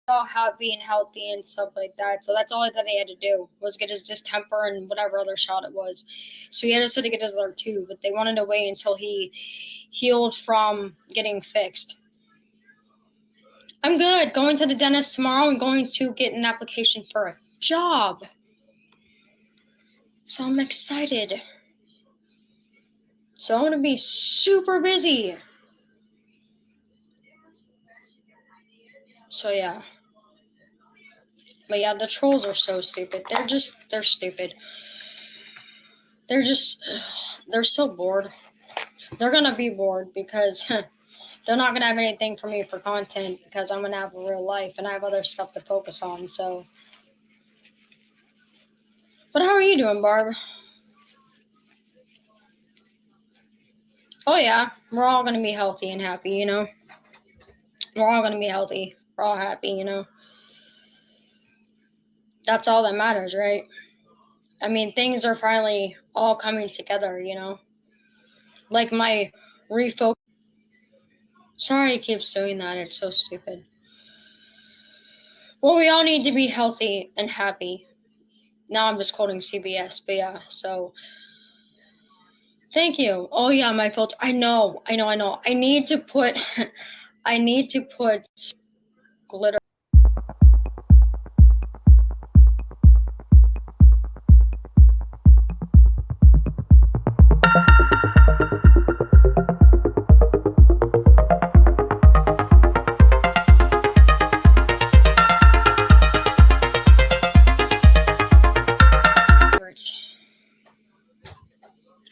all happy and healthy and stuff like that. So that's all that he had to do was get his distemper and whatever other shot it was. So he had to get his other two, but they wanted to wait until he healed from getting fixed. I'm good. Going to the dentist tomorrow and going to get an application for a job. So I'm excited. So I'm going to be super busy. So yeah. But yeah, the trolls are so stupid. They're stupid. They're so bored. They're going to be bored because they're not going to have anything for me for content because I'm going to have a real life and I have other stuff to focus on, so. But how are you doing, Barb? Oh, yeah. We're all going to be healthy and happy, you know? We're all going to be healthy. We're all happy, you know? That's all that matters, right? I mean, things are finally all coming together, you know? Like my refocus. Sorry it keeps doing that. It's so stupid. Well, we all need to be healthy and happy. Now I'm just quoting CBS, but yeah, so. Thank you. Oh, yeah, my filter. I know. I need to put glitter.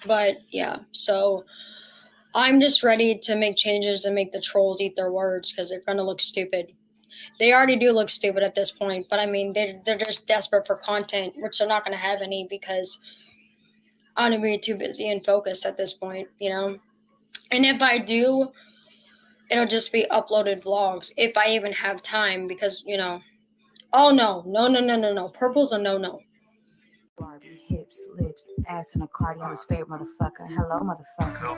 But yeah, so I'm just ready to make changes and make the trolls eat their words because they're going to look stupid. They already do look stupid at this point, but I mean, they're just desperate for content, which they're not going to have any because I'm going to be too busy and focused at this point, you know? And if I do, it'll just be uploaded vlogs if I even have time because, you know, oh, no. Purple's a no. Barbie, hips, lips, ass in a Cardi-On's favorite motherfucker. Hello, motherfucker.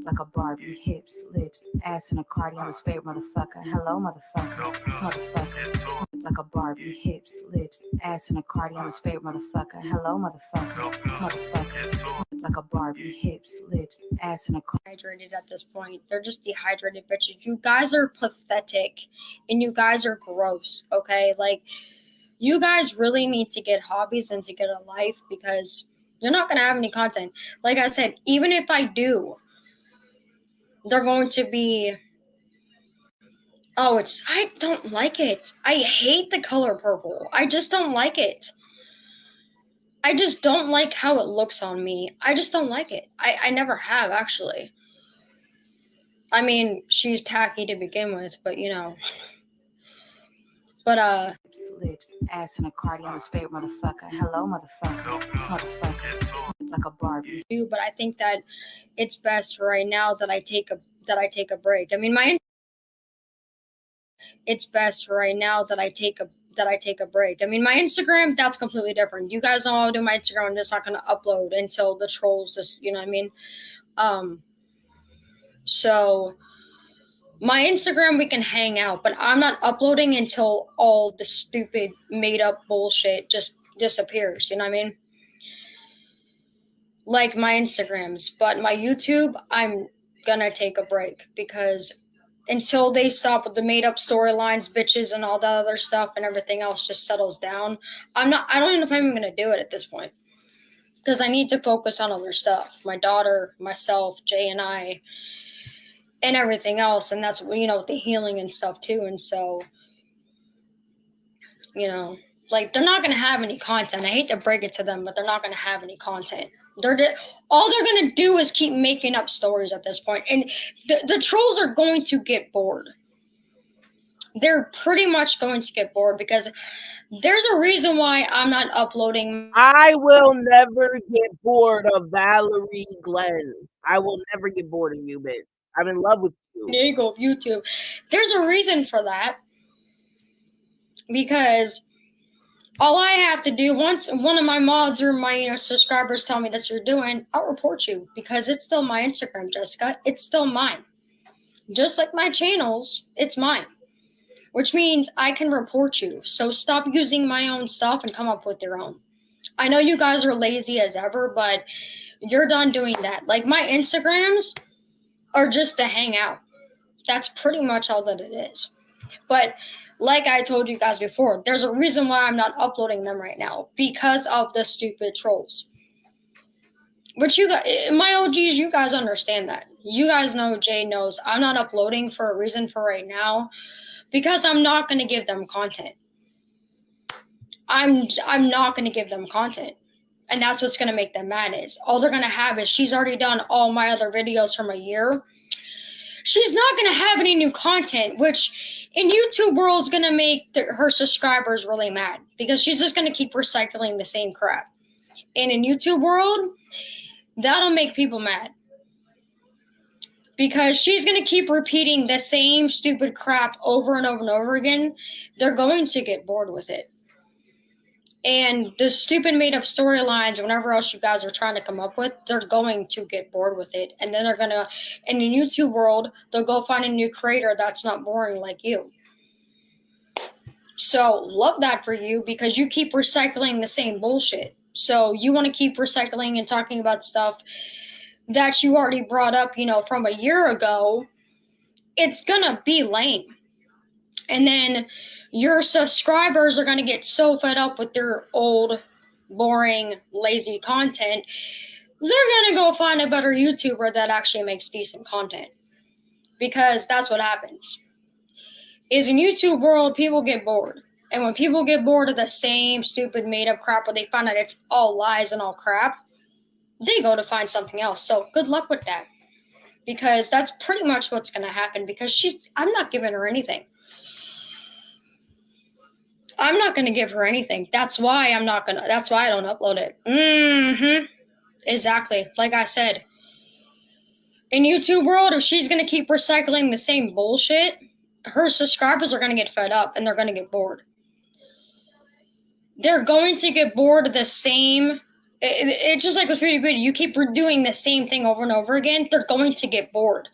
Like a Barbie, hips, lips, ass in a Cardi-On's favorite motherfucker. Hello, motherfucker. Like a Barbie, hips, lips, ass in a Cardi-On's favorite motherfucker. Hello, motherfucker. Like a Barbie, hips, lips, ass in a Dehydrated at this point. They're just dehydrated bitches. You guys are pathetic and you guys are gross, okay? Like, you guys really need to get hobbies and to get a life because you're not going to have any content. Like I said, even if I do, they're going to be, I don't like it. I hate the color purple. I just don't like it. I just don't like how it looks on me. I just don't like it. I never have, actually. I mean, she's tacky to begin with, but you know. But, lips, ass in a Cardi-On's favorite motherfucker. Hello, motherfucker. Like a Barbie. But I think that it's best right now that I take a break. I mean, it's best right now that I take a break. I mean, my Instagram, that's completely different. You guys know I'll do my Instagram. I'm just not going to upload until the trolls just, you know what I mean? So my Instagram, we can hang out, but I'm not uploading until all the stupid made up bullshit just disappears. You know what I mean? Like my Instagrams, but my YouTube, I'm gonna take a break because until they stop with the made up storylines, bitches, and all that other stuff and everything else just settles down, I don't even know if I'm even gonna do it at this point because I need to focus on other stuff. My daughter, myself, Jay and I, and everything else. And that's, you know, the healing and stuff too. And so, you know, like they're not going to have any content. I hate to break it to them, but they're not going to have any content. All they're going to do is keep making up stories at this point. And the trolls are going to get bored. They're pretty much going to get bored because there's a reason why I'm not uploading. I will never get bored of Valerie Glenn. I will never get bored of you, bitch. I'm in love with you. There you go, YouTube. There's a reason for that. Because all I have to do, once one of my mods or my subscribers tell me that you're doing, I'll report you. Because it's still my Instagram, Jessica. It's still mine. Just like my channels, it's mine. which means I can report you. So stop using my own stuff and come up with your own. I know you guys are lazy as ever, but you're done doing that. Like, my Instagrams are just to hang out. That's pretty much all that it is. But like I told you guys before, there's a reason why I'm not uploading them right now, because of the stupid trolls. But you guys, my OGs, you guys understand that. You guys know, Jay knows, I'm not uploading for a reason for right now, because I'm not going to give them content. I'm not going to give them content. And that's what's going to make them mad is all they're going to have is she's already done all my other videos from a year. She's not going to have any new content, which in YouTube world is going to make her subscribers really mad, because she's just going to keep recycling the same crap. And in YouTube world, that'll make people mad, because she's going to keep repeating the same stupid crap over and over and over again. They're going to get bored with it. And the stupid made-up storylines, whatever else you guys are trying to come up with, they're going to get bored with it. And then they're going to, in the YouTube world, they'll go find a new creator that's not boring like you. So, love that for you, because you keep recycling the same bullshit. So, you want to keep recycling and talking about stuff that you already brought up, from a year ago. It's going to be lame. And then your subscribers are going to get so fed up with their old, boring, lazy content, they're going to go find a better YouTuber that actually makes decent content. Because that's what happens. Is in YouTube world, people get bored. And when people get bored of the same stupid made-up crap where they find out it's all lies and all crap, they go to find something else. So good luck with that. Because that's pretty much what's going to happen. Because I'm not giving her anything. I'm not going to give her anything. That's why I don't upload it. Exactly. Like I said, in YouTube world, if she's going to keep recycling the same bullshit, her subscribers are going to get fed up and they're going to get bored. They're going to get bored of the same. It's just like with Foodie Beauty. You keep doing the same thing over and over again, they're going to get bored.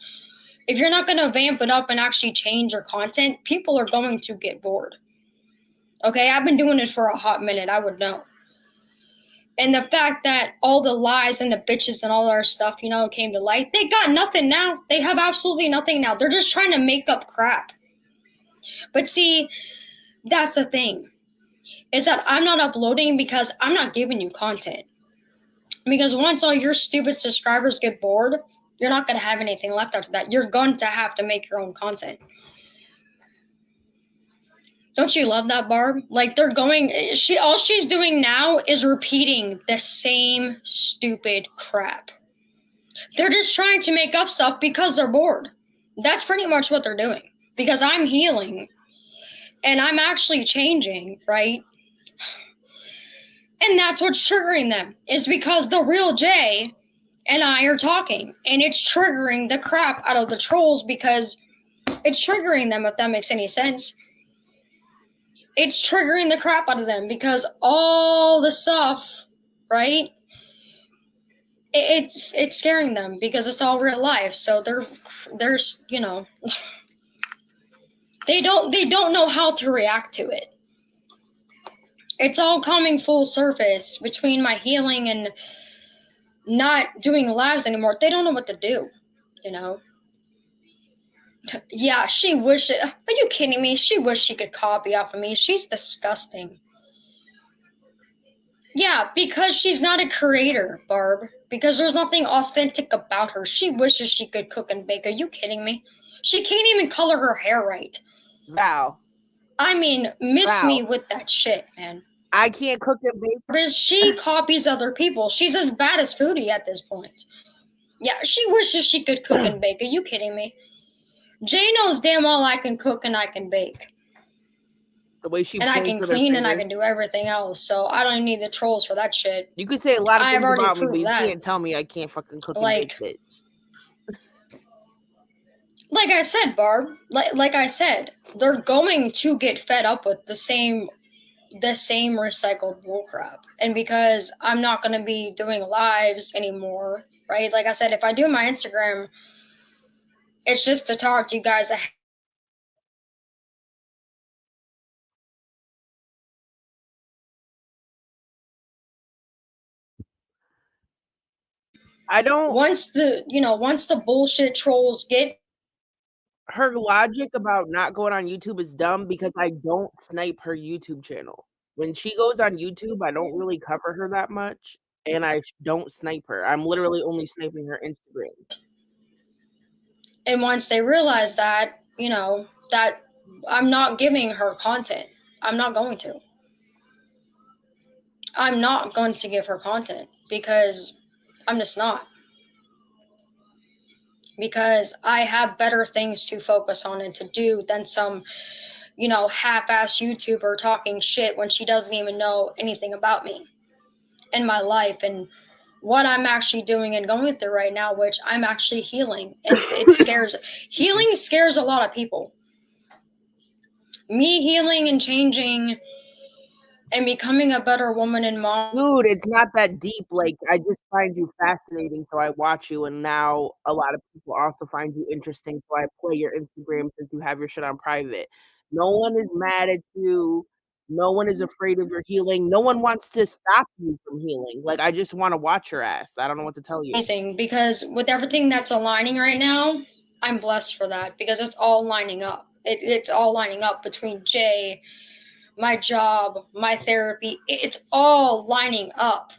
If you're not going to vamp it up and actually change your content, people are going to get bored. Okay, I've been doing it for a hot minute. I would know. And the fact that all the lies and the bitches and all our stuff, came to light, they got nothing now. They have absolutely nothing now. They're just trying to make up crap. But see, that's the thing, is that I'm not uploading because I'm not giving you content. Because once all your stupid subscribers get bored, you're not going to have anything left after that. You're going to have to make your own content. Don't you love that, Barb? Like, all she's doing now is repeating the same stupid crap. They're just trying to make up stuff because they're bored. That's pretty much what they're doing. Because I'm healing and I'm actually changing, right? And that's what's triggering them, is because the real Jay and I are talking, and it's triggering the crap out of the trolls, because it's triggering them, if that makes any sense. It's triggering the crap out of them, because all the stuff, right? It's scaring them, because it's all real life. So there's they don't know how to react to it. It's all coming full surface between my healing and not doing lives anymore. They don't know what to do, Yeah, she wished it. Are you kidding me? She wished she could copy off of me. She's disgusting. Yeah, because she's not a creator, Barb. Because there's nothing authentic about her. She wishes she could cook and bake. Are you kidding me? She can't even color her hair right. Wow. I mean, miss me with that shit, man. I can't cook and bake. Because she copies other people. She's as bad as Foodie at this point. Yeah, she wishes she could cook and bake. Are you kidding me? Jay knows damn well I can cook and I can bake. The way she and I can clean and I can do everything else. So I don't need the trolls for that shit. You could say a lot of things about me, but you that. can't tell me I can't fucking cook and bake, bitch. Like I said, Barb. Like I said, they're going to get fed up with the same recycled bullcrap. And because I'm not going to be doing lives anymore, right? Like I said, if I do my Instagram, it's just to talk to you guys I don't. Once the bullshit trolls get Her logic about not going on YouTube is dumb because I don't snipe her YouTube channel. When she goes on YouTube, I don't really cover her that much, and I don't snipe her. I'm literally only sniping her Instagram. and once they realize that, that I'm not giving her content, I'm not going to. I'm not going to give her content because I'm just not. Because I have better things to focus on and to do than some, half-ass YouTuber talking shit when she doesn't even know anything about me and my life and what I'm actually doing and going through right now, which I'm actually healing. And healing scares a lot of people. Me healing and changing and becoming a better woman and mom. Dude, it's not that deep. Like, I just find you fascinating, so I watch you, and now a lot of people also find you interesting, so I play your Instagram since you have your shit on private. No one is mad at you. No one is afraid of your healing. No one wants to stop you from healing. Like, I just want to watch your ass. I don't know what to tell you. Amazing, because with everything that's aligning right now, I'm blessed for that because it's all lining up. It's all lining up between Jay, my job, my therapy. It's all lining up.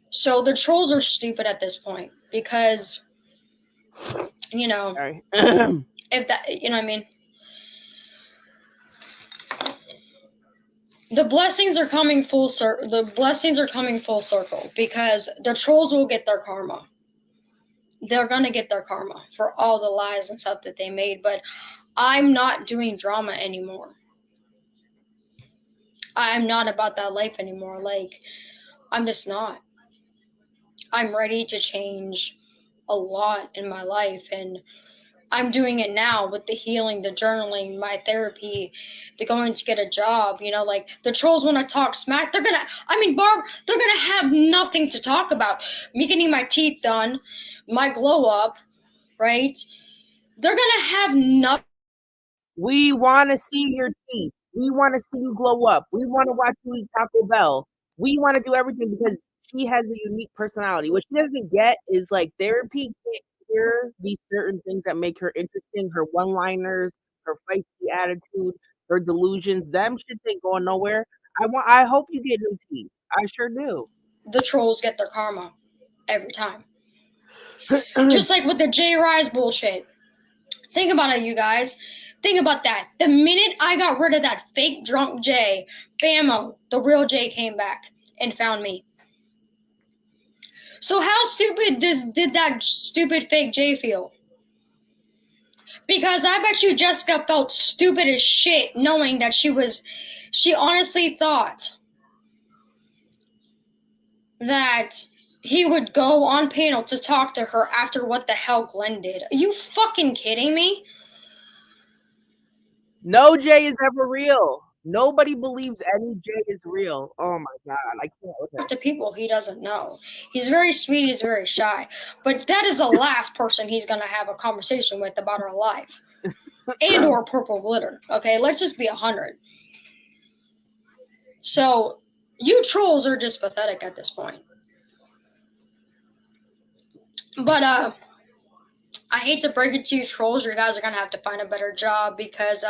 So the trolls are stupid at this point because, Sorry. if that, what I mean? The blessings are coming full circle. The blessings are coming full circle because the trolls will get their karma. They're gonna get their karma for all the lies and stuff that they made. But I'm not doing drama anymore. I'm not about that life anymore. Like, I'm just not. I'm ready to change a lot in my life, and I'm doing it now with the healing, the journaling, my therapy, the going to get a job. Like the trolls want to talk smack. Barb, they're gonna have nothing to talk about. Me getting my teeth done, my glow up, right? They're gonna have nothing. We want to see your teeth. We want to see you glow up. We want to watch you eat Taco Bell. We want to do everything because she has a unique personality. What she doesn't get is like therapy can't hear these certain things that make her interesting. Her one-liners, her feisty attitude, her delusions. Them shit ain't going nowhere. I hope you get new teeth. I sure do. The trolls get their karma every time. Just like with the J Rise bullshit. Think about it, you guys. Think about that. The minute I got rid of that fake drunk Jay, bammo, the real Jay came back and found me. So how stupid did that stupid fake Jay feel? Because I bet you Jessica felt stupid as shit knowing that she honestly thought that he would go on panel to talk to her after what the hell Glenn did. Are you fucking kidding me? No Jay is ever real. Nobody believes any Jay is real. Oh my God. I can't with it. To people he doesn't know. He's very sweet, he's very shy. But that is the last person he's going to have a conversation with about her life. And or purple glitter. Okay, let's just be 100. So, you trolls are just pathetic at this point. But, I hate to break it to you trolls, you guys are going to have to find a better job because,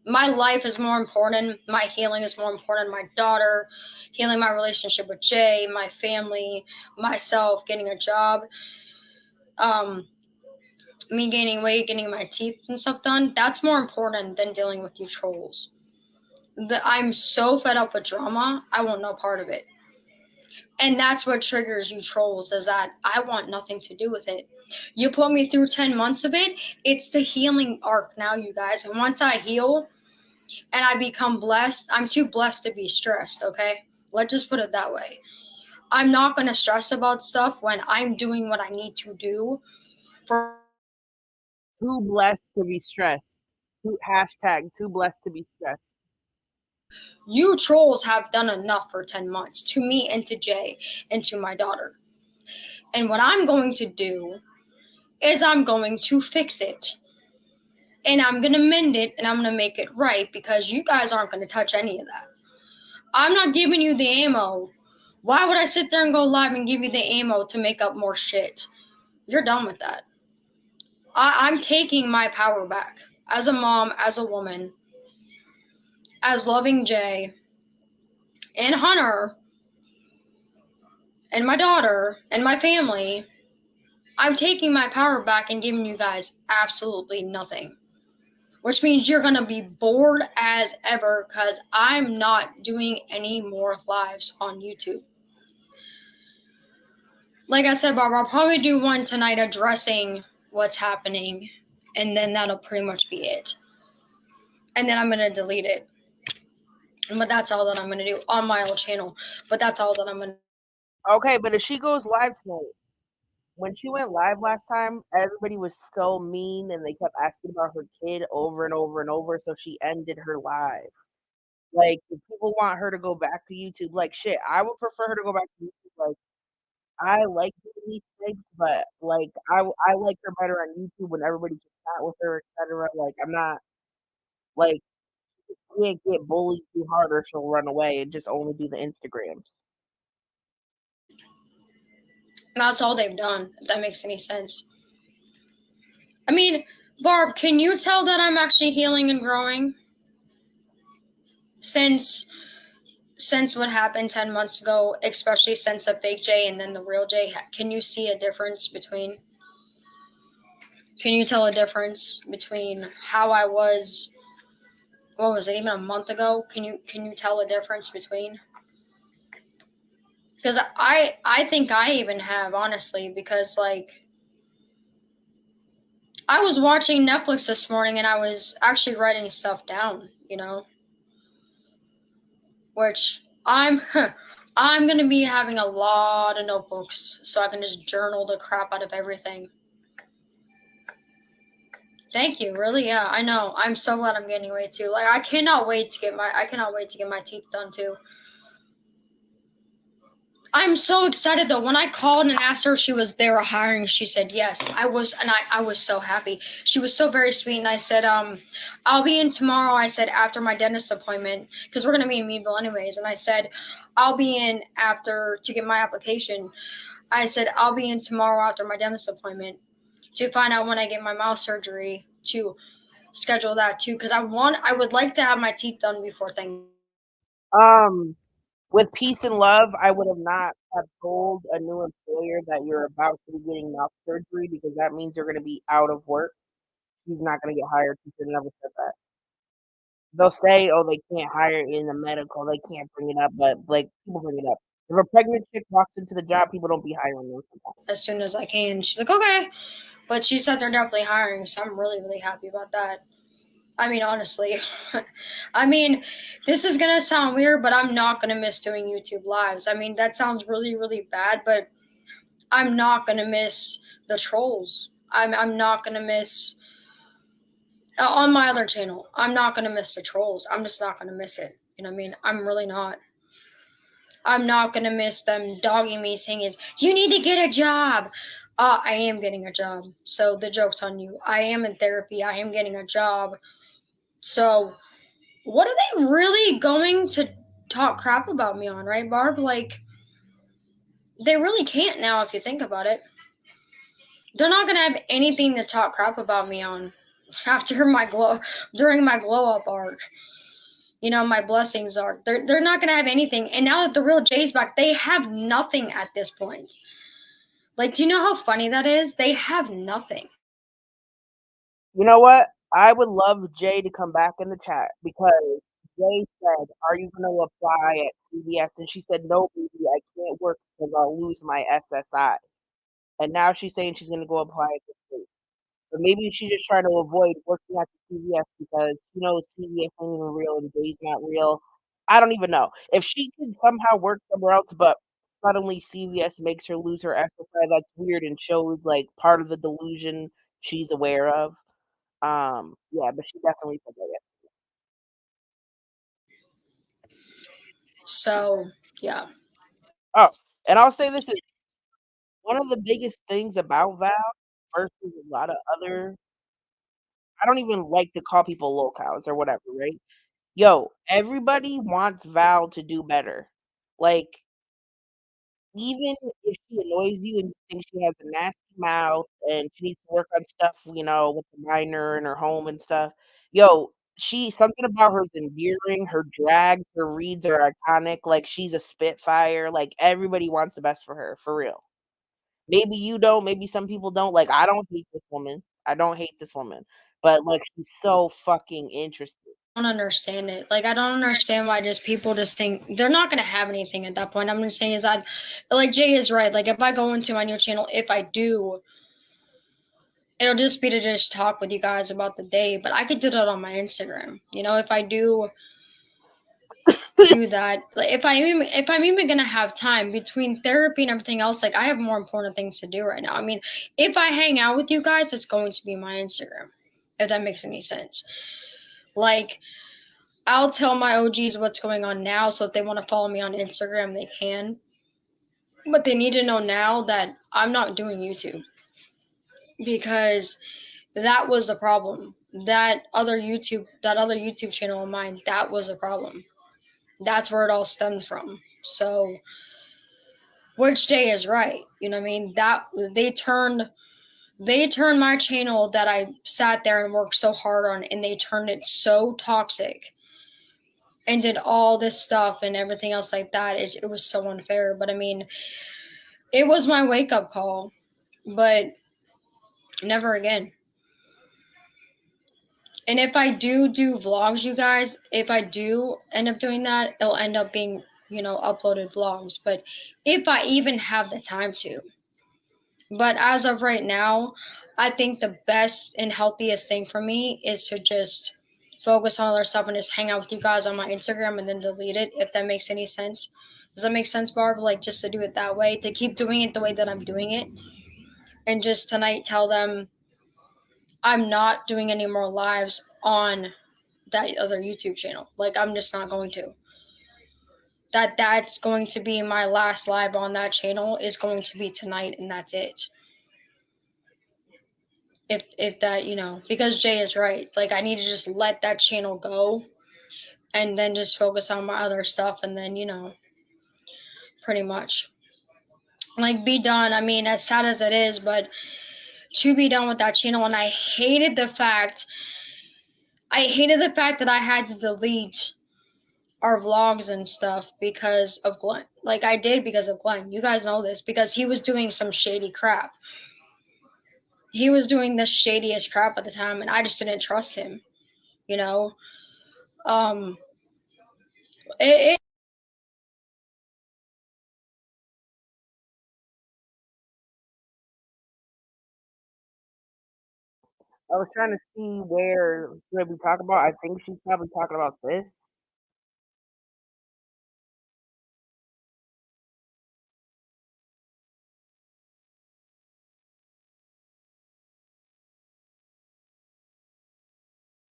my life is more important. My healing is more important. My daughter, healing my relationship with Jay, my family, myself, getting a job, me gaining weight, getting my teeth and stuff done. That's more important than dealing with you trolls. I'm so fed up with drama. I want no part of it. And that's what triggers you trolls is that I want nothing to do with it. You put me through 10 months of it. It's the healing arc now, you guys. And once I heal, and I become blessed, I'm too blessed to be stressed, okay? Let's just put it that way. I'm not going to stress about stuff when I'm doing what I need to do. Too blessed to be stressed. Hashtag too blessed to be stressed. You trolls have done enough for 10 months to me and to Jay and to my daughter. And what I'm going to do is I'm going to fix it. And I'm going to mend it and I'm going to make it right because you guys aren't going to touch any of that. I'm not giving you the ammo Why would I sit there and go live and give you the ammo to make up more shit? You're done with that. I'm taking my power back as a mom, as a woman, as loving Jay and Hunter and my daughter and my family. I'm taking my power back and giving you guys absolutely nothing. Which means you're going to be bored as ever because I'm not doing any more lives on YouTube. Like I said, Barbara, I'll probably do one tonight addressing what's happening, and then that'll pretty much be it. And then I'm going to delete it. But that's all that I'm going to do on my old channel. But that's all that I'm going to do. Okay, but if she goes live tonight, when she went live last time, everybody was so mean and they kept asking about her kid over and over and over, so she ended her live. Like, if people want her to go back to YouTube, like, shit, I would prefer her to go back to YouTube. Like, I like doing these things, but, like, I like her better on YouTube when everybody can chat with her, etc. Like, I'm not, like, she can't get bullied too hard or she'll run away and just only do the Instagrams. That's all they've done, if that makes any sense. I mean, Barb, can you tell that I'm actually healing and growing? Since what happened 10 months ago, especially since the fake Jay and then the real Jay, can you see a difference between? Can you tell a difference between how I was, what was it, even a month ago? Can you tell a difference between? Because I think I even have, honestly, because, like, I was watching Netflix this morning and I was actually writing stuff down, which I'm going to be having a lot of notebooks so I can just journal the crap out of everything. Thank you. Really, yeah, I know. I'm so glad I'm getting away too. Like, I cannot wait to get my teeth done too. I'm so excited though. When I called and asked her if she was there hiring, she said yes. I was so happy. She was so very sweet, and I said, I'll be in tomorrow. I said after my dentist appointment, because we're gonna be in Meadville anyways. And I said, I'll be in after to get my application. I said I'll be in tomorrow after my dentist appointment to find out when I get my mouth surgery to schedule that too, because I would like to have my teeth done before Thanksgiving. With peace and love, I would have not have told a new employer that you're about to be getting mouth surgery because that means you're going to be out of work. She's not going to get hired. She should never said that. They'll say, oh, they can't hire in the medical. They can't bring it up, but, like, people bring it up. If a pregnant chick walks into the job, people don't be hiring them sometimes. As soon as I can. She's like, okay. But she said they're definitely hiring, so I'm really, really happy about that. I mean, honestly, I mean, this is going to sound weird, but I'm not going to miss doing YouTube lives. I mean, that sounds really, really bad, but I'm not going to miss the trolls. I'm not going to miss, on my other channel, I'm not going to miss the trolls. I'm just not going to miss it. You know what I mean? I'm really not. I'm not going to miss them dogging me, saying, you need to get a job. I am getting a job. So the joke's on you. I am in therapy. I am getting a job. So what are they really going to talk crap about me on, right, Barb? Like, they really can't now if you think about it. They're not going to have anything to talk crap about me on during my glow up arc. My blessings arc. They're not going to have anything. And now that the real Jay's back, they have nothing at this point. Like, do you know how funny that is? They have nothing. You know what? I would love Jay to come back in the chat because Jay said, are you going to apply at CVS? And she said, no, baby, I can't work because I'll lose my SSI. And now she's saying she's going to go apply at the state. But maybe she's just trying to avoid working at the CVS because she knows CVS ain't even real and Jay's not real. I don't even know. If she can somehow work somewhere else, but suddenly CVS makes her lose her SSI, that's weird and shows like part of the delusion she's aware of. Yeah, but she definitely said that. So, yeah. Oh, and I'll say this is one of the biggest things about Val versus a lot of other. I don't even like to call people locals or whatever, right? Yo, everybody wants Val to do better. Like, even if she annoys you and you think she has a nasty mouth and she needs to work on stuff, you know, with the minor and her home and stuff, yo, something about her is endearing. Her drags, her reads are iconic. Like she's a spitfire. Like everybody wants the best for her, for real. Maybe you don't. Maybe some people don't. Like I don't hate this woman. I don't hate this woman, but like she's so fucking interesting. I don't understand it. Like I don't understand why just people just think they're not gonna have anything at that point. I'm just saying is that, like Jay is right. Like if I go into my new channel, if I do, it'll just be to just talk with you guys about the day. But I could do that on my Instagram. You know, if I do that, like if I'm even gonna have time between therapy and everything else, like I have more important things to do right now. I mean, if I hang out with you guys, it's going to be my Instagram, if that makes any sense. Like I'll tell my OGs what's going on now, so if they want to follow me on Instagram, they can. But they need to know now that I'm not doing YouTube, because that was the problem. That other YouTube channel of mine, that was a problem. That's where it all stemmed from. So, which Jay is right. You know what I mean? That they turned my channel that I sat there and worked so hard on, and they turned it so toxic and did all this stuff and everything else like that. It was so unfair. But I mean, it was my wake up call, but never again. And if I do vlogs, you guys, if I do end up doing that, it'll end up being, uploaded vlogs. But if I even have the time to. But as of right now, I think the best and healthiest thing for me is to just focus on other stuff and just hang out with you guys on my Instagram and then delete it, if that makes any sense. Does that make sense, Barb? Like just to do it that way, to keep doing it the way that I'm doing it. And just tonight tell them I'm not doing any more lives on that other YouTube channel. Like I'm just not going to. That's going to be my last live on that channel, is going to be tonight, and that's it. If that, because Jay is right. Like I need to just let that channel go and then just focus on my other stuff, and then, pretty much like be done. I mean, as sad as it is, but to be done with that channel. And I hated the fact that I had to delete our vlogs and stuff because of Glenn. Like I did because of Glenn. You guys know this, because he was doing some shady crap. He was doing the shadiest crap at the time, and I just didn't trust him. You know, it I was trying to see where should we talk about. I think she's probably talking about this.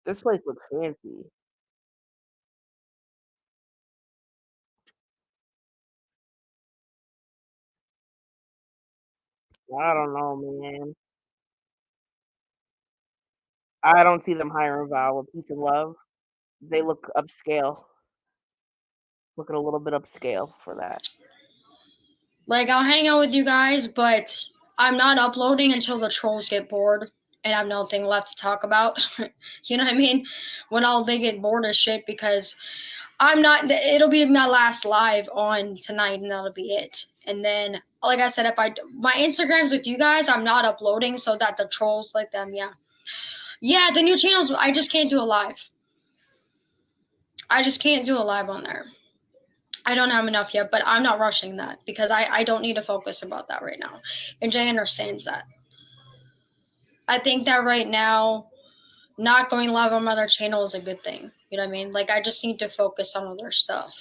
This place looks fancy. I don't know, man. I don't see them hiring Val with Peace and Love. They look upscale. Looking a little bit upscale for that. like I'll hang out with you guys, but I'm not uploading until the trolls get bored and I have nothing left to talk about. You know what I mean? When they get bored of shit, because I'm not. It'll be my last live on tonight, and that'll be it. And then, like I said, my Instagrams with you guys, I'm not uploading so that the trolls like them. Yeah, the new channels. I just can't do a live. I just can't do a live on there. I don't have enough yet, but I'm not rushing that because I don't need to focus about that right now. And Jay understands that. I think that right now, not going live on my other channel is a good thing. You know what I mean? Like I just need to focus on other stuff.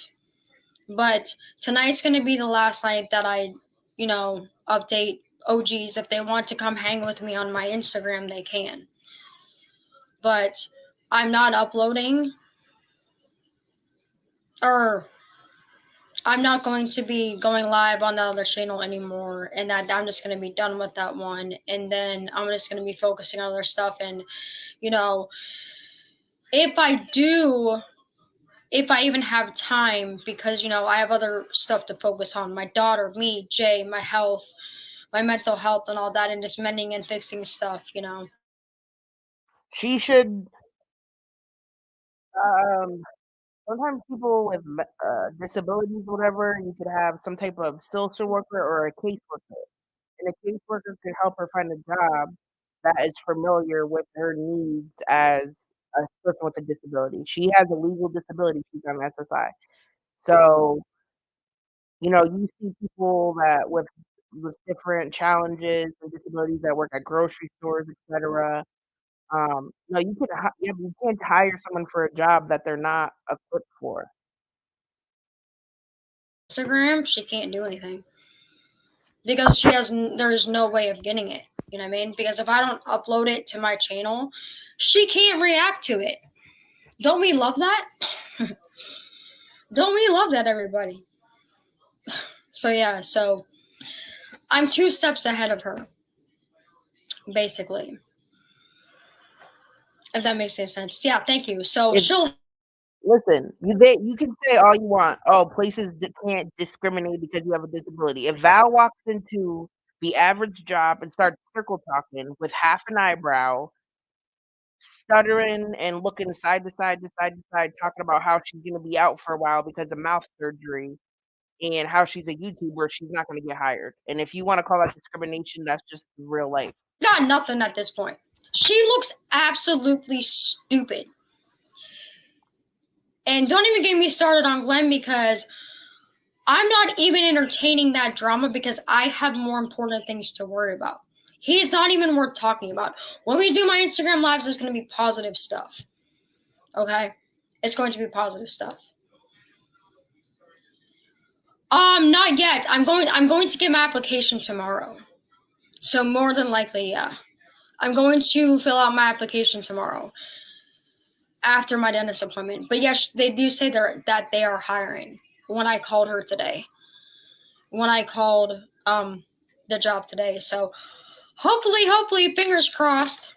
But tonight's going to be the last night that I, update OGs. If they want to come hang with me on my Instagram, they can. But I'm not uploading, or I'm not going to be going live on the other channel anymore. And that I'm just going to be done with that one. And then I'm just going to be focusing on other stuff. And, if I do if I even have time, because I have other stuff to focus on. My daughter, me, Jay, my health, my mental health, and all that, and just mending and fixing stuff. She should. Um, Sometimes people with disabilities, whatever, you could have some type of social worker or a caseworker, and a caseworker could help her find a job that is familiar with her needs as a person with a disability. She has a legal disability. She's on SSI, so you see people that with different challenges and disabilities that work at grocery stores, etc. No, you can't hire someone for a job that they're not equipped for. Instagram, she can't do anything because there's no way of getting it. You know what I mean? Because if I don't upload it to my channel, she can't react to it. Don't we love that? Don't we love that, everybody? So yeah, so I'm 2 steps ahead of her, basically. If that makes any sense. Yeah, thank you. So If she'll Listen, you can say all you want. Oh, places that can't discriminate because you have a disability. If Val walks into the average job and starts circle talking with half an eyebrow, stuttering and looking side to side to side to side, talking about how she's going to be out for a while because of mouth surgery and how she's a YouTuber, she's not going to get hired. And if you want to call that discrimination, that's just real life. got nothing at this point. She looks absolutely stupid. And don't even get me started on Glenn, because I'm not even entertaining that drama because I have more important things to worry about. He's not even worth talking about. When we do my Instagram lives, it's going to be positive stuff. Okay? It's going to be positive stuff. Not yet. I'm going to get my application tomorrow. So more than likely, yeah. I'm going to fill out my application tomorrow after my dentist appointment. But yes, they do say that they are hiring. When I called her today. When I called the job today. So hopefully, fingers crossed.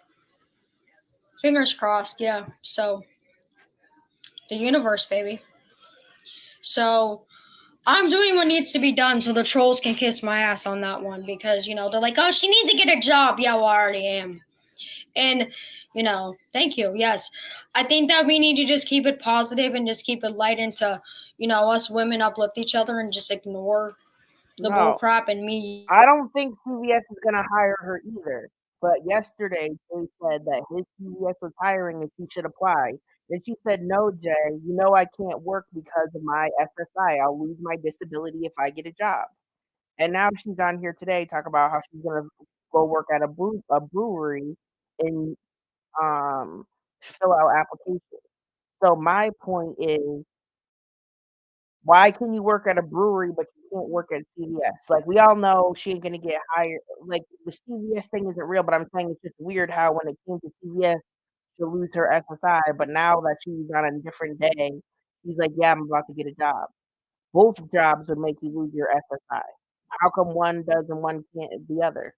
Fingers crossed, yeah. So the universe, baby. So I'm doing what needs to be done so the trolls can kiss my ass on that one, because they're like, oh, she needs to get a job. Yeah, well, I already am. And thank you. Yes, I think that we need to just keep it positive and just keep it light, into us women uplift each other and just ignore the bull No, crap. And me, I don't think CVS is going to hire her either. But yesterday, they said that his CVS was hiring and she should apply. And she said, no, Jay, I can't work because of my SSI. I'll lose my disability if I get a job. And now she's on here today talking about how she's going to go work at a brewery and fill out applications. So my point is, why can you work at a brewery but you can't work at CVS? Like, we all know she ain't gonna get hired. Like, the CVS thing isn't real, but I'm saying it's just weird how when it came to CVS, she'll lose her SSI, but now that she's on a different day, she's like, yeah, I'm about to get a job. Both jobs would make you lose your SSI. How come one does and one can't the other?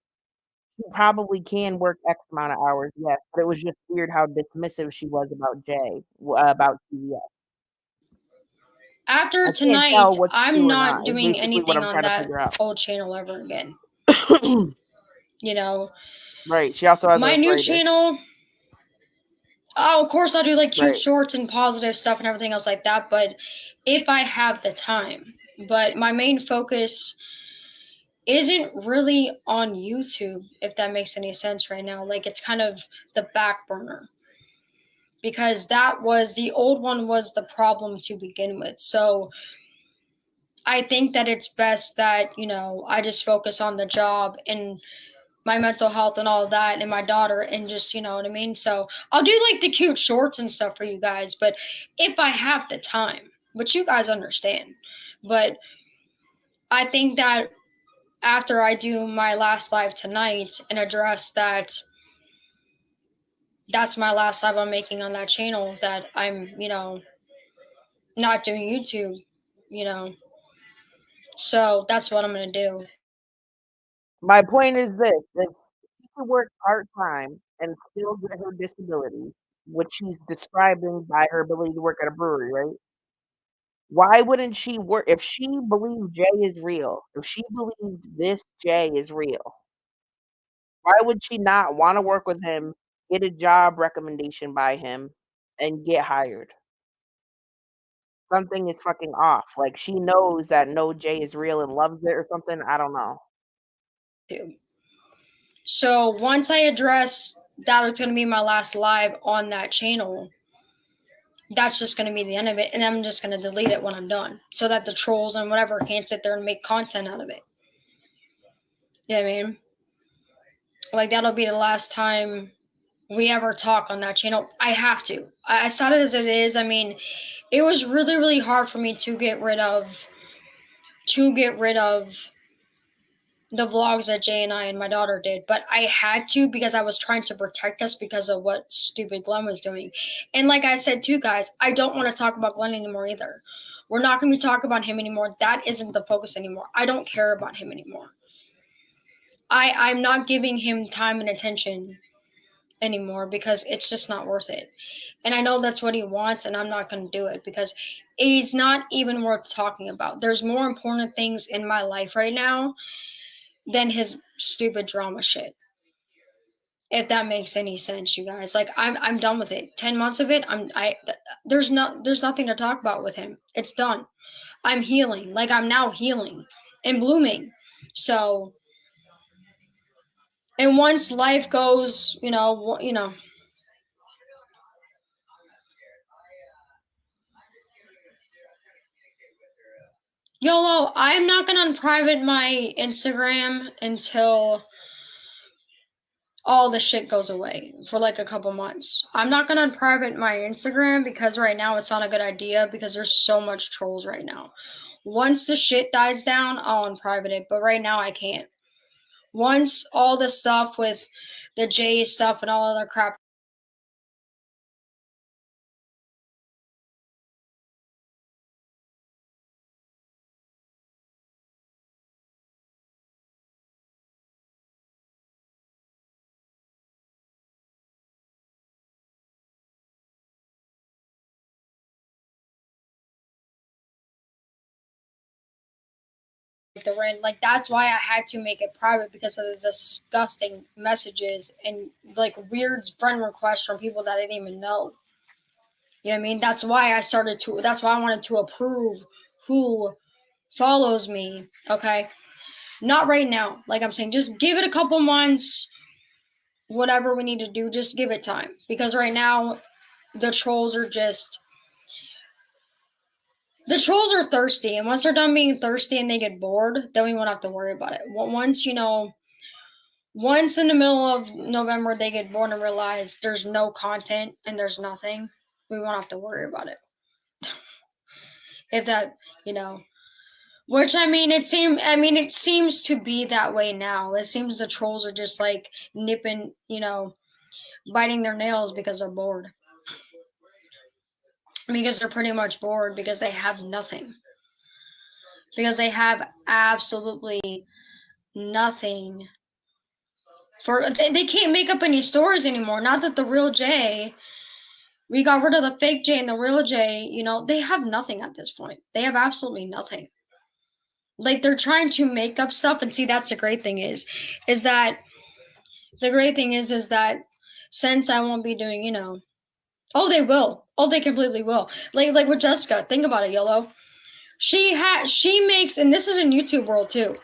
She probably can work X amount of hours, yes, but it was just weird how dismissive she was about about CVS. after I can't tonight, tell what's I'm true or not, not is doing basically what anything I'm on trying to that figure out. old channel ever again. Right. She also has My new arthritis. channel. Oh, of course I'll do like cute Right. shorts and positive stuff and everything else like that, but if I have the time. But my main focus isn't really on YouTube, if that makes any sense right now. Like, it's kind of the back burner, because the old one was the problem to begin with. So I think that it's best that, I just focus on the job and my mental health and all that, and my daughter, and just, you know what I mean? So I'll do like the cute shorts and stuff for you guys, but if I have the time, which you guys understand. But I think that after I do my last live tonight and address that that's my last live I'm making on that channel, that I'm, not doing YouTube, you know. So that's what I'm gonna do. My point is this: if she could work part time and still get her disability, which she's describing by her ability to work at a brewery, right? Why wouldn't she work if she believed Jay is real? If she believed this Jay is real, why would she not want to work with him, get a job recommendation by him, and get hired? Something is fucking off. Like she knows that no Jay is real and loves it or something. I don't know. So once I address that it's gonna be my last live on that channel, that's just gonna be the end of it, and I'm just gonna delete it when I'm done, so that the trolls and whatever can't sit there and make content out of it. You know what I mean? Like that'll be the last time we ever talk on that channel. I have to. I said it as it is. I mean, it was really, really hard for me to get rid of the vlogs that Jay and I and my daughter did, but I had to because I was trying to protect us because of what stupid Glenn was doing. And like I said too, guys, I don't want to talk about Glenn anymore either. We're not going to be talking about him anymore. That isn't the focus anymore. I don't care about him anymore. I'm not giving him time and attention anymore because it's just not worth it. And I know that's what he wants, and I'm not going to do it because he's not even worth talking about. There's more important things in my life right now than his stupid drama shit. If that makes any sense, you guys. Like I'm done with it. 10 months of it, there's nothing to talk about with him. It's done. I'm healing. Like I'm now healing and blooming. So and once life goes, YOLO, I'm not gonna unprivate my Instagram until all the shit goes away for like a couple months. I'm not gonna unprivate my Instagram because right now it's not a good idea because there's so much trolls right now. Once the shit dies down, I'll unprivate it, but right now I can't. Once all the stuff with the J stuff and all other crap the rent, like that's why I had to make it private because of the disgusting messages and like weird friend requests from people that I didn't even know. You know what I mean? That's why I wanted to approve who follows me. Okay. Not right now. Like I'm saying, just give it a couple months. Whatever we need to do, just give it time. Because right now, the trolls are thirsty. And once they're done being thirsty and they get bored, then we won't have to worry about it. Once in the middle of November they get bored and realize there's no content and there's nothing, we won't have to worry about it. If that, which it seems to be that way now. It seems the trolls are just like nipping, biting their nails because they're bored. Because they're pretty much bored because they have nothing. Because they have absolutely nothing. They can't make up any stories anymore. Not that the real Jay, we got rid of the fake Jay and the real Jay, they have nothing at this point. They have absolutely nothing. Like they're trying to make up stuff, and see that's the great thing is that since I won't be doing, oh they will. Oh, they completely will. Like with Jessica, think about it, YOLO. She makes, and this is in YouTube world too.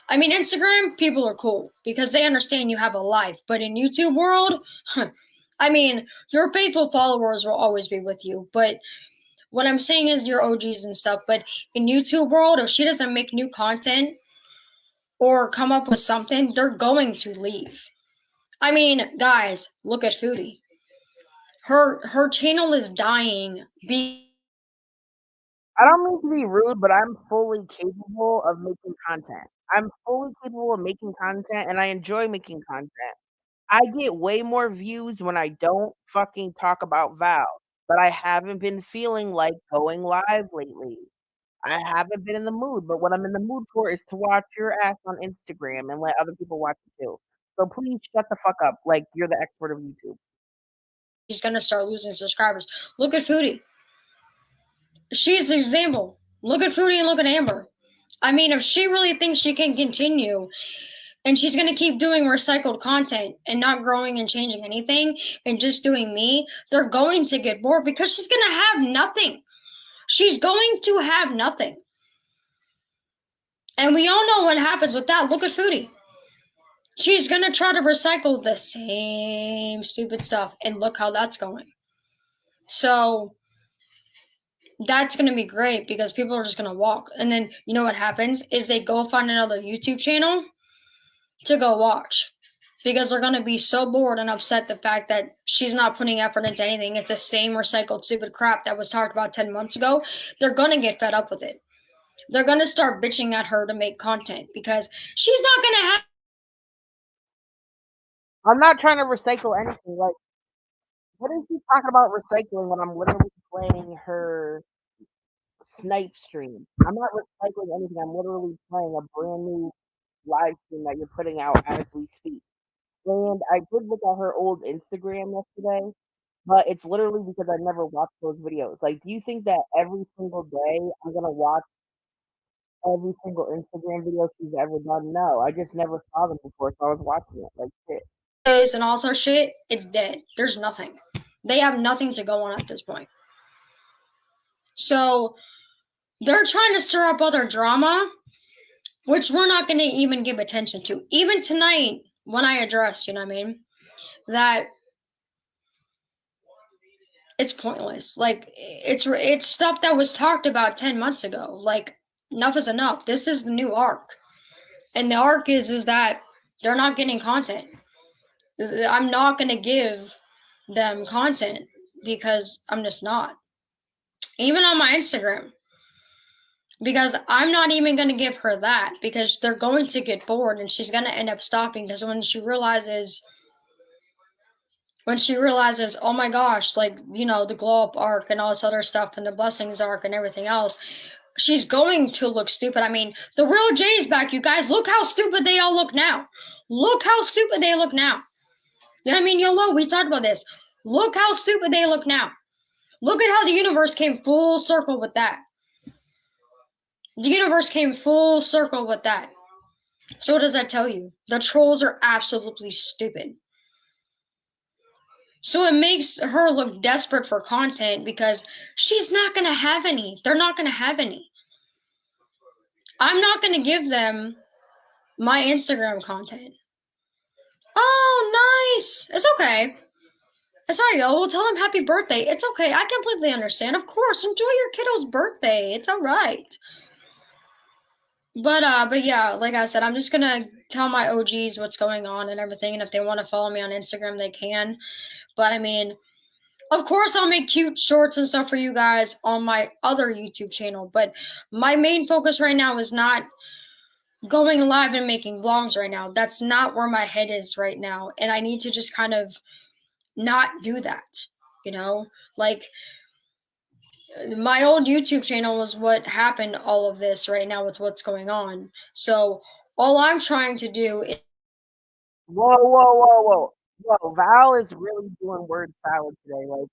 I mean, Instagram people are cool because they understand you have a life, but in YouTube world, I mean, your faithful followers will always be with you, but what I'm saying is your OGs and stuff. But in YouTube world, if she doesn't make new content or come up with something, they're going to leave. I mean, guys, look at Foodie. Her channel is dying. I don't mean to be rude, but I'm fully capable of making content. I'm fully capable of making content, and I enjoy making content. I get way more views when I don't fucking talk about Val, but I haven't been feeling like going live lately. I haven't been in the mood, but what I'm in the mood for is to watch your ass on Instagram and let other people watch it too. So please shut the fuck up, like you're the expert of YouTube. She's gonna start losing subscribers. Look at Foodie. She's the example. Look at Fruity and look at Amber. I mean, if she really thinks she can continue and she's going to keep doing recycled content and not growing and changing anything and just doing me, they're going to get bored because she's going to have nothing. She's going to have nothing. And we all know what happens with that. Look at Foodie. She's going to try to recycle the same stupid stuff, and look how that's going. So that's going to be great because people are just going to walk. And then you know what happens is they go find another YouTube channel to go watch because they're going to be so bored and upset the fact that she's not putting effort into anything. It's the same recycled stupid crap that was talked about 10 months ago. They're going to get fed up with it. They're going to start bitching at her to make content because she's not going to have. I'm not trying to recycle anything. Like, what is she talking about recycling when I'm literally playing her snipe stream? I'm not recycling anything. I'm literally playing a brand new live stream that you're putting out as we speak. And I did look at her old Instagram yesterday, but it's literally because I never watched those videos. Like, do you think that every single day I'm gonna watch every single Instagram video she's ever done? No, I just never saw them before, so I was watching it like shit. And all sorts of shit, it's dead. There's nothing. They have nothing to go on at this point. So they're trying to stir up other drama, which we're not going to even give attention to. Even tonight, when I address, you know what I mean, that it's pointless. Like, it's stuff that was talked about 10 months ago. Like, enough is enough. This is the new arc. And the arc is that they're not getting content. I'm not going to give them content because I'm just not. Even on my Instagram. Because I'm not even going to give her that because they're going to get bored and she's going to end up stopping because when she realizes, oh my gosh, like, you know, the glow up arc and all this other stuff and the blessings arc and everything else, she's going to look stupid. I mean, the real Jay's back, you guys. Look how stupid they all look now. Look how stupid they look now. You know what I mean? YOLO, we talked about this. Look how stupid they look now. Look at how the universe came full circle with that. The universe came full circle with that. So what does that tell you? The trolls are absolutely stupid. So it makes her look desperate for content because she's not going to have any. They're not going to have any. I'm not going to give them my Instagram content. Oh, nice. It's okay. It's all right, yo. We'll tell him happy birthday. It's okay. I completely understand. Of course, enjoy your kiddo's birthday. It's all right. But yeah, like I said, I'm just gonna tell my OGs what's going on and everything, and if they want to follow me on Instagram, they can. But I mean, of course, I'll make cute shorts and stuff for you guys on my other YouTube channel. But my main focus right now is not going live and making vlogs right now. That's not where my head is right now, and I need to just kind of not do that. You know, like my old YouTube channel was what happened all of this right now with what's going on. So all I'm trying to do is Whoa. Val is really doing word salad today. Like,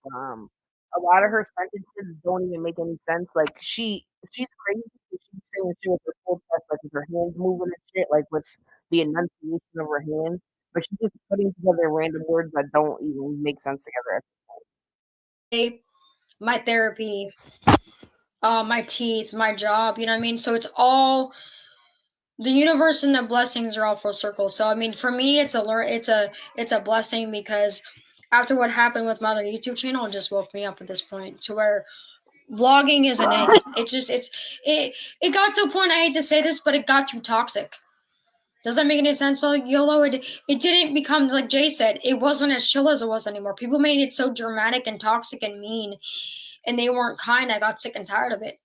a lot of her sentences don't even make any sense. Like, she's crazy. She's saying shit with her full chest, like with her hands moving and shit, like with the enunciation of her hands. But she's just putting together random words that don't even make sense together. my therapy, my teeth, my job, you know what I mean? So it's all the universe and the blessings are all full circle. So I mean, for me, it's a blessing because after what happened with my other YouTube channel, it just woke me up at this point to where vlogging isn't it. It got to a point. I hate to say this, but it got too toxic. Does that make any sense? So YOLO, it didn't become like Jay said. It wasn't as chill as it was anymore. People made it so dramatic and toxic and mean, and they weren't kind. I got sick and tired of it.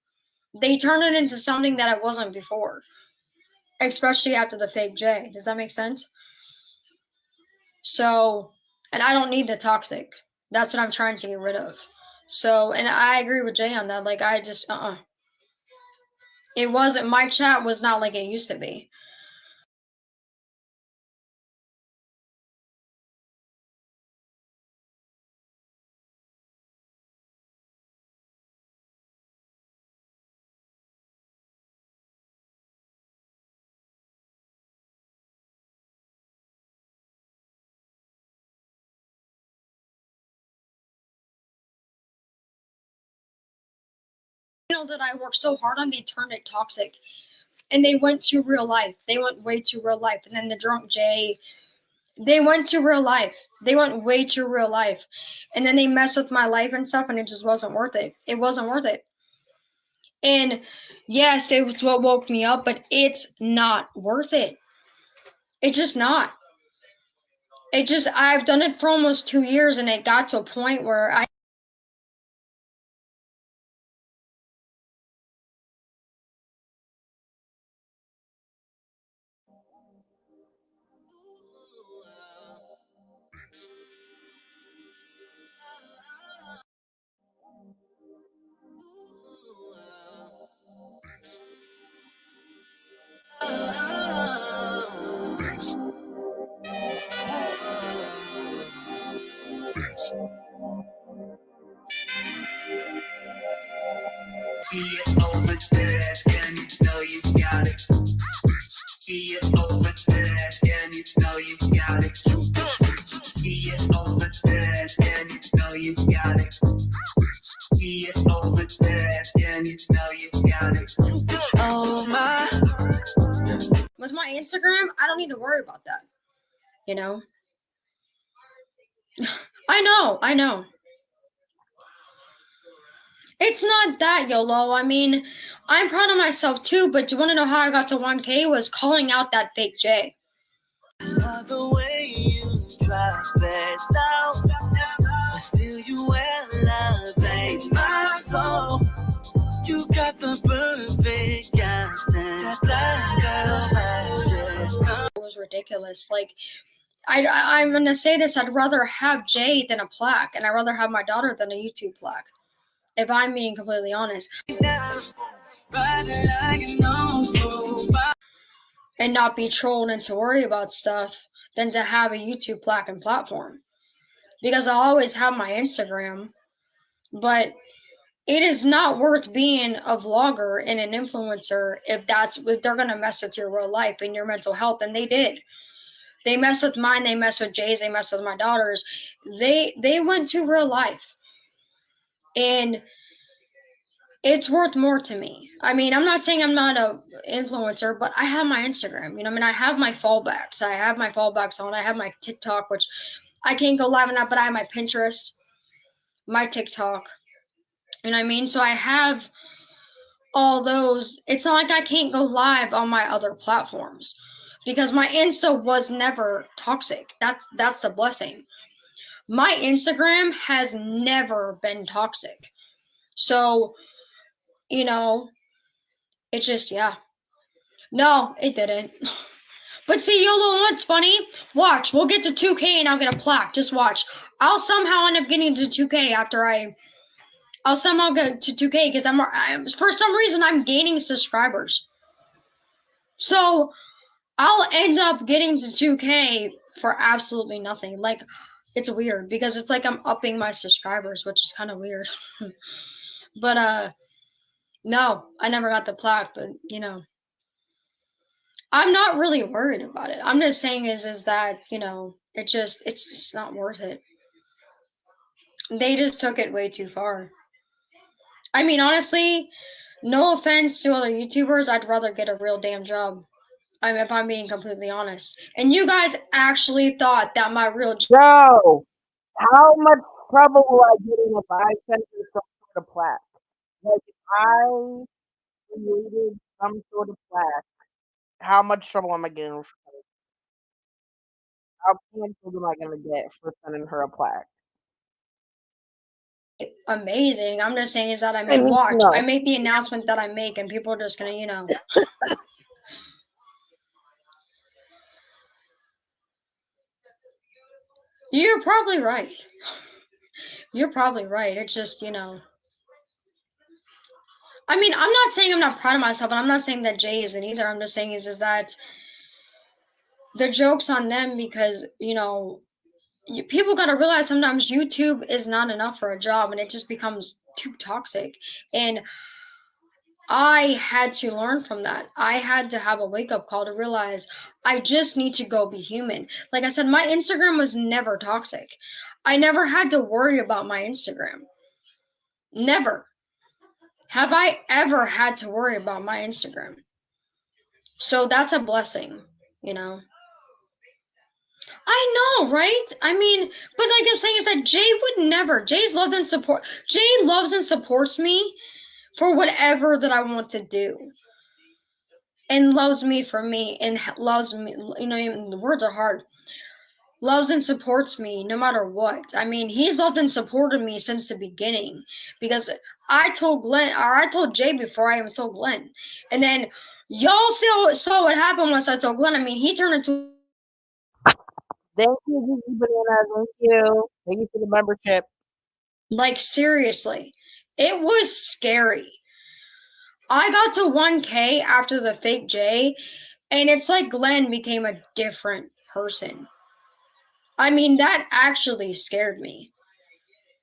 They turned it into something that it wasn't before, especially after the fake Jay. Does that make sense? So, and I don't need the toxic. That's what I'm trying to get rid of. So, and I agree with Jay on that. Like, I just, It wasn't, my chat was not like it used to be. female that I worked so hard on, they turned it toxic. And they went to real life. They went way to real life. And then the drunk Jay, they went to real life. They went way to real life. And then they messed with my life and stuff, and it just wasn't worth it. It wasn't worth it. And yes, it was what woke me up, but it's not worth it. It's just not. I've done it for almost 2 years, and it got to a point where I See it over there, and you know you got it. See it over there, and you know you got it. See it over there, and you know you got it. See it over there, and you know you got it. Oh my. with my Instagram, I don't need to worry about that. You know? I know. It's not that, YOLO. I mean, I'm proud of myself too, but do you want to know how I got to 1K? Was calling out that fake J. Love the way you drop it down, but still you elevate my soul. You got the perfect accent, that black girl magic. It was ridiculous. Like, I'm gonna say this: I'd rather have Jay than a plaque, and I'd rather have my daughter than a YouTube plaque. If I'm being completely honest. And not be trolled and to worry about stuff than to have a YouTube plaque and platform. Because I always have my Instagram, but it is not worth being a vlogger and an influencer if they're gonna mess with your real life and your mental health, and they did. They messed with mine, they messed with Jay's, they messed with my daughter's. They went to real life. And it's worth more to me. I mean, I'm not saying I'm not a influencer, but I have my Instagram. You know, I mean, I have my fallbacks. I have my fallbacks on. I have my TikTok, which I can't go live on that, but I have my Pinterest, my TikTok. You know what I mean? So I have all those. It's not like I can't go live on my other platforms because my Insta was never toxic. That's the blessing. My Instagram has never been toxic. So, you know, it's just, yeah. No, it didn't. But see, YOLO, what's funny? Watch, we'll get to 2K and I'll get a plaque. Just watch. I'll somehow end up getting to 2K after I'll somehow get to 2K because I'm for some reason I'm gaining subscribers. So I'll end up getting to 2K for absolutely nothing. Like, it's weird because it's like I'm upping my subscribers, which is kind of weird. But no, I never got the plaque, but you know, I'm not really worried about it. I'm just saying is that, you know, it's just not worth it. They just took it way too far. I mean, honestly, no offense to other YouTubers, I'd rather get a real damn job. I mean, if I'm being completely honest. And you guys actually thought that my real job. Bro, how much trouble will I get in if I send you some sort of plaque? Like, if I created some sort of plaque, how much trouble am I getting? How canceled am I going to get for sending her a plaque? Amazing. I'm just saying is that I mean, need to watch. know. I make the announcement that I make, and people are just gonna, you know. You're probably right. You're probably right. It's just, you know. I mean, I'm not saying I'm not proud of myself, and I'm not saying that Jay isn't either. I'm just saying is that the joke's on them because, you know, people got to realize sometimes YouTube is not enough for a job, and it just becomes too toxic. And I had to learn from that. I had to have a wake-up call to realize I just need to go be human. Like I said, my Instagram was never toxic. I never had to worry about my Instagram. Never. have I ever had to worry about my Instagram. So that's a blessing, you know. I know, right? I mean, but like I'm saying is that Jay would never. Jay's loved and support. Jay loves and supports me for whatever that I want to do, and loves me for me, and loves me. You know, even the words are hard. Loves and supports me no matter what. I mean, he's loved and supported me since the beginning because I told Glenn, or I told Jay before I even told Glenn, and then y'all saw what happened once I told Glenn. I mean, he turned into Thank you, Gigi Banana. Thank you. Thank you for the membership. like seriously. It was scary. I got to 1K after the fake J, and it's like Glenn became a different person. I mean, that actually scared me.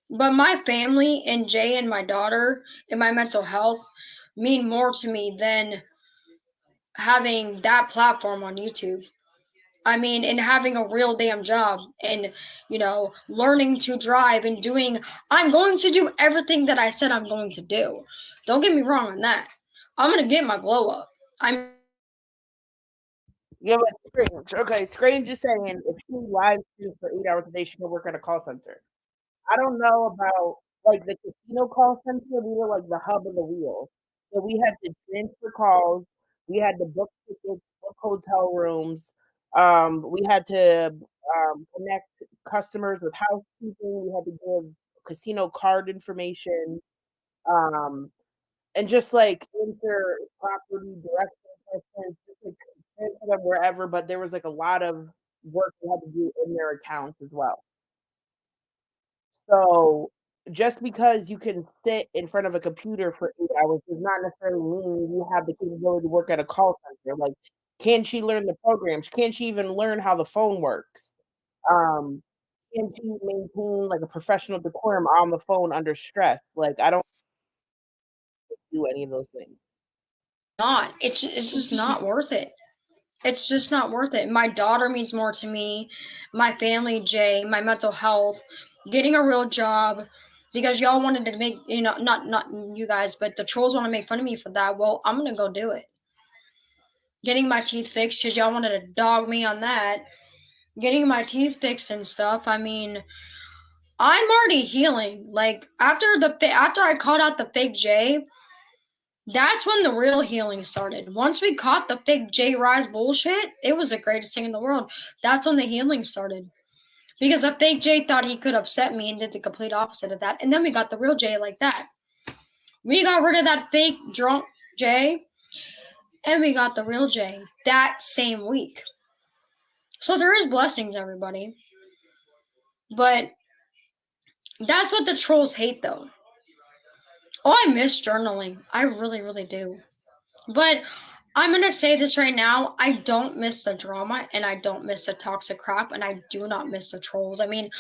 But my family and Jay and my daughter and my mental health mean more to me than having that platform on YouTube. I mean, and having a real damn job and, you know, learning to drive and doing, I'm going to do everything that I said I'm going to do. Don't get me wrong on that. I'm going to get my glow up. I'm Yeah, but Strange. Okay, Strange is saying if she live streams for 8 hours a day, she can work at a call center. I don't know about like the casino call center. We were like the hub of the wheel. So we had to transfer calls. We had to book tickets, book hotel rooms. We had to connect customers with housekeeping. We had to give casino card information. Um, and just like enter property direction questions, just like transfer them wherever. But there was like a lot of work we had to do in their accounts as well. So just because you can sit in front of a computer for 8 hours does not necessarily mean you have the capability to work at a call center. Like, can she learn the programs? Can she even learn how the phone works? Um, can she maintain like a professional decorum on the phone under stress? Like, I don't do any of those things. not. It's just not worth it. It's just not worth it. My daughter means more to me, my family, Jay, my mental health, getting a real job, because y'all wanted to make, you know, not you guys, but the trolls want to make fun of me for that. Well, I'm gonna go do it. Getting my teeth fixed because y'all wanted to dog me on that. Getting my teeth fixed and stuff. I mean, I'm already healing. Like after I called out the fake J, that's when the real healing started. Once we caught the fake J Rise bullshit, it was the greatest thing in the world. That's when the healing started. Because the fake J thought he could upset me and did the complete opposite of that. And then we got the real J like that. We got rid of that fake drunk J and we got the real J that same week. So there is blessings, everybody. But that's what the trolls hate, though. Oh, I miss journaling. I really, really do. But I'm going to say this right now. I don't miss the drama and I don't miss the toxic crap and I do not miss the trolls. I mean,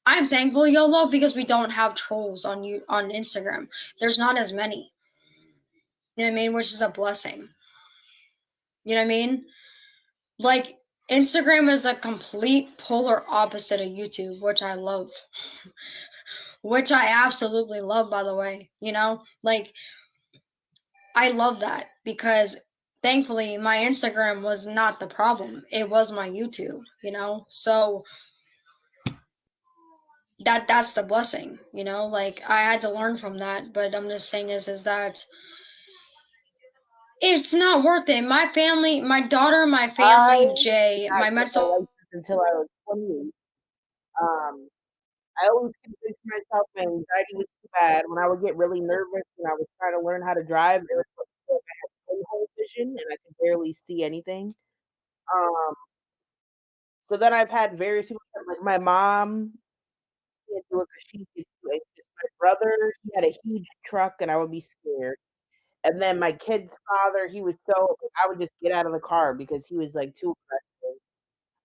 I'm thankful, YOLO, because we don't have trolls on Instagram. There's not as many. You know what I mean? Which is a blessing. You know what I mean? Like, Instagram is a complete polar opposite of YouTube, which I love. Which I absolutely love, by the way. You know? Like, I love that because thankfully my Instagram was not the problem. It was my YouTube, you know? So that's the blessing, you know? Like I had to learn from that, but I'm just saying is that it's not worth it. My family, my daughter, my I family, did Jay, not my get my mental license until I was 28. I always convinced myself my anxiety was too bad. When I would get really nervous and I was trying to learn how to drive, it was like I had pinhole vision and I could barely see anything. Um, so then I've had various people, like my mom can't do it because she's too anxious. My brother, he had a huge truck and I would be scared. And then my kid's father, he was so I would just get out of the car because he was like too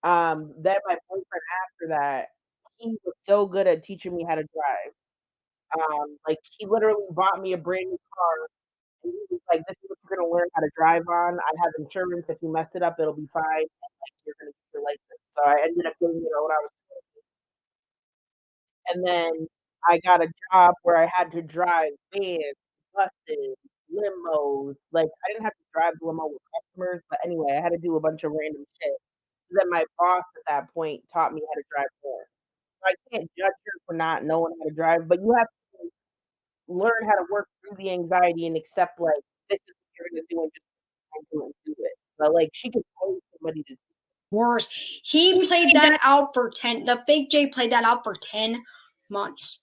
aggressive. Then my boyfriend after that, he was so good at teaching me how to drive. Like he literally bought me a brand new car and he was like, "This is what you're gonna learn how to drive on. I have insurance. If you mess it up, it'll be fine. And like you're gonna get your license." So I ended up getting it when I was 20. And then I got a job where I had to drive vans buses, limos. Like I didn't have to drive the limo with customers, but anyway, I had to do a bunch of random shit. Then my boss at that point taught me how to drive more. So I can't judge her for not knowing how to drive, but you have to learn how to work through the anxiety and accept like this is what you're gonna do and just do it and do it. But like she could pay somebody to Worse. He played that out for 10. The fake Jay played that out for 10 months.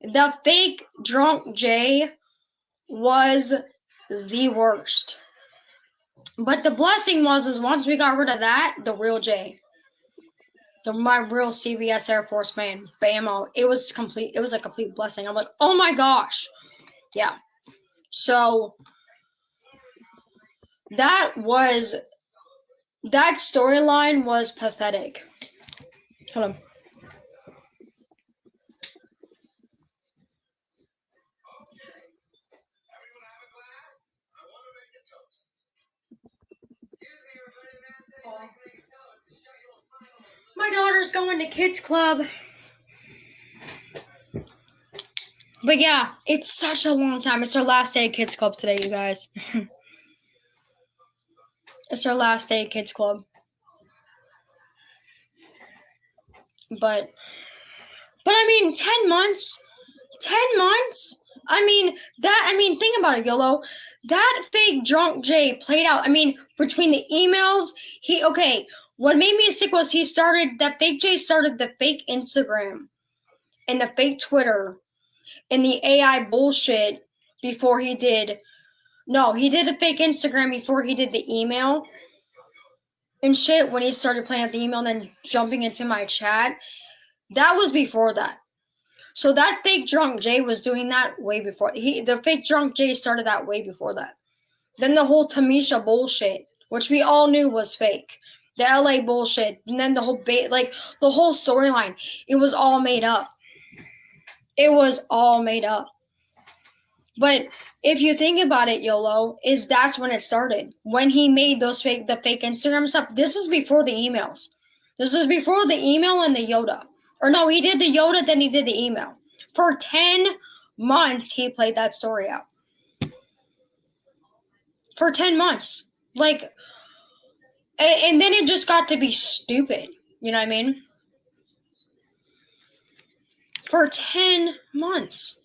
The fake drunk Jay was the worst. But the blessing was once we got rid of that, the real Jay, my real CVS Air Force man, bammo, it was a complete blessing. I'm like, oh my gosh. Yeah. So that storyline was pathetic. Hold on. My daughter's going to kids club. But yeah, it's such a long time. It's our last day at kids club today, you guys. It's our last day at kids club. But I mean, 10 months. 10 months? I mean, think about it, YOLO. That fake drunk Jay played out. I mean, between the emails, what made me sick was that fake Jay started the fake Instagram and the fake Twitter and the AI bullshit before he did. No, he did the fake Instagram before he did the email and shit when he started playing up the email and then jumping into my chat. That was before that. So that fake drunk Jay was doing that way before. The fake drunk Jay started that way before that. Then the whole Tamisha bullshit, which we all knew was fake. The LA bullshit. And then the whole the whole storyline. It was all made up. It was all made up. But if you think about it, YOLO, that's when it started. When he made the fake Instagram stuff. This was before the emails. This was before the email and the Yoda. Or no, he did the Yoda, then he did the email. For 10 months, he played that story out. For 10 months. Like, and then it just got to be stupid. You know what I mean? For 10 months.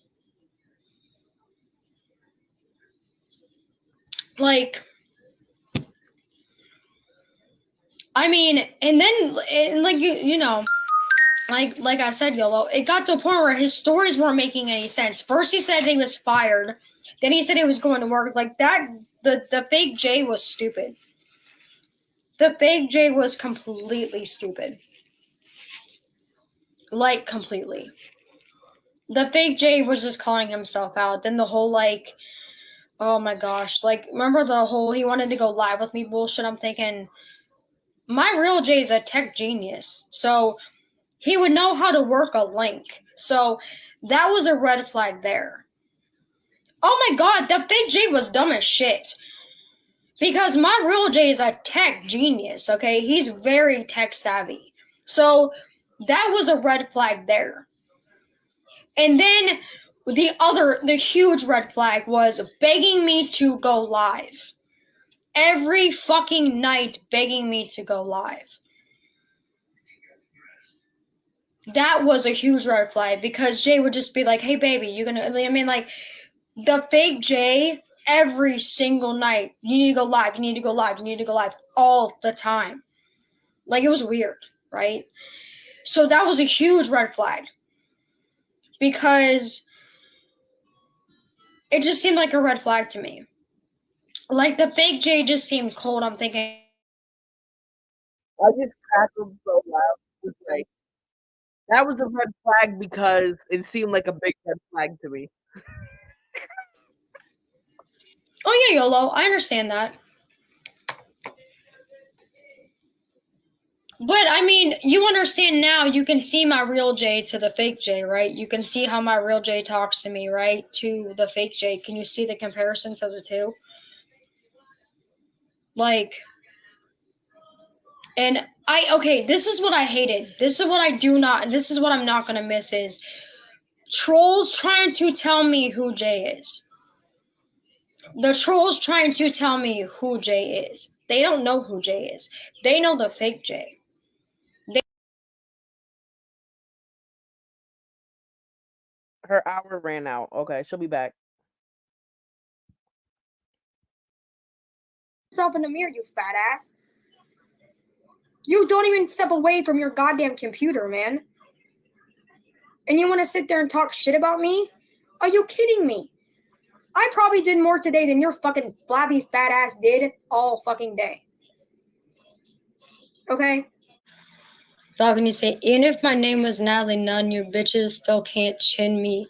Like, I mean, and then, like, you know, like I said, YOLO, it got to a point where his stories weren't making any sense. First he said he was fired. Then he said he was going to work. Like that, the fake Jay was stupid. The fake Jay was completely stupid. Like, completely. The fake Jay was just calling himself out. Then the whole, like, oh my gosh. Like, remember the whole he wanted to go live with me bullshit? I'm thinking, my real Jay is a tech genius. So he would know how to work a link. So that was a red flag there. Oh my god, that fake Jay was dumb as shit. Because my real Jay is a tech genius, okay? He's very tech savvy. So that was a red flag there. And then the huge red flag was begging me to go live. Every fucking night begging me to go live. That was a huge red flag because Jay would just be like, hey baby, you're gonna, I mean, like, the fake Jay, every single night, you need to go live, you need to go live, you need to go live, all the time. Like, it was weird, right? So that was a huge red flag. Because it just seemed like a red flag to me. Like, the fake Jay just seemed cold. I'm thinking, I just crackled so loud. It's like, that was a red flag because it seemed like a big red flag to me. oh yeah, YOLO, I understand that. But, I mean, you understand now, you can see my real Jay to the fake Jay, right? You can see how my real Jay talks to me, right? To the fake Jay. Can you see the comparisons of the two? Like, and this is what I hated. This is what I'm not going to miss is Trolls trying to tell me who Jay is. The trolls trying to tell me who Jay is. They don't know who Jay is. They know the fake Jay. Her hour ran out. Okay, she'll be back. Yourself in the mirror, you fat ass. You don't even step away from your goddamn computer, man. And you want to sit there and talk shit about me? Are you kidding me? I probably did more today than your fucking flabby fat ass did all fucking day. Okay? Dog, can you say, even if my name was Natalie Nunn, your bitches still can't chin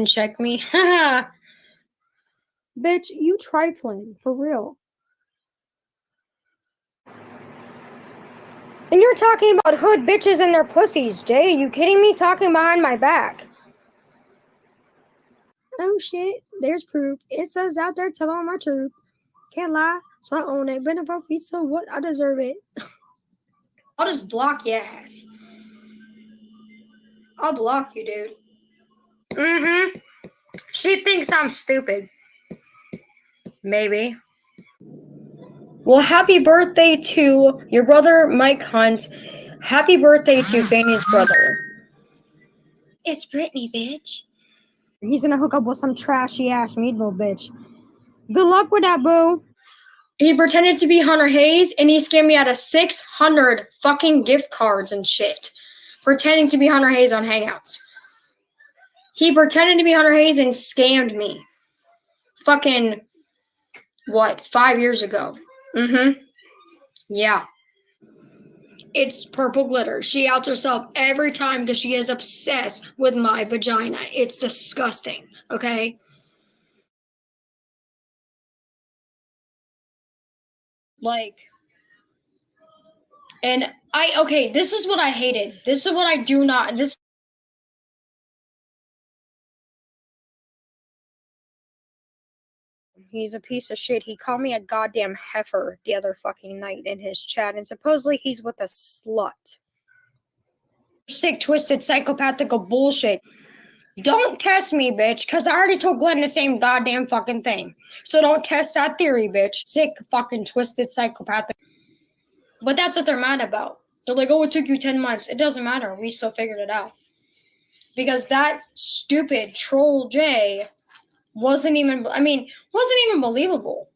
check me? Haha. Bitch, you trifling, for real. And you're talking about hood bitches and their pussies, Jay. Are you kidding me? Talking behind my back. Oh shit, there's proof. It says out there telling my truth. Can't lie, so I own it. Been about pizza, what? I deserve it. I'll just block your ass. I'll block you, dude. Mm-hmm. She thinks I'm stupid. Maybe. Well, happy birthday to your brother, Mike Hunt. Happy birthday to Fanny's brother. It's Brittany, bitch. He's gonna hook up with some trashy ass Meadville bitch. Good luck with that, boo. He pretended to be Hunter Hayes and he scammed me out of 600 fucking gift cards and shit. Pretending to be Hunter Hayes on Hangouts. He pretended to be Hunter Hayes and scammed me. Fucking, what, 5 years ago? Mm-hmm. Yeah. It's purple glitter. She outs herself every time because she is obsessed with my vagina. It's disgusting, okay? Like, and this is what I hated. This is what I do not, He's a piece of shit. He called me a goddamn heifer the other fucking night in his chat, and supposedly he's with a slut. Sick, twisted, psychopathical bullshit. Don't test me, bitch, because I already told Glenn the same goddamn fucking thing. So don't test that theory, bitch. Sick, fucking, twisted, psychopathic. But that's what they're mad about. They're like, oh, it took you 10 months. It doesn't matter. We still figured it out. Because that stupid troll Jay wasn't even believable.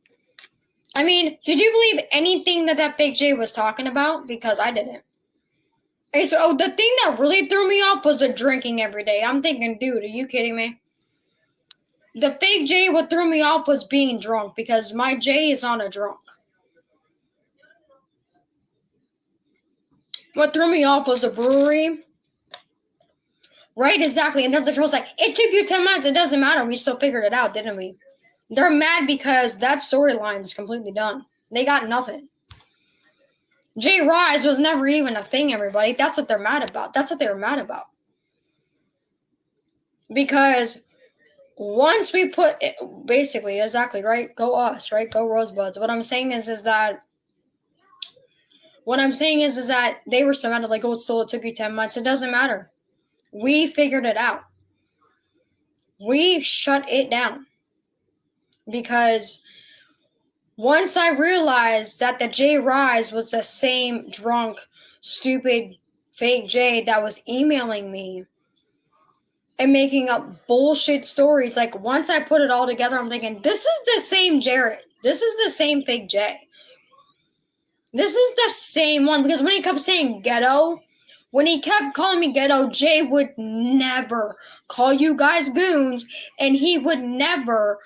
I mean, did you believe anything that fake Jay was talking about? Because I didn't. Hey, so the thing that really threw me off was the drinking every day. I'm thinking, dude, are you kidding me? The fake Jay, what threw me off was being drunk because my Jay is on a drunk. What threw me off was the brewery. Right, exactly. And then the troll's like, it took you 10 months. It doesn't matter. We still figured it out, didn't we? They're mad because that storyline is completely done. They got nothing. Jay Rise was never even a thing, everybody. That's what they're mad about. That's what they were mad about. Because once we put it, basically, exactly, right? Go us, right? Go Rosebuds. What I'm saying is that they were so mad, like, oh, it took you 10 months. It doesn't matter. We figured it out. We shut it down. Because once I realized that the Jay Rise was the same drunk, stupid, fake Jay that was emailing me and making up bullshit stories, like once I put it all together, I'm thinking, this is the same Jared. This is the same fake Jay. This is the same one. Because when he kept saying ghetto, when he kept calling me ghetto, Jay would never call you guys goons, and he would never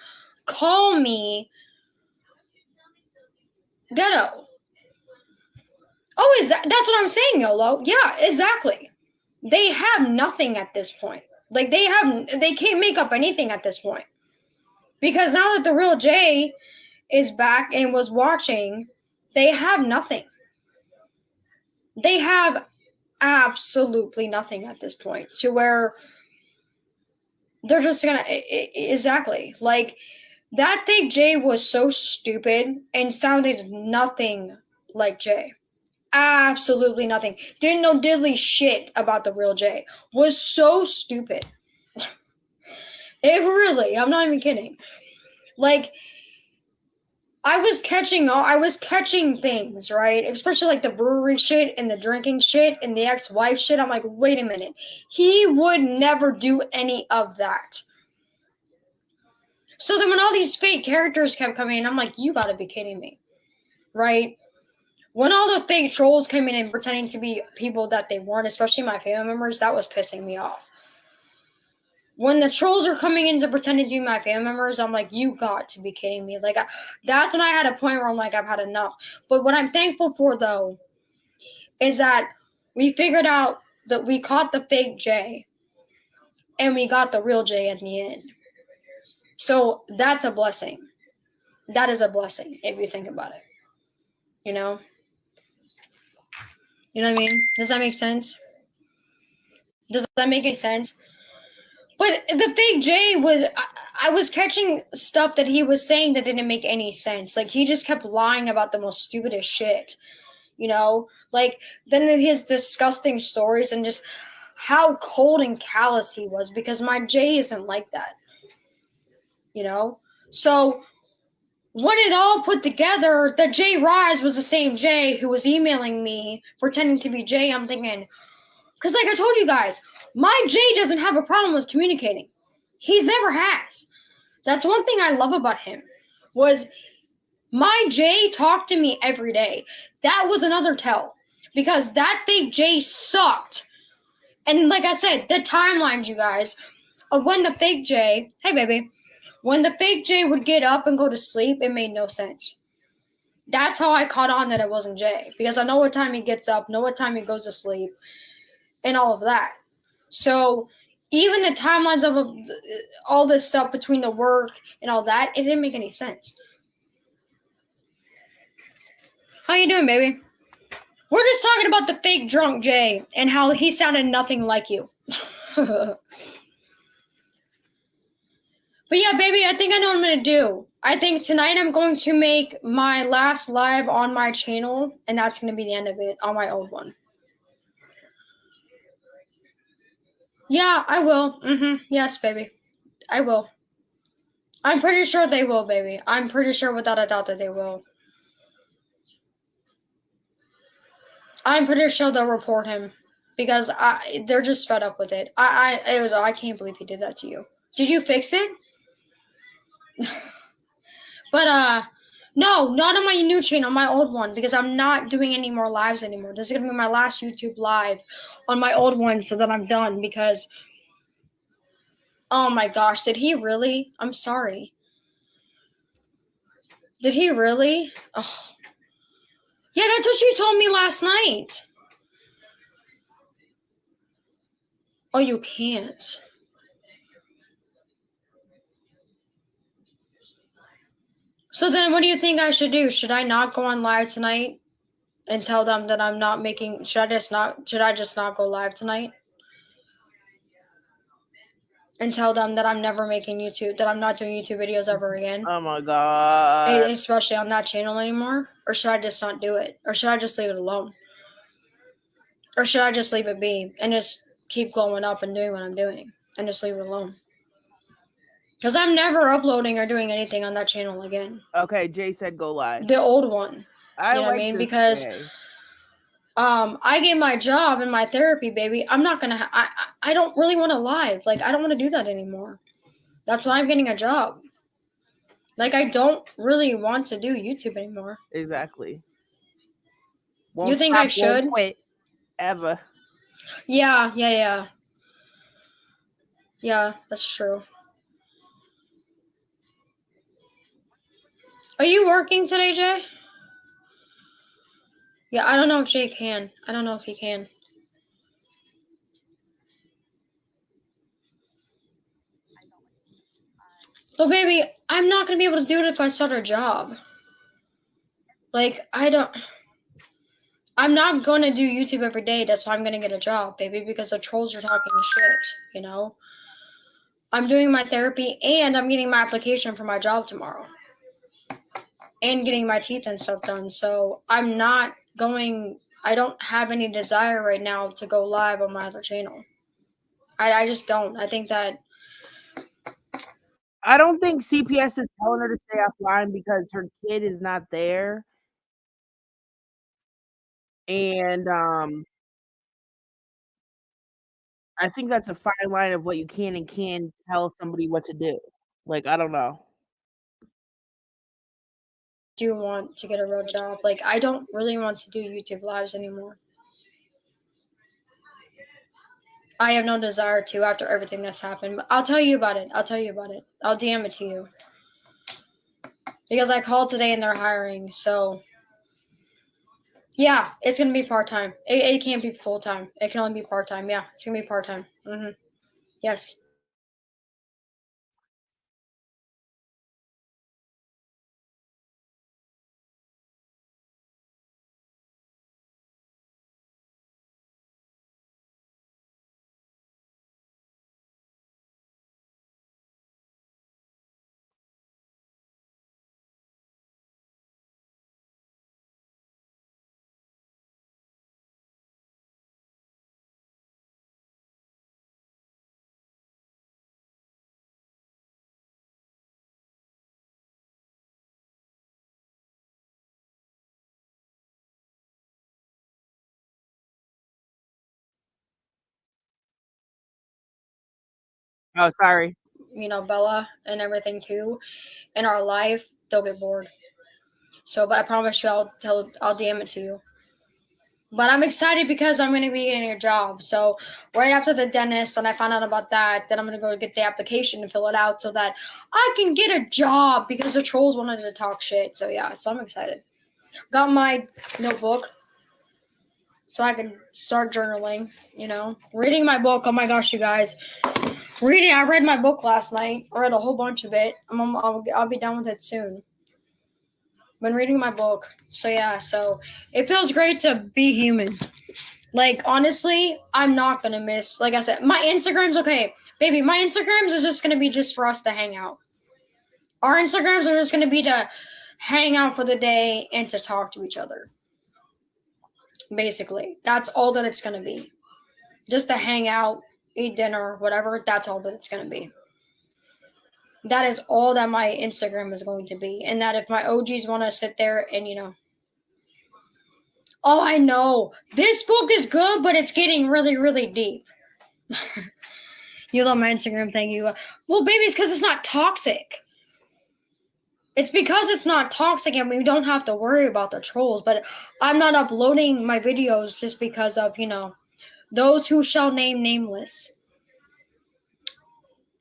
call me ghetto. Oh, that's what I'm saying, YOLO. Yeah, exactly. They have nothing at this point. Like, they can't make up anything at this point. Because now that the real Jay is back and was watching, they have nothing. They have absolutely nothing at this point. To where they're just gonna, exactly. Like, that fake Jay was so stupid and sounded nothing like Jay. Absolutely nothing. Didn't know diddly shit about the real Jay. Was so stupid. It really, I'm not even kidding. Like, I was catching things, right? Especially like the brewery shit and the drinking shit and the ex-wife shit. I'm like, wait a minute. He would never do any of that. So then when all these fake characters kept coming in, I'm like, you gotta be kidding me. Right? When all the fake trolls came in and pretending to be people that they weren't, especially my family members, that was pissing me off. When the trolls are coming in to pretend to be my family members, I'm like, you got to be kidding me. Like, that's when I had a point where I'm like, I've had enough. But what I'm thankful for, though, is that we figured out that we caught the fake Jay and we got the real Jay at the end. So that's a blessing. That is a blessing if you think about it. You know? You know what I mean? Does that make sense? Does that make any sense? But the fake Jay was, I was catching stuff that he was saying that didn't make any sense. Like, he just kept lying about the most stupidest shit, you know? Like, then his disgusting stories and just how cold and callous he was, because my Jay isn't like that, you know? So when it all put together, that Jay Rise was the same Jay who was emailing me pretending to be Jay. I'm thinking, because like I told you guys, my Jay doesn't have a problem with communicating. He's never has. That's one thing I love about him, was my Jay talked to me every day. That was another tell, because that fake Jay sucked. And like I said, the timelines, you guys, of when the fake Jay, hey baby, when the fake Jay would get up and go to sleep, it made no sense. That's how I caught on that it wasn't Jay, because I know what time he gets up, know what time he goes to sleep, and all of that. So even the timelines of all this stuff between the work and all that, it didn't make any sense. How you doing, baby? We're just talking about the fake drunk Jay and how he sounded nothing like you. But yeah, baby, I think I know what I'm going to do. I think tonight I'm going to make my last live on my channel, and that's going to be the end of it on my old one. Yeah, I will. Yes, baby. I will. I'm pretty sure they will, baby. I'm pretty sure without a doubt that they will. I'm pretty sure they'll report him, because they're just fed up with it. I can't believe he did that to you. Did you fix it? But no, not on my new channel, my old one, because I'm not doing any more lives anymore. This is gonna be my last YouTube live on my old one, so that I'm done. Because, oh my gosh, did he really? I'm sorry. Did he really? Oh, yeah, that's what you told me last night. Oh, you can't. So then what do you think I should do? Should I not go on live tonight and tell them that I'm not making, should I just not go live tonight? And tell them that I'm never making YouTube, that I'm not doing YouTube videos ever again? Oh my god. Especially on that channel anymore? Or should I just not do it? Or should I just leave it alone? Or should I just leave it be and just keep glowing up and doing what I'm doing and just leave it alone? Because I'm never uploading or doing anything on that channel again. Okay, Jay said go live. The old one. I you know like what I mean? this Because Jay. I get my job and my therapy, baby. I'm not gonna. I don't really want to live. Like, I don't want to do that anymore. That's why I'm getting a job. Like, I don't really want to do YouTube anymore. Exactly. You think I should? Won't quit ever. Yeah. Yeah, that's true. Are you working today, Jay? Yeah, I don't know if Jay can. I don't know if he can. Well, baby, I'm not going to be able to do it if I start a job. Like, I'm not going to do YouTube every day. That's why I'm going to get a job, baby, because the trolls are talking shit, you know? I'm doing my therapy, and I'm getting my application for my job tomorrow. And getting my teeth and stuff done. So I'm not going I don't have any desire right now to go live on my other channel. I just don't. I think that I don't think CPS is telling her to stay offline because her kid is not there. And I think that's a fine line of what you can and can't tell somebody what to do. Like, I don't know. do want to get a real job. Like, I don't really want to do YouTube lives anymore. I have no desire to after everything that's happened. But I'll tell you about it. I'll DM it to you. Because I called today and they're hiring. So, yeah, it's going to be part-time. It can't be full-time. It can only be part-time. Yeah, it's going to be part-time. Yes. Oh, sorry. Bella and everything too in our life, they'll get bored. So, but I promise you, I'll DM it to you. But I'm excited because I'm going to be getting a job. So right after the dentist and I found out about that, then I'm going to go get the application and fill it out so that I can get a job because the trolls wanted to talk shit. So yeah, so I'm excited. Got my notebook so I can start journaling, reading my book. Oh my gosh, you guys. I read my book last night. I read a whole bunch of it. I'll be done with it soon. Been reading my book. So yeah, so it feels great to be human. Like, honestly, I'm not going to miss, like I said, my Instagram's okay. Baby, my Instagrams is just going to be just for us to hang out. Our Instagrams are just going to be to hang out for the day and to talk to each other. Basically, that's all that it's going to be. Just to hang out, eat dinner, whatever, that's all that it's going to be. That is all that my Instagram is going to be. And that if my OGs want to sit there and, oh, I know, this book is good, but it's getting really, really deep. You love my Instagram, thank you. Well, baby, it's because it's not toxic. It's because it's not toxic and we don't have to worry about the trolls. But I'm not uploading my videos just because of, those who shall name nameless.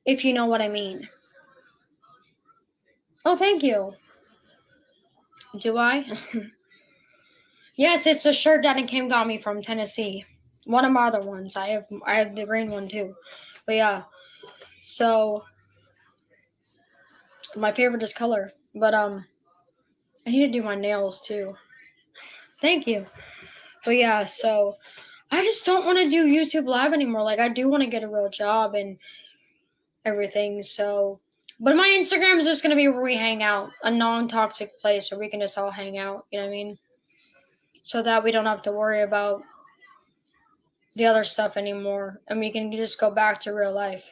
If you know what I mean. Oh, thank you. Do I? Yes, it's the shirt that Kim got me from Tennessee. One of my other ones. I have the green one too. But yeah. So my favorite is color. But I need to do my nails too. Thank you. But yeah, so I just don't want to do YouTube Live anymore. Like, I do want to get a real job and everything. So, but my Instagram is just going to be where we hang out, a non-toxic place where we can just all hang out. You know what I mean? So that we don't have to worry about the other stuff anymore. And we can just go back to real life.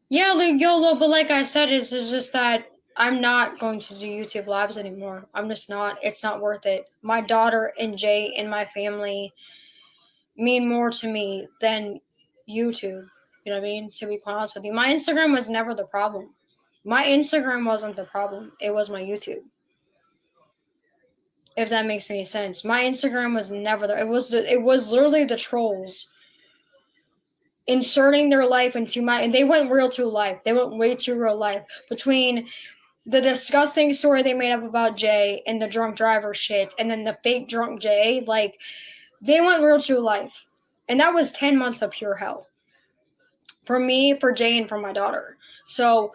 Yeah, like YOLO, but like I said, it's just that I'm not going to do YouTube lives anymore. I'm just not. It's not worth it. My daughter and Jay and my family mean more to me than YouTube. You know what I mean? To be quite honest with you, my Instagram was never the problem. My Instagram wasn't the problem. It was my YouTube. If that makes any sense, my Instagram was never there. It was literally the trolls inserting their life into and they went real too life. They went way too real life between the disgusting story they made up about Jay and the drunk driver shit, and then the fake drunk Jay. Like, they went real too life, and that was 10 months of pure hell for me, for Jay, and for my daughter. So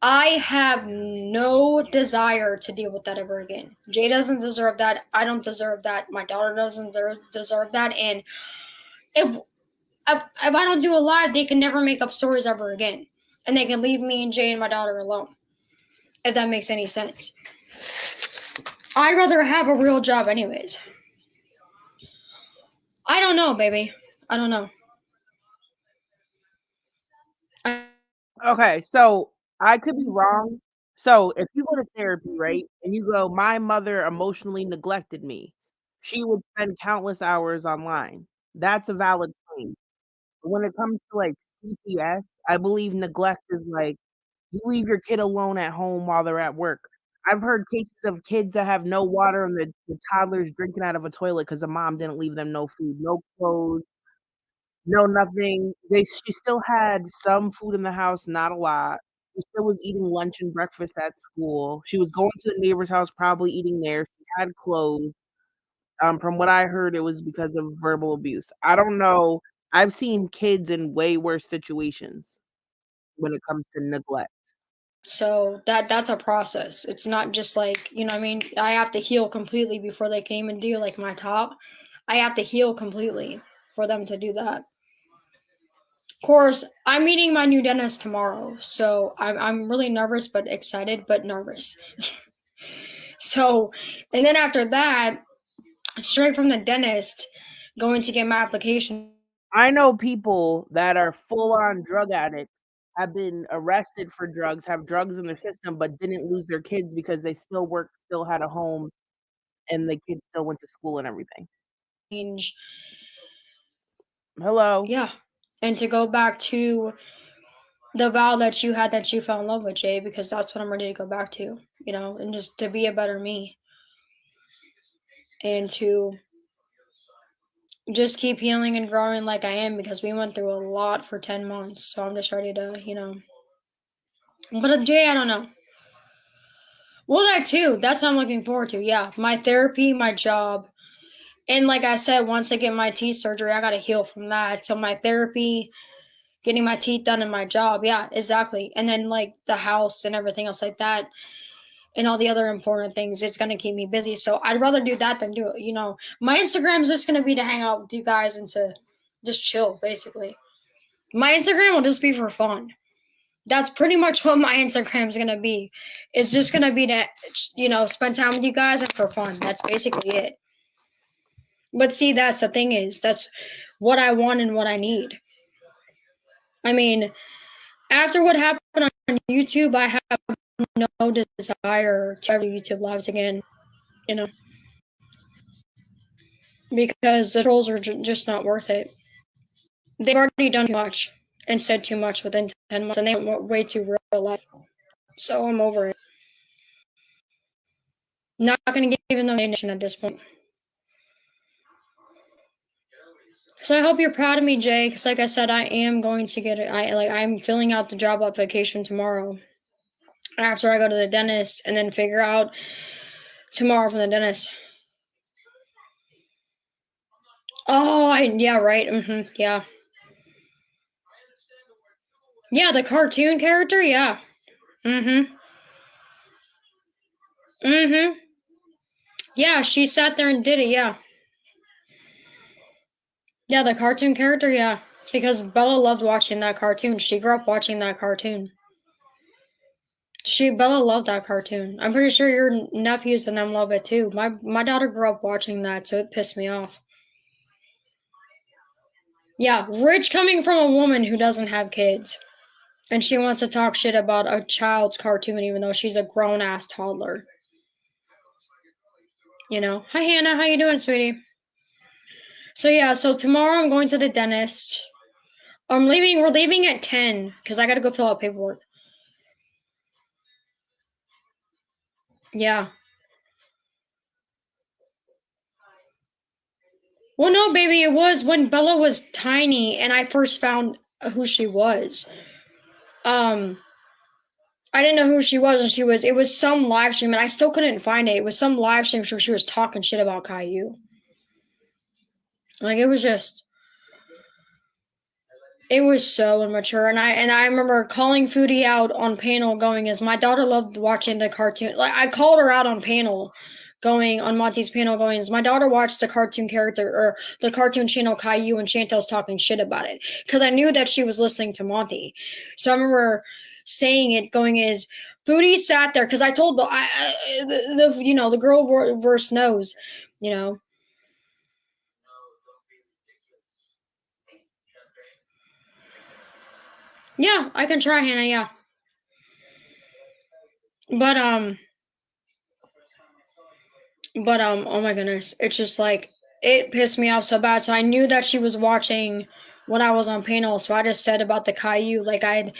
I have no desire to deal with that ever again. Jay doesn't deserve that. I don't deserve that. My daughter doesn't deserve that. And if I don't do a live, they can never make up stories ever again. And they can leave me and Jay and my daughter alone. if that makes any sense. I'd rather have a real job anyways. I don't know, baby. I don't know. Okay, so I could be wrong. So if you go to therapy, right, and you go, my mother emotionally neglected me, she would spend countless hours online. That's a valid claim. But when it comes to like CPS, I believe neglect is like you leave your kid alone at home while they're at work. I've heard cases of kids that have no water and the toddlers drinking out of a toilet because the mom didn't leave them no food, no clothes, no nothing. She still had some food in the house, not a lot. She still was eating lunch and breakfast at school. She was going to the neighbor's house, probably eating there. She had clothes. From what I heard, it was because of verbal abuse. I don't know. I've seen kids in way worse situations when it comes to neglect. So that's a process. It's not just like, you know what I mean? I have to heal completely before they can even do like my top. I have to heal completely for them to do that. Of course, I'm meeting my new dentist tomorrow, so I'm really nervous but excited but nervous. So, and then after that, straight from the dentist, going to get my application. I know people that are full on drug addicts, have been arrested for drugs, have drugs in their system, but didn't lose their kids because they still worked, still had a home, and the kids still went to school and everything. Change. Hello. Yeah. And to go back to the vow that you had that you fell in love with, Jay, because that's what I'm ready to go back to, you know, and just to be a better me and to just keep healing and growing like I am because we went through a lot for 10 months. So I'm just ready to, you know. But Jay, I don't know. Well, that too. That's what I'm looking forward to. Yeah. My therapy, my job. And like I said, once I get my teeth surgery, I got to heal from that. So my therapy, getting my teeth done, and my job. Yeah, exactly. And then like the house and everything else like that. And all the other important things. It's going to keep me busy. So I'd rather do that than do it. You know, my Instagram's just going to be to hang out with you guys and to just chill, basically. My Instagram will just be for fun. That's pretty much what my Instagram's going to be. It's just going to be to, you know, spend time with you guys and for fun. That's basically it. But see, that's the thing is, that's what I want and what I need. I mean, after what happened on YouTube, I have no desire to ever YouTube lives again, you know, because the trolls are just not worth it. They've already done too much and said too much within 10 months, and they went way too real life. So I'm over it. Not going to give them no nation at this point. So I hope you're proud of me, Jay, because like I said, I am going to get it. I'm filling out the job application tomorrow after I go to the dentist, and then figure out tomorrow from the dentist. Oh, yeah, right. Yeah. Yeah, the cartoon character, yeah. Mm-hmm. Mm-hmm. Yeah, she sat there and did it, yeah. Yeah, the cartoon character, yeah. Because Bella loved watching that cartoon. She grew up watching that cartoon. Bella loved that cartoon. I'm pretty sure your nephews and them love it too. My daughter grew up watching that, so it pissed me off. Yeah, rich coming from a woman who doesn't have kids. And she wants to talk shit about a child's cartoon even though she's a grown-ass toddler. You know? Hi, Hannah. How you doing, sweetie? So, yeah. So, tomorrow I'm going to the dentist. We're leaving at 10 because I got to go fill out paperwork. Yeah. Well, no, baby. It was when Bella was tiny and I first found who she was. I didn't know who she was, and it was some live stream, and I still couldn't find it. It was some live stream where she was talking shit about Caillou. Like, it was so immature, and I remember calling Foodie out on panel, going, "As my daughter loved watching the cartoon." Like, I called her out on panel, going on Monty's panel, going, "As my daughter watched the cartoon character or the cartoon channel Caillou, and Chantel's talking shit about it," because I knew that she was listening to Monty. So I remember saying it, going is Foodie sat there because I told the girl verse knows, you know. Yeah, I can try, Hannah. Yeah, but oh my goodness, it's just like it pissed me off so bad. So I knew that she was watching when I was on panel, so I just said about the Caillou. Like I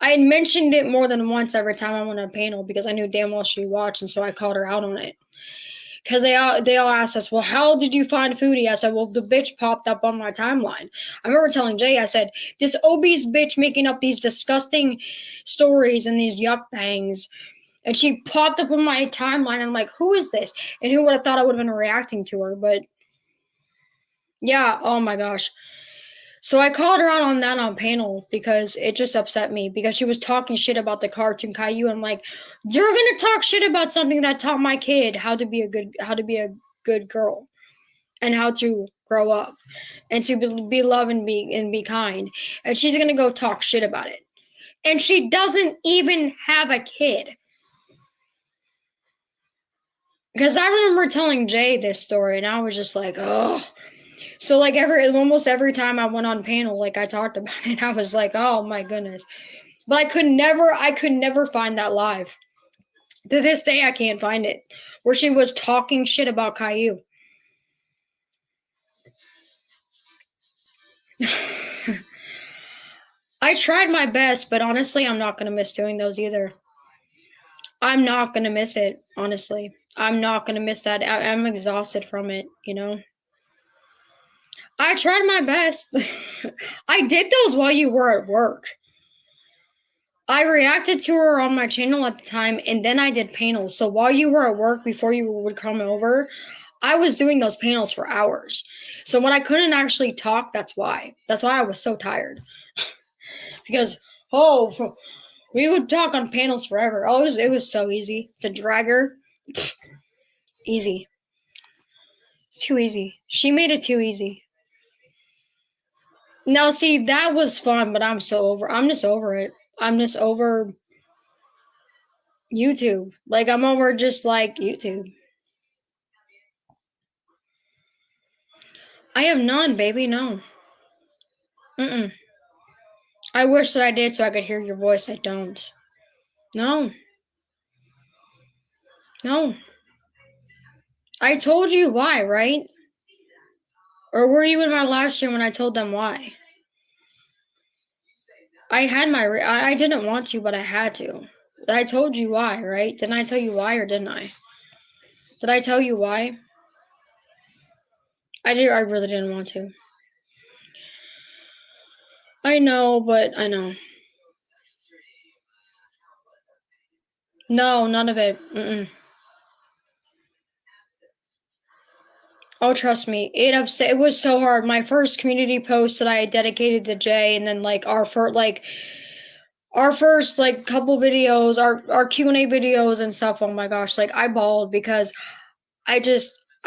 had mentioned it more than once every time I went on panel because I knew damn well she watched, and so I called her out on it. Because they all asked us, well, how did you find Foodie? I said, well, the bitch popped up on my timeline. I remember telling Jay, I said, this obese bitch making up these disgusting stories and these yuck bangs. And she popped up on my timeline. And I'm like, who is this? And who would have thought I would have been reacting to her? But yeah, oh my gosh. So I called her out on that on panel because it just upset me because she was talking shit about the cartoon Caillou. I'm like, you're gonna talk shit about something that taught my kid how to be a good girl and how to grow up and to be loved and be kind. And she's gonna go talk shit about it. And she doesn't even have a kid. Because I remember telling Jay this story and I was just like, oh. So like almost every time I went on panel, like I talked about it, I was like, oh my goodness. But I could never find that live. To this day, I can't find it. Where she was talking shit about Caillou. I tried my best, but honestly, I'm not gonna miss doing those either. I'm not gonna miss it, honestly. I'm not gonna miss that. I'm exhausted from it, you know. I tried my best. I did those while you were at work. I reacted to her on my channel at the time, and then I did panels. So while you were at work, before you would come over, I was doing those panels for hours. So when I couldn't actually talk, that's why. That's why I was so tired. Because, we would talk on panels forever. Oh, it was so easy. The dragger, easy. It's too easy. She made it too easy. Now, see, that was fun, but I'm just over it. I'm just over YouTube. Like, I'm over just like YouTube. I have none, baby. No. Mm-mm. I wish that I did so I could hear your voice. I don't. No. No. I told you why, right? Or were you in my live stream when I told them why? I had I didn't want to, but I had to. I told you why, right? Didn't I tell you why or didn't I? Did I tell you why? I really didn't want to. I know, but I know. No, none of it. Mm-mm. Oh, trust me, it was so hard. My first community post that I dedicated to Jay, and then like our first like couple videos, our Q&A videos and stuff. Oh my gosh, like I bawled because I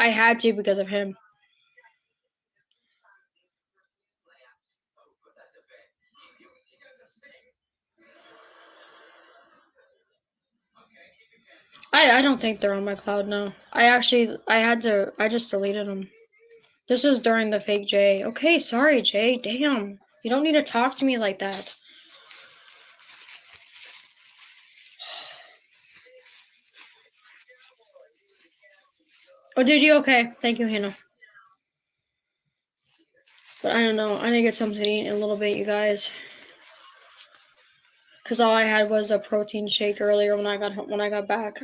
had to because of him. I don't think they're on my cloud now. I just deleted them. This was during the fake Jay. Okay, sorry Jay. Damn, you don't need to talk to me like that. Oh, did you? Okay, thank you, Hannah. But I don't know. I need to get something to eat in a little bit, you guys. Because all I had was a protein shake earlier when I got back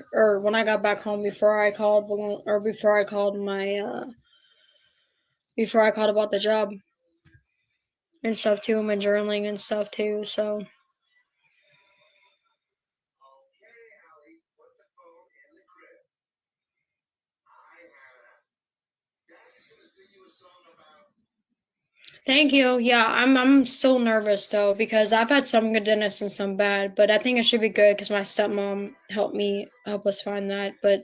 home before I called about the job and stuff too, my journaling and stuff too. So thank you. Yeah, I'm still nervous though because I've had some good dinners and some bad, but I think it should be good because my stepmom help us find that. But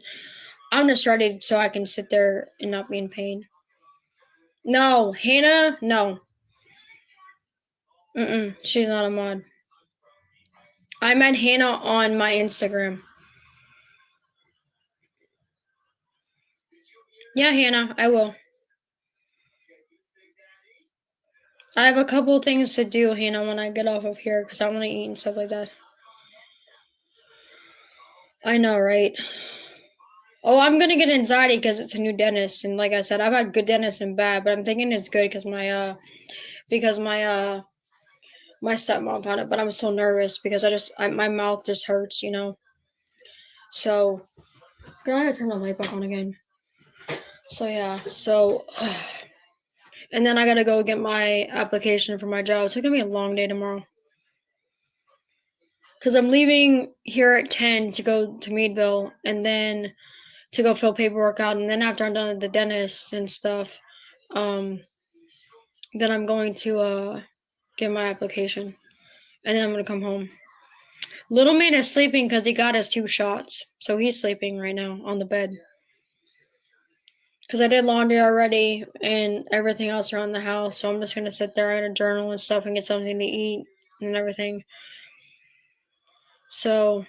I'm just ready so I can sit there and not be in pain. No, Hannah, no. She's not a mod. I met Hannah on my Instagram. Yeah, Hannah, I will. I have a couple things to do, Hannah, when I get off of here because I want to eat and stuff like that. I know, right? Oh, I'm gonna get anxiety because it's a new dentist, and like I said, I've had good dentists and bad, but I'm thinking it's good because my stepmom found it. But I'm so nervous because my mouth just hurts, you know. So, girl, I gotta turn the light back on again. So yeah, and then I gotta go get my application for my job. It's gonna be a long day tomorrow. Because I'm leaving here at 10 to go to Meadville and then to go fill paperwork out. And then after I'm done at the dentist and stuff, then I'm going to get my application. And then I'm going to come home. Little man is sleeping because he got his 2 shots. So he's sleeping right now on the bed. Because I did laundry already and everything else around the house. So I'm just going to sit there and a journal and stuff and get something to eat and everything. So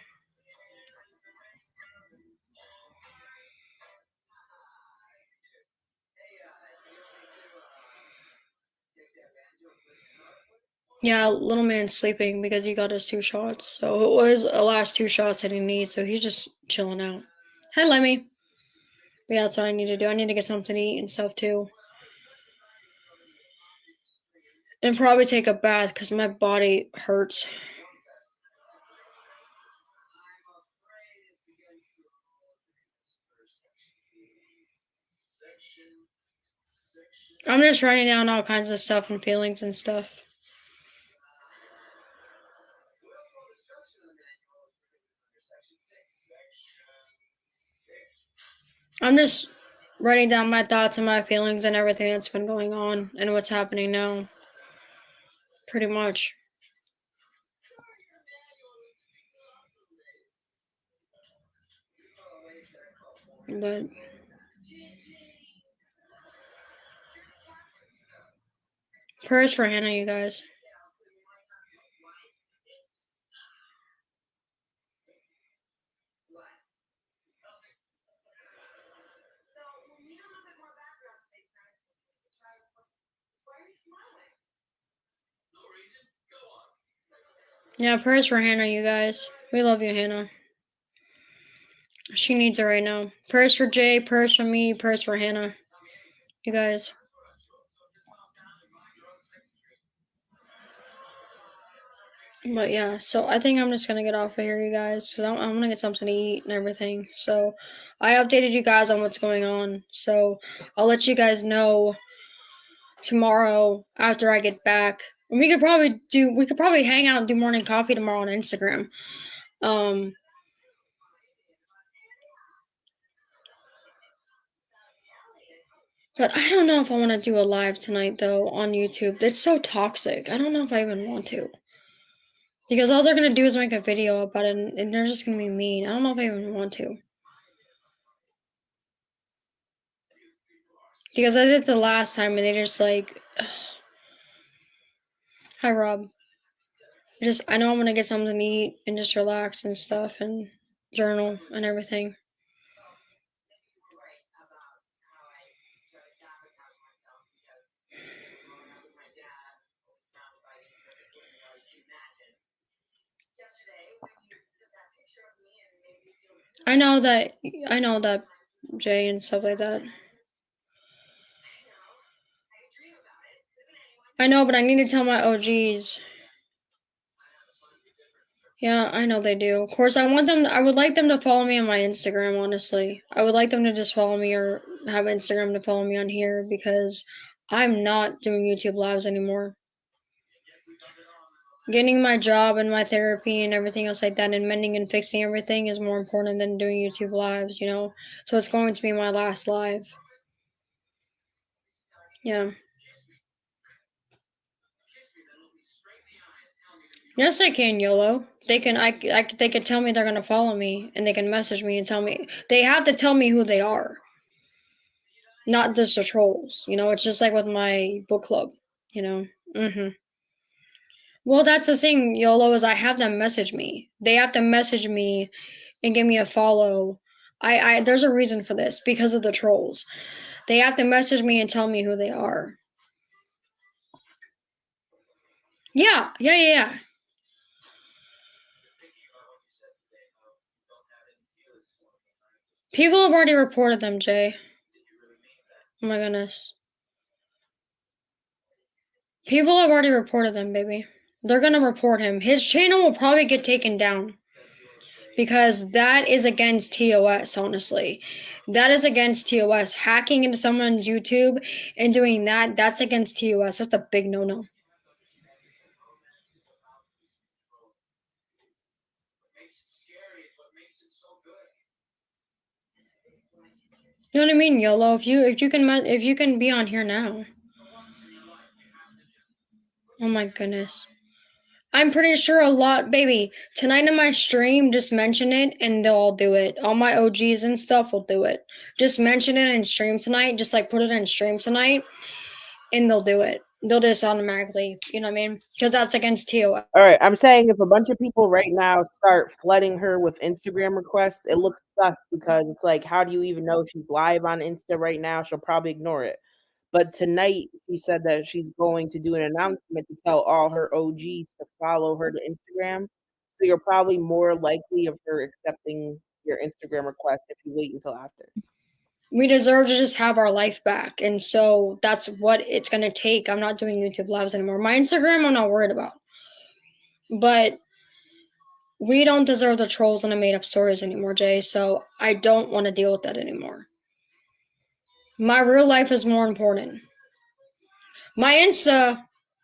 yeah, little man's sleeping because he got his 2 shots. So it was the last 2 shots that he needs. So he's just chilling out. Hi, Lemmy. Yeah, that's what I need to do. I need to get something to eat and stuff too. And probably take a bath because my body hurts. I'm just writing down all kinds of stuff and feelings and stuff. I'm just writing down my thoughts and my feelings and everything that's been going on and what's happening now. Pretty much. But prayers for Hannah, you guys. Yeah, prayers for Hannah, you guys. We love you, Hannah. She needs it right now. Prayers for Jay, prayers for me, prayers for Hannah. You guys. But yeah, so I think I'm just gonna get off of here, you guys, because I'm gonna get something to eat and everything. So I updated you guys on what's going on. So I'll let you guys know tomorrow after I get back. And we could probably hang out and do morning coffee tomorrow on Instagram. But I don't know if I want to do a live tonight though on YouTube. It's so toxic. I don't know if I even want to. Because all they're gonna do is make a video about it and they're just gonna be mean. I don't know if I even want to. Because I did it the last time and they just like ugh. Hi Rob. I know I'm gonna get something to eat and just relax and stuff and journal and everything. I know that Jay and stuff like that. I know, but I need to tell my OGs. Yeah, I know they do. Of course, I would like them to follow me on my Instagram, honestly. I would like them to just follow me or have Instagram to follow me on here because I'm not doing YouTube lives anymore. Getting my job and my therapy and everything else like that and mending and fixing everything is more important than doing YouTube lives, you know? So it's going to be my last live. Yeah. Yes, I can, YOLO. They can tell me they're gonna follow me, and they can message me and tell me. They have to tell me who they are, not just the trolls. You know, it's just like with my book club. You know. Well, that's the thing, YOLO, is I have them message me. They have to message me and give me a follow. I there's a reason for this, because of the trolls. They have to message me and tell me who they are. Yeah. People have already reported them, Jay. Oh my goodness. People have already reported them, baby. They're gonna report him. His channel will probably get taken down. Because that is against TOS, honestly. That is against TOS. Hacking into someone's YouTube and doing that, that's against TOS. That's a big no-no. You know what I mean, YOLO? If you can be on here now. Oh my goodness. I'm pretty sure a lot, baby. Tonight in my stream, just mention it and they'll all do it. All my OGs and stuff will do it. Just mention it in stream tonight. Just like put it in stream tonight and they'll do it. They'll just automatically, you know what I mean? Because that's against TOS. All right, I'm saying if a bunch of people right now start flooding her with Instagram requests, it looks sus because it's like, how do you even know she's live on Insta right now? She'll probably ignore it. But tonight, she said that she's going to do an announcement to tell all her OGs to follow her to Instagram. So you're probably more likely of her accepting your Instagram request if you wait until after. We deserve to just have our life back. And so that's what it's going to take. I'm not doing YouTube lives anymore. My Instagram, I'm not worried about. But we don't deserve the trolls and the made up stories anymore, Jay. So I don't want to deal with that anymore. My real life is more important. My Insta,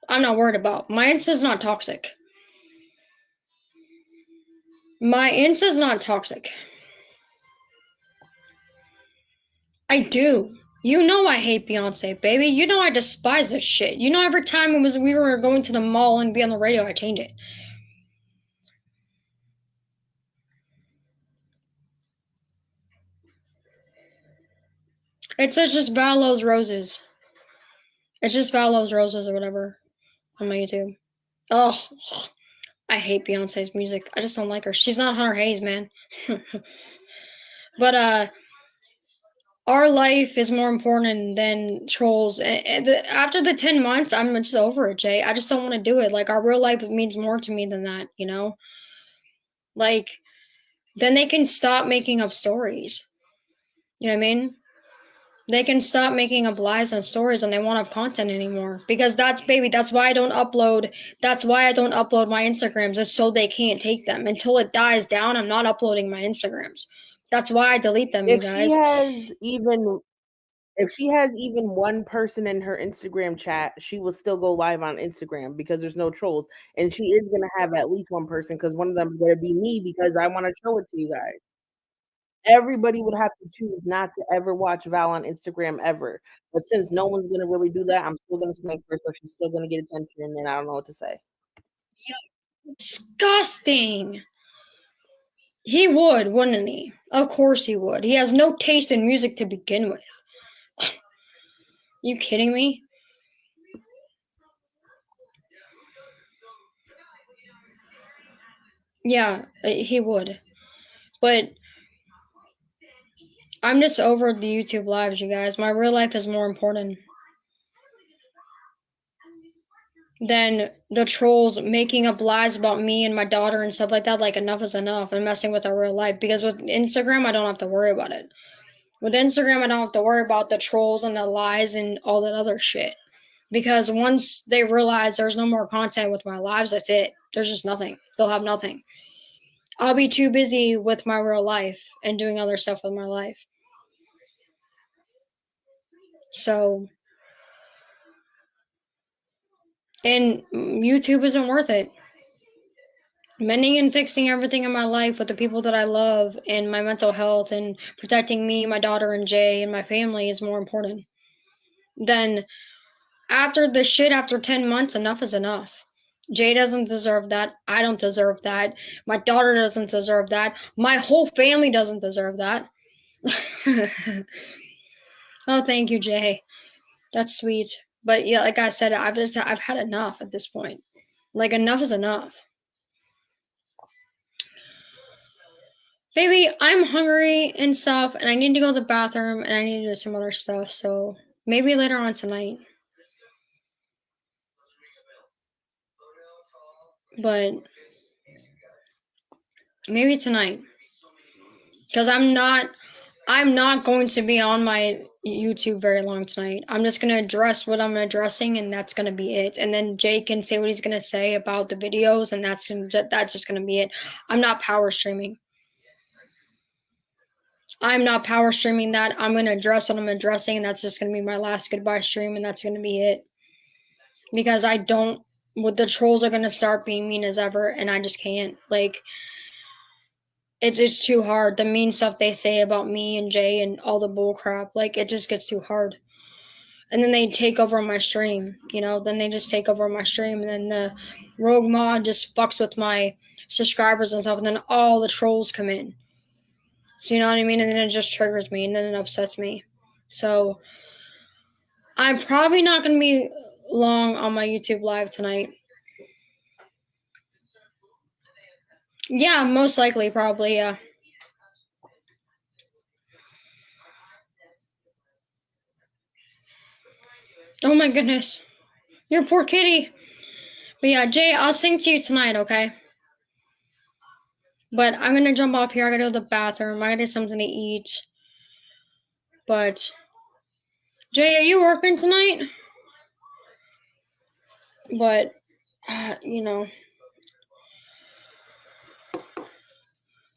I'm not worried about. My Insta's not toxic. My Insta's not toxic. I do. You know I hate Beyonce, baby. You know I despise this shit. You know every time we were going to the mall and be on the radio, I change it. It says just Val Roses. It's just Val Roses or whatever on my YouTube. Oh, I hate Beyonce's music. I just don't like her. She's not Hunter Hayes, man. But our life is more important than trolls. After the 10 months, I'm just over it, Jay. I just don't want to do it. Like, our real life means more to me than that, you know? Like, then they can stop making up stories. You know what I mean? They can stop making up lies and stories and they won't have content anymore. Because that's why I don't upload. That's why I don't upload my Instagrams, is so they can't take them. Until it dies down, I'm not uploading my Instagrams. That's why I delete them, you guys. If she has even one person in her Instagram chat, she will still go live on Instagram because there's no trolls. And she is going to have at least one person because one of them is going to be me because I want to show it to you guys. Everybody would have to choose not to ever watch Val on Instagram ever. But since no one's going to really do that, I'm still going to snipe her so she's still going to get attention and I don't know what to say. Disgusting. He would, wouldn't he? Of course he would. He has no taste in music to begin with. You kidding me? Yeah, he would. But I'm just over the YouTube lives, you guys. My real life is more important than the trolls making up lies about me and my daughter and stuff like that. Like, enough is enough, and messing with our real life. Because with Instagram, I don't have to worry about it. With Instagram, I don't have to worry about the trolls and the lies and all that other shit. Because once they realize there's no more content with my lives, that's it. There's just nothing. They'll have nothing. I'll be too busy with my real life and doing other stuff with my life. So, and YouTube isn't worth it. Mending and fixing everything in my life with the people that I love and my mental health and protecting me, my daughter, and Jay and my family is more important. Then after the shit, after 10 months, enough is enough. Jay doesn't deserve that. I don't deserve that. My daughter doesn't deserve that. My whole family doesn't deserve that. Oh, thank you, Jay. That's sweet. But yeah, like I said, I've had enough at this point. Like, enough is enough. Baby, I'm hungry and stuff, and I need to go to the bathroom, and I need to do some other stuff, so maybe later on tonight. But maybe tonight. Because I'm not going to be on my YouTube very long tonight. I'm just gonna address what I'm addressing, and that's gonna be it. And then Jay can say what he's gonna say about the videos, and that's just gonna be it. I'm not power streaming. I'm not power streaming that. I'm gonna address what I'm addressing, and that's just gonna be my last goodbye stream, and that's gonna be it. Because I don't. What the trolls are gonna start being mean as ever, and I just can't. Like, it's just too hard. The mean stuff they say about me and Jay and all the bull crap, like, it just gets too hard. And then they take over my stream, then they just take over my stream, and then the rogue mod just fucks with my subscribers and stuff, and then all the trolls come in. So you know what I mean? And then it just triggers me, and then it upsets me. So I'm probably not going to be long on my YouTube live tonight. Yeah, most likely, probably, yeah. Oh my goodness. Your poor kitty. But yeah, Jay, I'll sing to you tonight, okay? But I'm gonna jump off here. I gotta go to the bathroom. I gotta get something to eat. But Jay, are you working tonight? But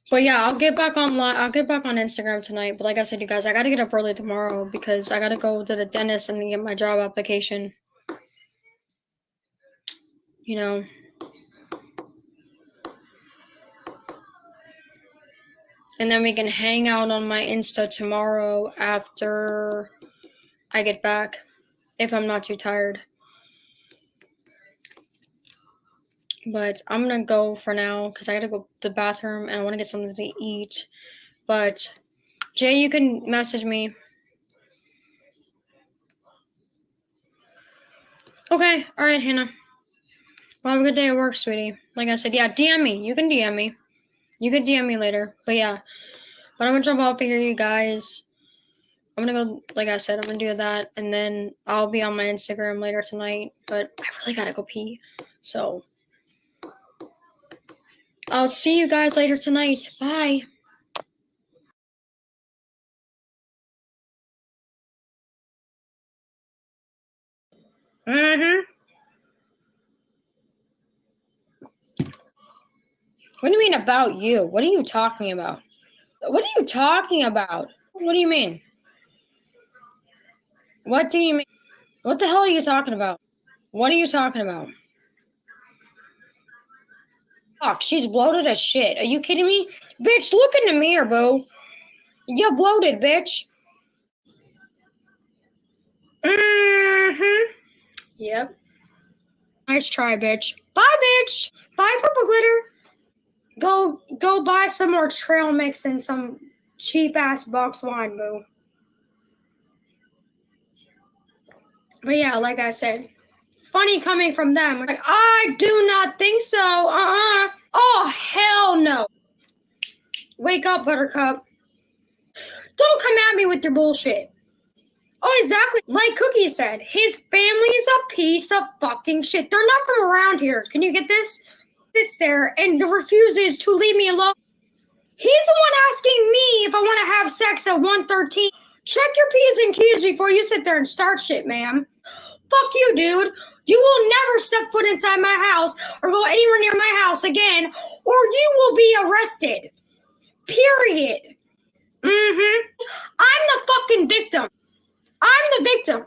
But yeah, I'll get back on Instagram tonight. But like I said, you guys, I gotta get up early tomorrow because I gotta go to the dentist and get my job application. And then we can hang out on my Insta tomorrow after I get back, if I'm not too tired. But I'm gonna go for now because I gotta go to the bathroom and I want to get something to eat. But Jay, you can message me. Okay, all right, Hannah. Well, have a good day at work, sweetie. Like I said, yeah, DM me. You can DM me. You can DM me later. But yeah, but I'm gonna jump off of here, you guys. I'm gonna go, like I said, I'm gonna do that, and then I'll be on my Instagram later tonight. But I really gotta go pee. So I'll see you guys later tonight. Bye. Mm-hmm. What do you mean about you? What are you talking about? What are you talking about? What do you mean? What do you mean? What the hell are you talking about? What are you talking about? Fuck, she's bloated as shit. Are you kidding me? Bitch, look in the mirror, boo. You're bloated, bitch. Mm-hmm. Yep. Nice try, bitch. Bye, bitch. Bye, purple glitter. Go buy some more trail mix and some cheap ass box wine, boo. But yeah, like I said, funny coming from them. Like, I do not think so. Oh, hell no. Wake up, Buttercup. Don't come at me with your bullshit. Oh, exactly. Like Cookie said, his family's a piece of fucking shit. They're not from around here. Can you get this? Sits there and refuses to leave me alone. He's the one asking me if I want to have sex at 1:13. Check your P's and Q's before you sit there and start shit, ma'am. Fuck you, dude. You will never step foot inside my house or go anywhere near my house again, or you will be arrested. Period. Mm-hmm. I'm the fucking victim. I'm the victim.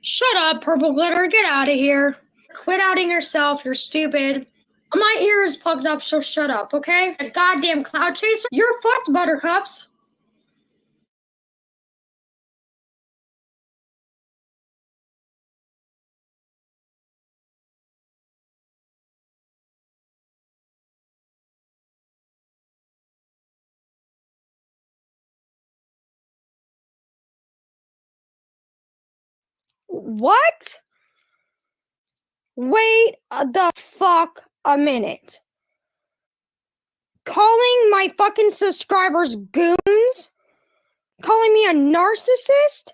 Shut up, Purple Glitter. Get out of here. Quit outing yourself. You're stupid. My ear is plugged up, so shut up, okay? A goddamn cloud chaser. You're fucked, Buttercups. What? Wait the fuck a minute. Calling my fucking subscribers goons? Calling me a narcissist?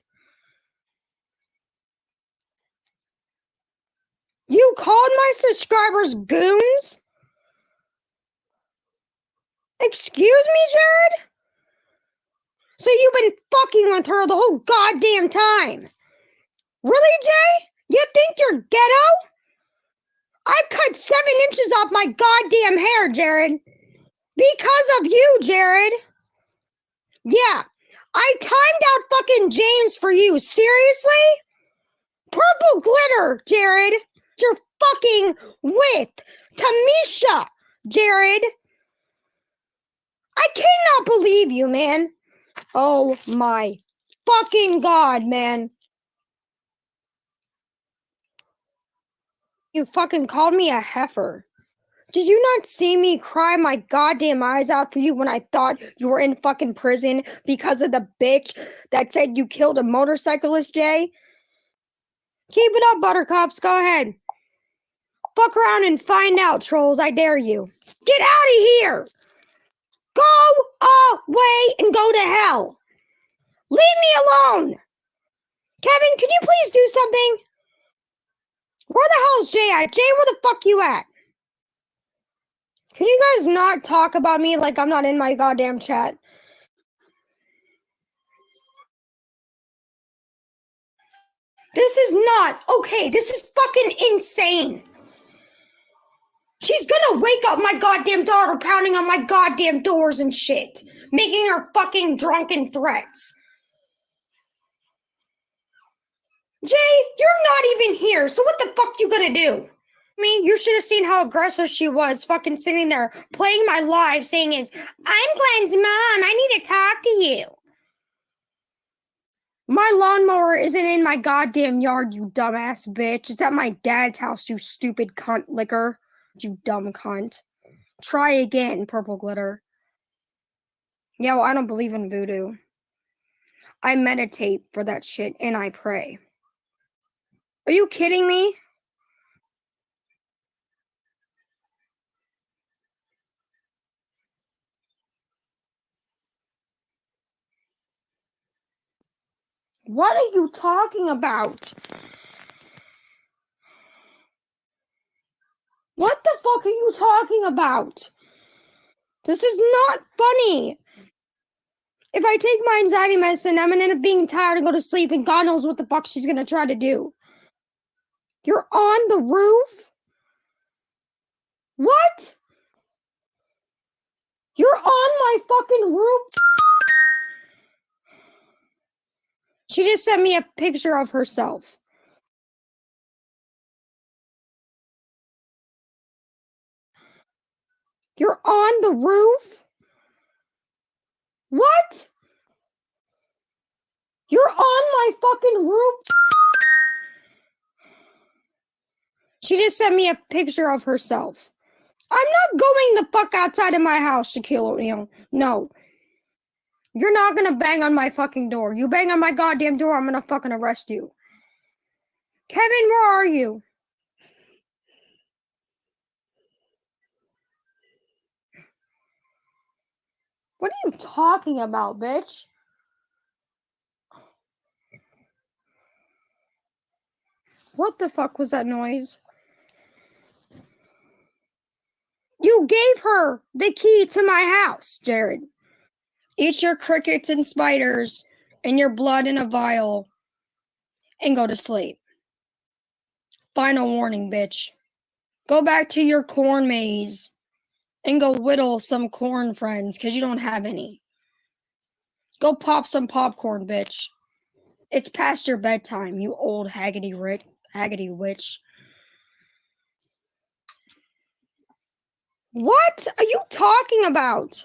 You called my subscribers goons? Excuse me, Jared? So you've been fucking with her the whole goddamn time? Really, Jay? You think you're ghetto? I cut 7 inches off my goddamn hair, Jared. Because of you, Jared. Yeah, I timed out fucking James for you. Seriously? Purple glitter, Jared. You're fucking with Tamisha, Jared. I cannot believe you, man. Oh my fucking God, man. You fucking called me a heifer. Did you not see me cry my goddamn eyes out for you when I thought you were in fucking prison because of the bitch that said you killed a motorcyclist, Jay? Keep it up, buttercups. Go ahead. Fuck around and find out, trolls. I dare you. Get out of here! Go away and go to hell! Leave me alone! Kevin, can you please do something? Where the hell's Jay at? Jay, where the fuck you at? Can you guys not talk about me like I'm not in my goddamn chat? This is not okay. This is fucking insane. She's gonna wake up my goddamn daughter pounding on my goddamn doors and shit, making her fucking drunken threats. Jay, you're not even here, so what the fuck you gonna do? You should have seen how aggressive she was, fucking sitting there playing my live saying is, I'm Glenn's mom, I need to talk to you. My lawnmower isn't in my goddamn yard, you dumbass bitch. It's at my dad's house, you stupid cunt licker. You dumb cunt. Try again, purple glitter. Yeah, well, I don't believe in voodoo. I meditate for that shit and I pray. Are you kidding me? What are you talking about? What the fuck are you talking about? This is not funny. If I take my anxiety medicine, I'm gonna end up being tired and go to sleep, and God knows what the fuck she's gonna try to do. You're on the roof? What? You're on my fucking roof? She just sent me a picture of herself. You're on the roof? What? You're on my fucking roof? She just sent me a picture of herself. I'm not going the fuck outside of my house, Shaquille O'Neal. No. You're not gonna bang on my fucking door. You bang on my goddamn door, I'm gonna fucking arrest you. Kevin, where are you? What are you talking about, bitch? What the fuck was that noise? You gave her the key to my house, Jared. Eat your crickets and spiders and your blood in a vial and go to sleep. Final warning, bitch. Go back to your corn maze and go whittle some corn, friends, because you don't have any. Go pop some popcorn, bitch. It's past your bedtime, you old haggerty witch. What are you talking about?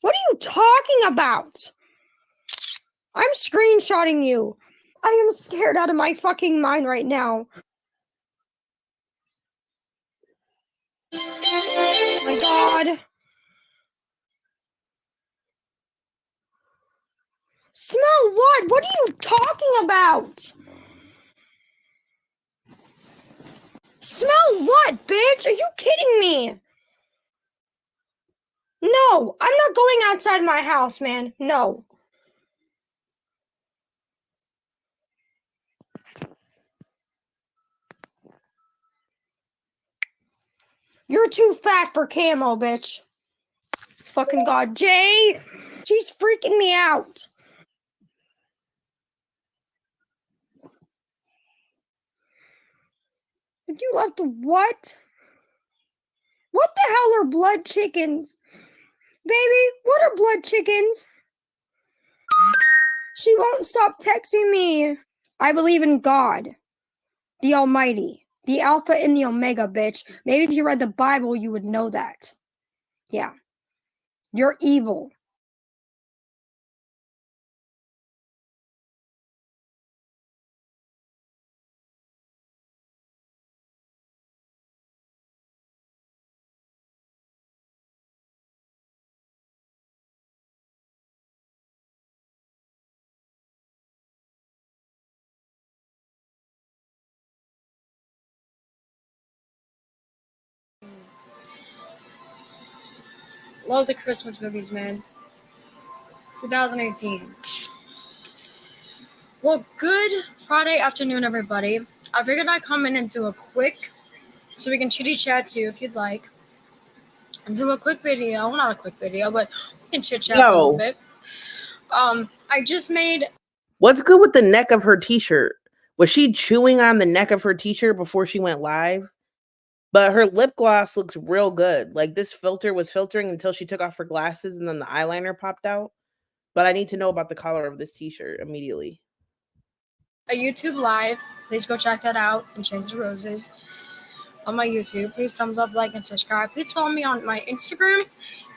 What are you talking about? I'm screenshotting you. I am scared out of my fucking mind right now. Oh my God. Smell what? What are you talking about? Smell what, bitch? Are you kidding me? No, I'm not going outside my house, man. No. You're too fat for camo, bitch. Fucking God. Jay! She's freaking me out. You left what? What the hell are blood chickens? Baby, what are blood chickens? She won't stop texting me. I believe in God, the Almighty, the Alpha and the Omega, bitch. Maybe if you read the Bible, you would know that. Yeah. You're evil. Love the Christmas movies, man. 2018. Well, good Friday afternoon, everybody. I figured I'd come in and do a quick, so we can chitty chat too if you'd like. And do a quick video. Well, not a quick video, but we can chit chat a little bit. I just made. What's good with the neck of her t-shirt? Was she chewing on the neck of her t-shirt before she went live? But her lip gloss looks real good. Like this filter was filtering until she took off her glasses and then the eyeliner popped out. But I need to know about the color of this t-shirt immediately. A YouTube live. Please go check that out and Change the Roses on my YouTube. Please thumbs up, like, and subscribe. Please follow me on my Instagram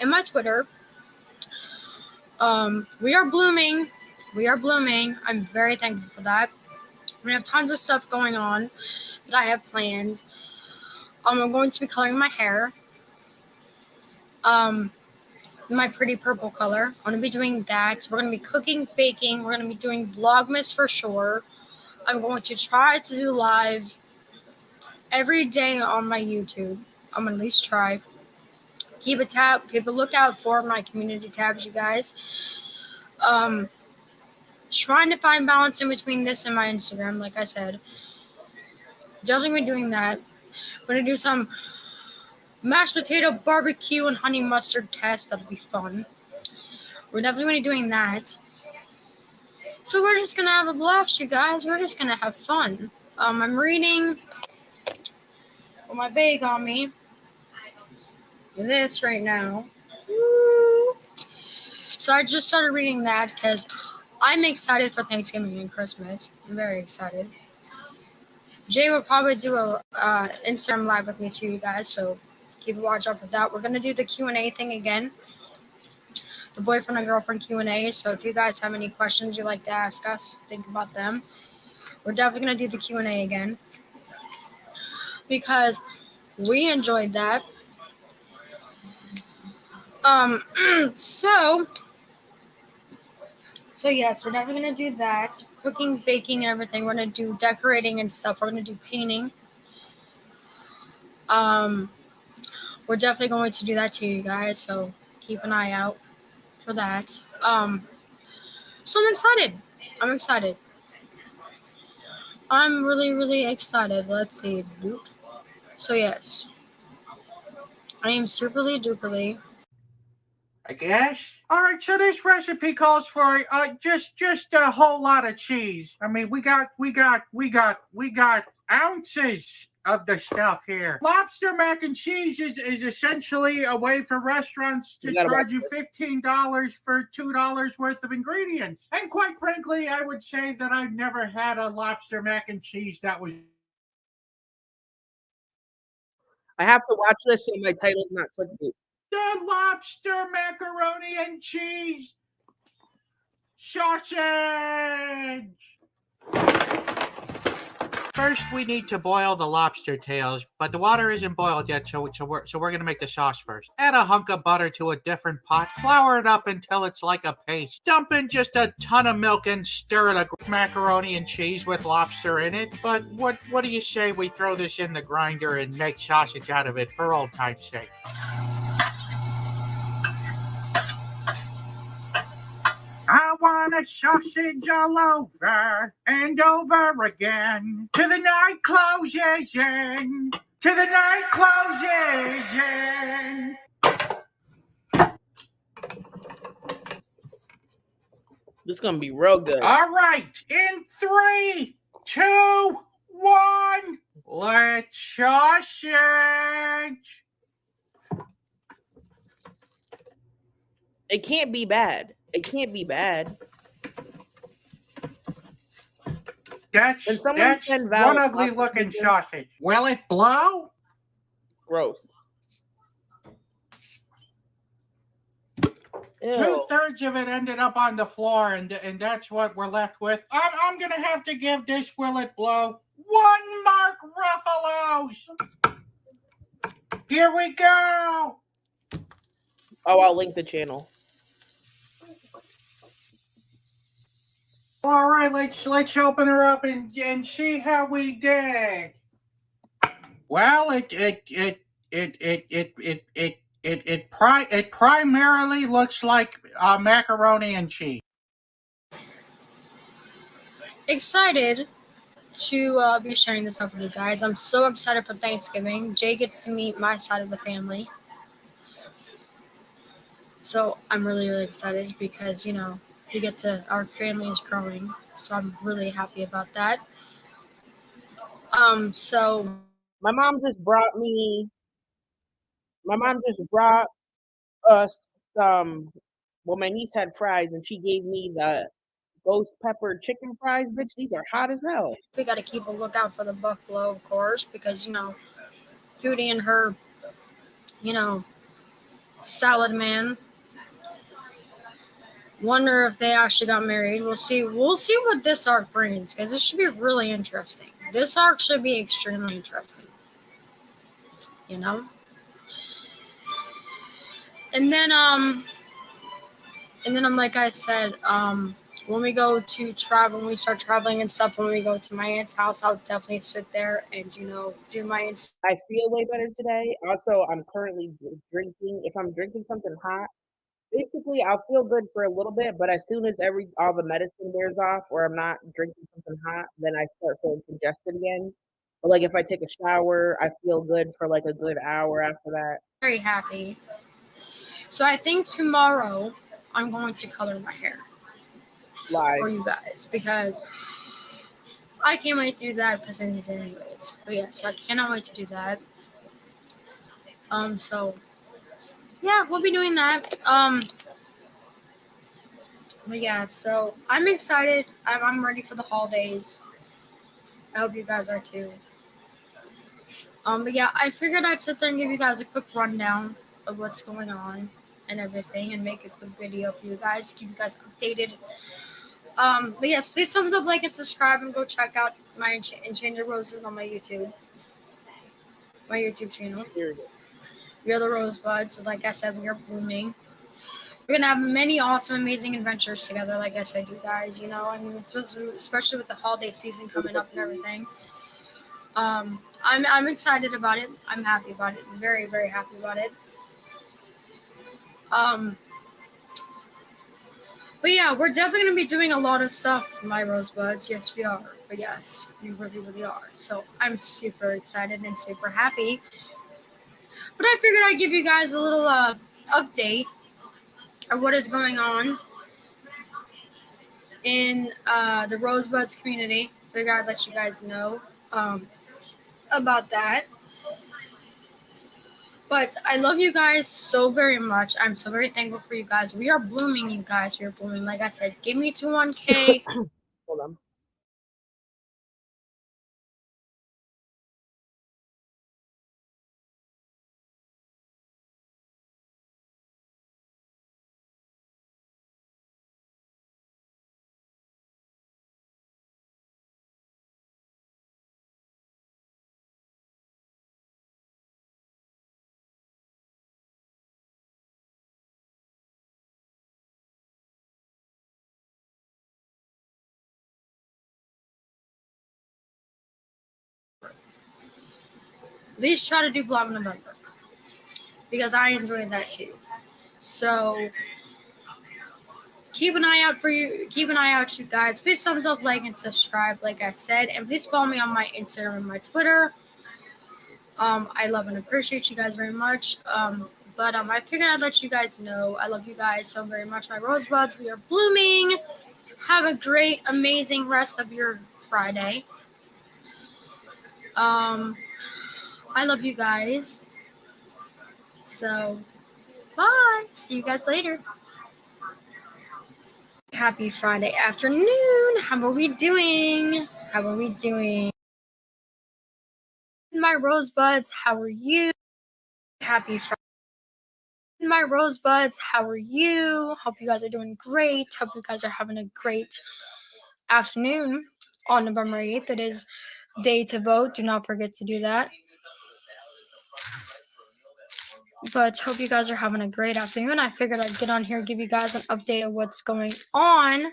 and my Twitter. We are blooming. We are blooming. I'm very thankful for that. We have tons of stuff going on that I have planned. I'm going to be coloring my hair. My pretty purple color. I'm going to be doing that. We're going to be cooking, baking. We're going to be doing Vlogmas for sure. I'm going to try to do live every day on my YouTube. I'm going to at least try. Keep a lookout for my community tabs, you guys. Trying to find balance in between this and my Instagram, like I said. Definitely be doing that. We're going to do some mashed potato barbecue and honey mustard test. That'll be fun. We're definitely going to be doing that. So we're just going to have a blast, you guys. We're just going to have fun. I'm reading with my bag on me. This right now. Woo. So I just started reading that because I'm excited for Thanksgiving and Christmas. I'm very excited. Jay will probably do a Instagram live with me too, you guys. So keep a watch out for that. We're gonna do the Q&A thing again, the boyfriend and girlfriend Q&A. So if you guys have any questions you'd like to ask us, think about them. We're definitely gonna do the Q&A again because we enjoyed that. So yes, we're definitely gonna do that. Cooking, baking, and everything. We're gonna do decorating and stuff. We're gonna do painting. We're definitely going to do that to you guys. So keep an eye out for that. So I'm excited. I'm really, really excited. Let's see. So yes, I am superly duperly. I guess. All right, so this recipe calls for just a whole lot of cheese. I mean, we got ounces of the stuff here. Lobster mac and cheese is essentially a way for restaurants to charge you $15 for $2 worth of ingredients. And quite frankly, I would say that I've never had a lobster mac and cheese that was. I have to watch this so my title's not clickbait. The lobster macaroni and cheese sausage. First, we need to boil the lobster tails, but the water isn't boiled yet, so we're gonna make the sauce first. Add a hunk of butter to a different pot, flour it up until it's like a paste. Dump in just a ton of milk and stir it. Macaroni and cheese with lobster in it. But what do you say we throw this in the grinder and make sausage out of it for old time's sake? I want a sausage all over and over again. Till the night closes in. Till the night closes in. This is gonna be real good. All right. In 3, 2, 1. Let's sausage. It can't be bad. It can't be bad. That's one ugly looking sausage. Will it blow? Gross. Ew. 2/3 of it ended up on the floor, and that's what we're left with. I'm gonna have to give this Will It Blow 1 Mark Ruffalo's. Here we go. Oh, I'll link the channel. All right, let's open her up and see how we did. Well, it primarily looks like macaroni and cheese. Excited to be sharing this up with you guys. I'm so excited for Thanksgiving. Jay gets to meet my side of the family. So I'm really, really excited because, our family is growing. So I'm really happy about that. So my mom just brought us my niece had fries and she gave me the ghost pepper chicken fries, bitch. These are hot as hell. we got to keep a lookout for the buffalo, of course, because, Foodie and her, salad man. Wonder if they actually got married. We'll see what this arc brings, because this should be really interesting. This arc should be extremely interesting. And then like I said, when we go to travel, when we start traveling and stuff, when we go to my aunt's house, I'll definitely sit there and do my aunt's. I feel way better today. Also, I'm currently drinking. If I'm drinking something hot, basically I'll feel good for a little bit, but as soon as all the medicine wears off or I'm not drinking something hot, then I start feeling congested again. But like if I take a shower, I feel good for like a good hour after that. Very happy. So I think tomorrow I'm going to color my hair Live for you guys because I can't wait to do that because I need it anyways. But yeah, so I cannot wait to do that. So yeah, we'll be doing that. But yeah, so I'm excited. I'm ready for the holidays. I hope you guys are too. But yeah, I figured I'd sit there and give you guys a quick rundown of what's going on and everything, and make a quick video for you guys, keep you guys updated. But yes, please thumbs up, like, and subscribe, and go check out my Enchanted Roses on my YouTube channel. We are the Rosebuds. So like I said, we are blooming. We're gonna have many awesome, amazing adventures together. Like I said, you guys, especially with the holiday season coming up and everything. I'm excited about it. I'm happy about it. Very, very happy about it. But yeah, we're definitely going to be doing a lot of stuff, my Rosebuds. Yes, we are. But yes, we really, really are. So I'm super excited and super happy. But I figured I'd give you guys a little update of what is going on in the Rosebuds community. Figured I'd let you guys know about that. But I love you guys so very much. I'm so very thankful for you guys. We are blooming, you guys. We are blooming. Like I said, give me to 1K. Hold on. least try to do vlog in November because I enjoyed that too. So keep an eye out for you. Keep an eye out, you guys. Please thumbs up, like, and subscribe, like I said, and please follow me on my Instagram and my Twitter. I love and appreciate you guys very much. But I figured I'd let you guys know I love you guys so very much. My rosebuds, we are blooming. Have a great, amazing rest of your Friday. I love you guys. So, bye. See you guys later. Happy Friday afternoon. How are we doing? How are we doing? My rosebuds, how are you? Happy Friday. My rosebuds, how are you? Hope you guys are doing great. Hope you guys are having a great afternoon on November 8th. It is day to vote. Do not forget to do that. But hope you guys are having a great afternoon. I figured I'd get on here and give you guys an update of what's going on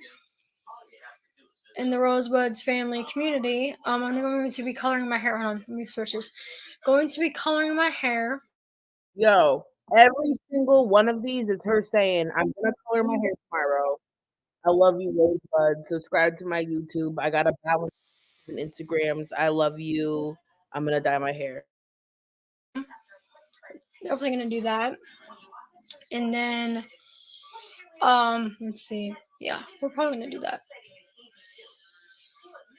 in the Rosebuds family community. I'm going to be coloring my hair. Hold on, let me switch this. Going to be coloring my hair. Yo, every single one of these is her saying, I'm gonna color my hair tomorrow. I love you, Rosebud. Subscribe to my YouTube. I got a balance in Instagrams. I love you. I'm gonna dye my hair. Definitely gonna do that. And then let's see. Yeah, we're probably gonna do that.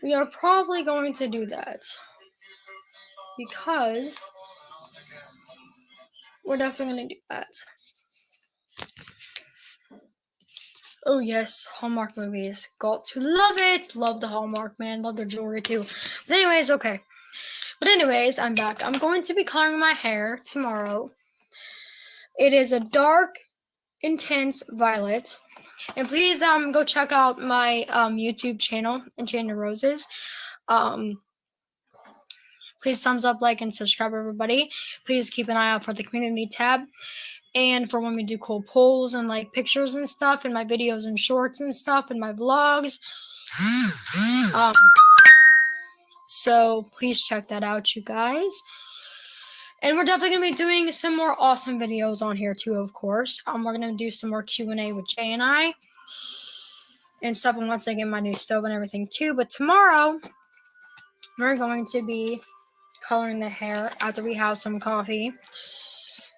We are probably going to do that because we're definitely gonna do that. Oh yes, Hallmark movies. Got to love it. Love the Hallmark, man. Love their jewelry too. But anyways, okay. But anyways, I'm back. I'm going to be coloring my hair tomorrow. It is a dark, intense violet. And please go check out my YouTube channel, Enchanted Roses. Please thumbs up, like, and subscribe, everybody. Please keep an eye out for the community tab and for when we do cool polls and like pictures and stuff in my videos and shorts and stuff in my vlogs. So please check that out, you guys. And we're definitely going to be doing some more awesome videos on here too, of course. We're going to do some more Q&A with Jay and I and stuff, and once I get my new stove and everything too. But tomorrow, we're going to be coloring the hair after we have some coffee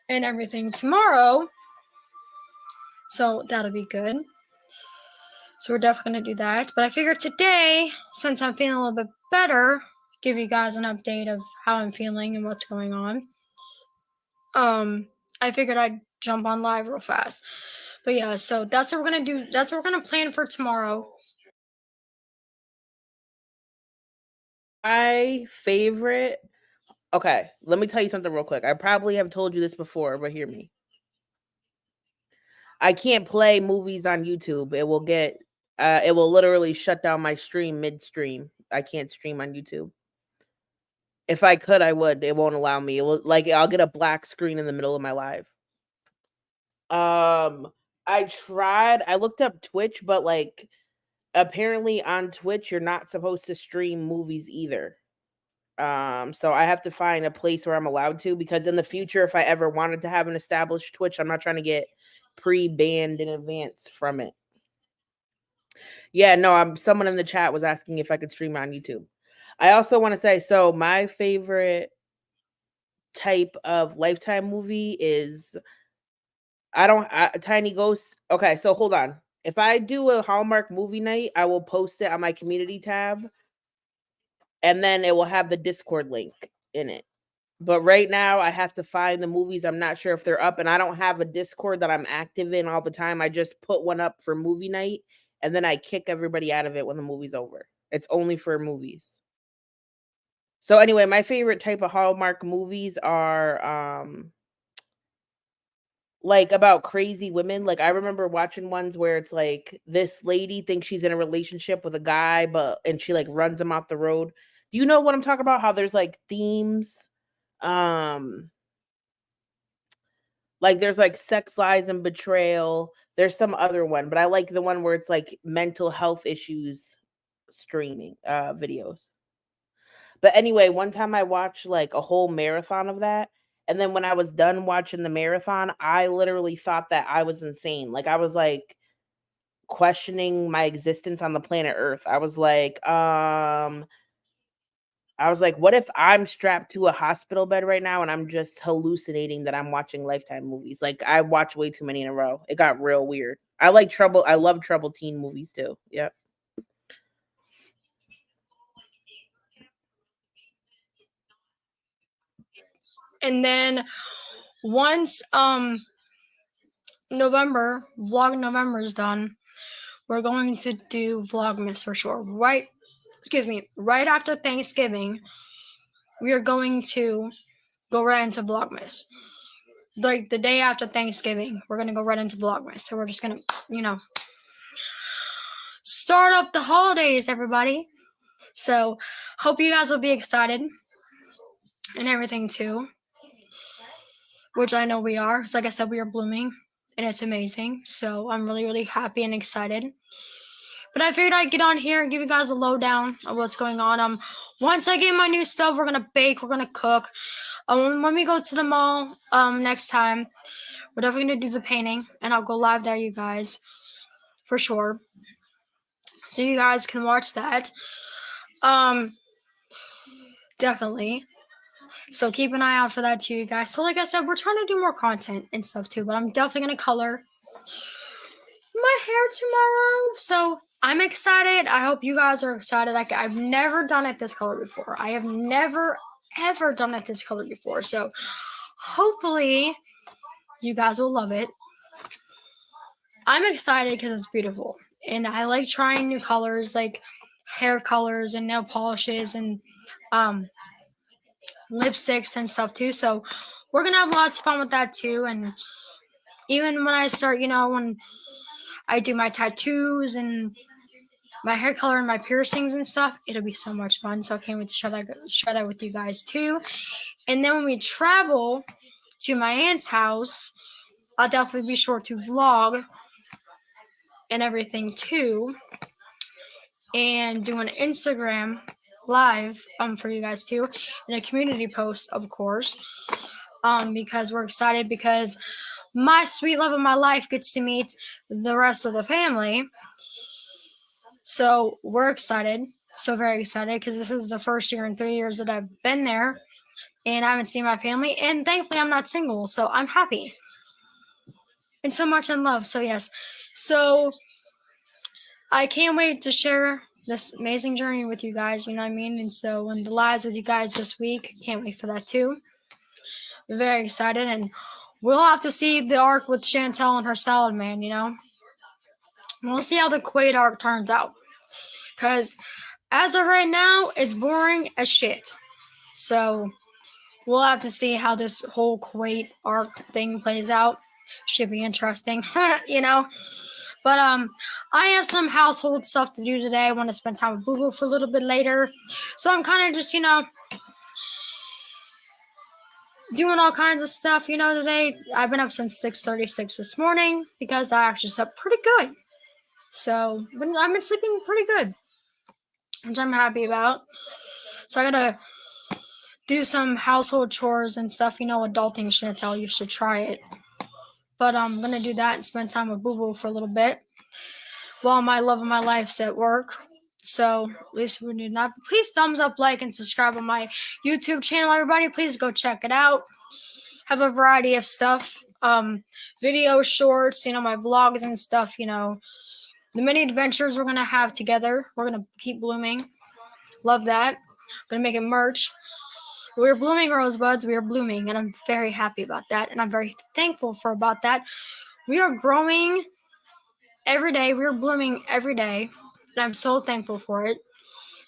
and everything tomorrow. So that'll be good. So we're definitely going to do that. But I figured today, since I'm feeling a little bit better, give you guys an update of how I'm feeling and what's going on. I figured I'd jump on live real fast. But yeah, so that's what we're going to do. That's what we're going to plan for tomorrow. My favorite. Okay, let me tell you something real quick. I probably have told you this before, but hear me. I can't play movies on YouTube. It will literally shut down my stream midstream. I can't stream on YouTube. If I could, I would. It won't allow me. It will, I'll get a black screen in the middle of my live. I tried. I looked up Twitch, but apparently on Twitch you're not supposed to stream movies either. So I have to find a place where I'm allowed to, because in the future, if I ever wanted to have an established Twitch, I'm not trying to get pre-banned in advance from it. Yeah, no, someone in the chat was asking if I could stream on YouTube. I also want to say, so my favorite type of Lifetime movie is Tiny Ghost. Okay, so hold on. If I do a Hallmark movie night, I will post it on my community tab, and then it will have the Discord link in it. But right now, I have to find the movies. I'm not sure if they're up, and I don't have a Discord that I'm active in all the time. I just put one up for movie night, and then I kick everybody out of it when the movie's over. It's only for movies. So anyway, my favorite type of Hallmark movies are about crazy women. I remember watching ones where it's this lady thinks she's in a relationship with a guy, and she runs him off the road. Do you know what I'm talking about? How there's themes? There's Sex, Lies, and Betrayal. There's some other one, but I like the one where it's mental health issues streaming videos. But anyway, one time I watched like a whole marathon of that. And then when I was done watching the marathon, I literally thought that I was insane. Like I was like questioning my existence on the planet Earth. I was like, what if I'm strapped to a hospital bed right now and I'm just hallucinating that I'm watching Lifetime movies? Like I watch way too many in a row. It got real weird. I love trouble teen movies too. Yep. And then once vlog November is done, we're going to do Vlogmas for sure. Right after Thanksgiving, we are going to go right into Vlogmas. Like the day after Thanksgiving, we're gonna go right into Vlogmas. So we're just gonna, start up the holidays, everybody. So hope you guys will be excited and everything too. Which I know we are. So like I said, we are blooming and it's amazing. So I'm really, really happy and excited. But I figured I'd get on here and give you guys a lowdown of what's going on. Once I get my new stuff, we're gonna bake, we're gonna cook. When we go to the mall, next time, we're definitely gonna do the painting, and I'll go live there, you guys, for sure. So you guys can watch that. Definitely. So keep an eye out for that too, you guys. So like I said, we're trying to do more content and stuff too, but I'm definitely gonna color my hair tomorrow. So I'm excited. I hope you guys are excited. I've never done it this color before. I have never ever done it this color before. So hopefully you guys will love it. I'm excited because it's beautiful. And I like trying new colors, like hair colors and nail polishes and lipsticks and stuff too. So we're gonna have lots of fun with that too. And even when I start, when I do my tattoos and my hair color and my piercings and stuff, it'll be so much fun. So I can't wait to share that with you guys too. And then when we travel to my aunt's house, I'll definitely be sure to vlog and everything too, and do an Instagram live for you guys too, and a community post, of course, because we're excited because my sweet love of my life gets to meet the rest of the family. So we're excited, so very excited, because this is the first year in 3 years that I've been there and I haven't seen my family, and thankfully I'm not single, so I'm happy and so much in love. So yes, so I can't wait to share this amazing journey with you guys, you know what I mean? And so, and the lives with you guys this week, can't wait for that too. Very excited, and we'll have to see the arc with Chantel and her salad man, We'll see how the Quaid arc turns out. Because as of right now, it's boring as shit. So we'll have to see how this whole Quaid arc thing plays out. Should be interesting, But I have some household stuff to do today. I want to spend time with Boo Boo for a little bit later. So I'm kind of just, doing all kinds of stuff, today. I've been up since 6:36 this morning because I actually slept pretty good. So I've been sleeping pretty good, which I'm happy about. So I gotta do some household chores and stuff, adulting Chantel. You should try it. But I'm gonna do that and spend time with Boo Boo for a little bit while my love of my life's at work. So at least we do not. Please thumbs up, like, and subscribe on my YouTube channel, everybody. Please go check it out. Have a variety of stuff, video shorts, my vlogs and stuff. The mini adventures we're gonna have together. We're gonna keep blooming. Love that. Gonna make it merch. We're blooming, rosebuds. We are blooming, and I'm very happy about that, and I'm very thankful about that. We are growing every day. We are blooming every day, and I'm so thankful for it.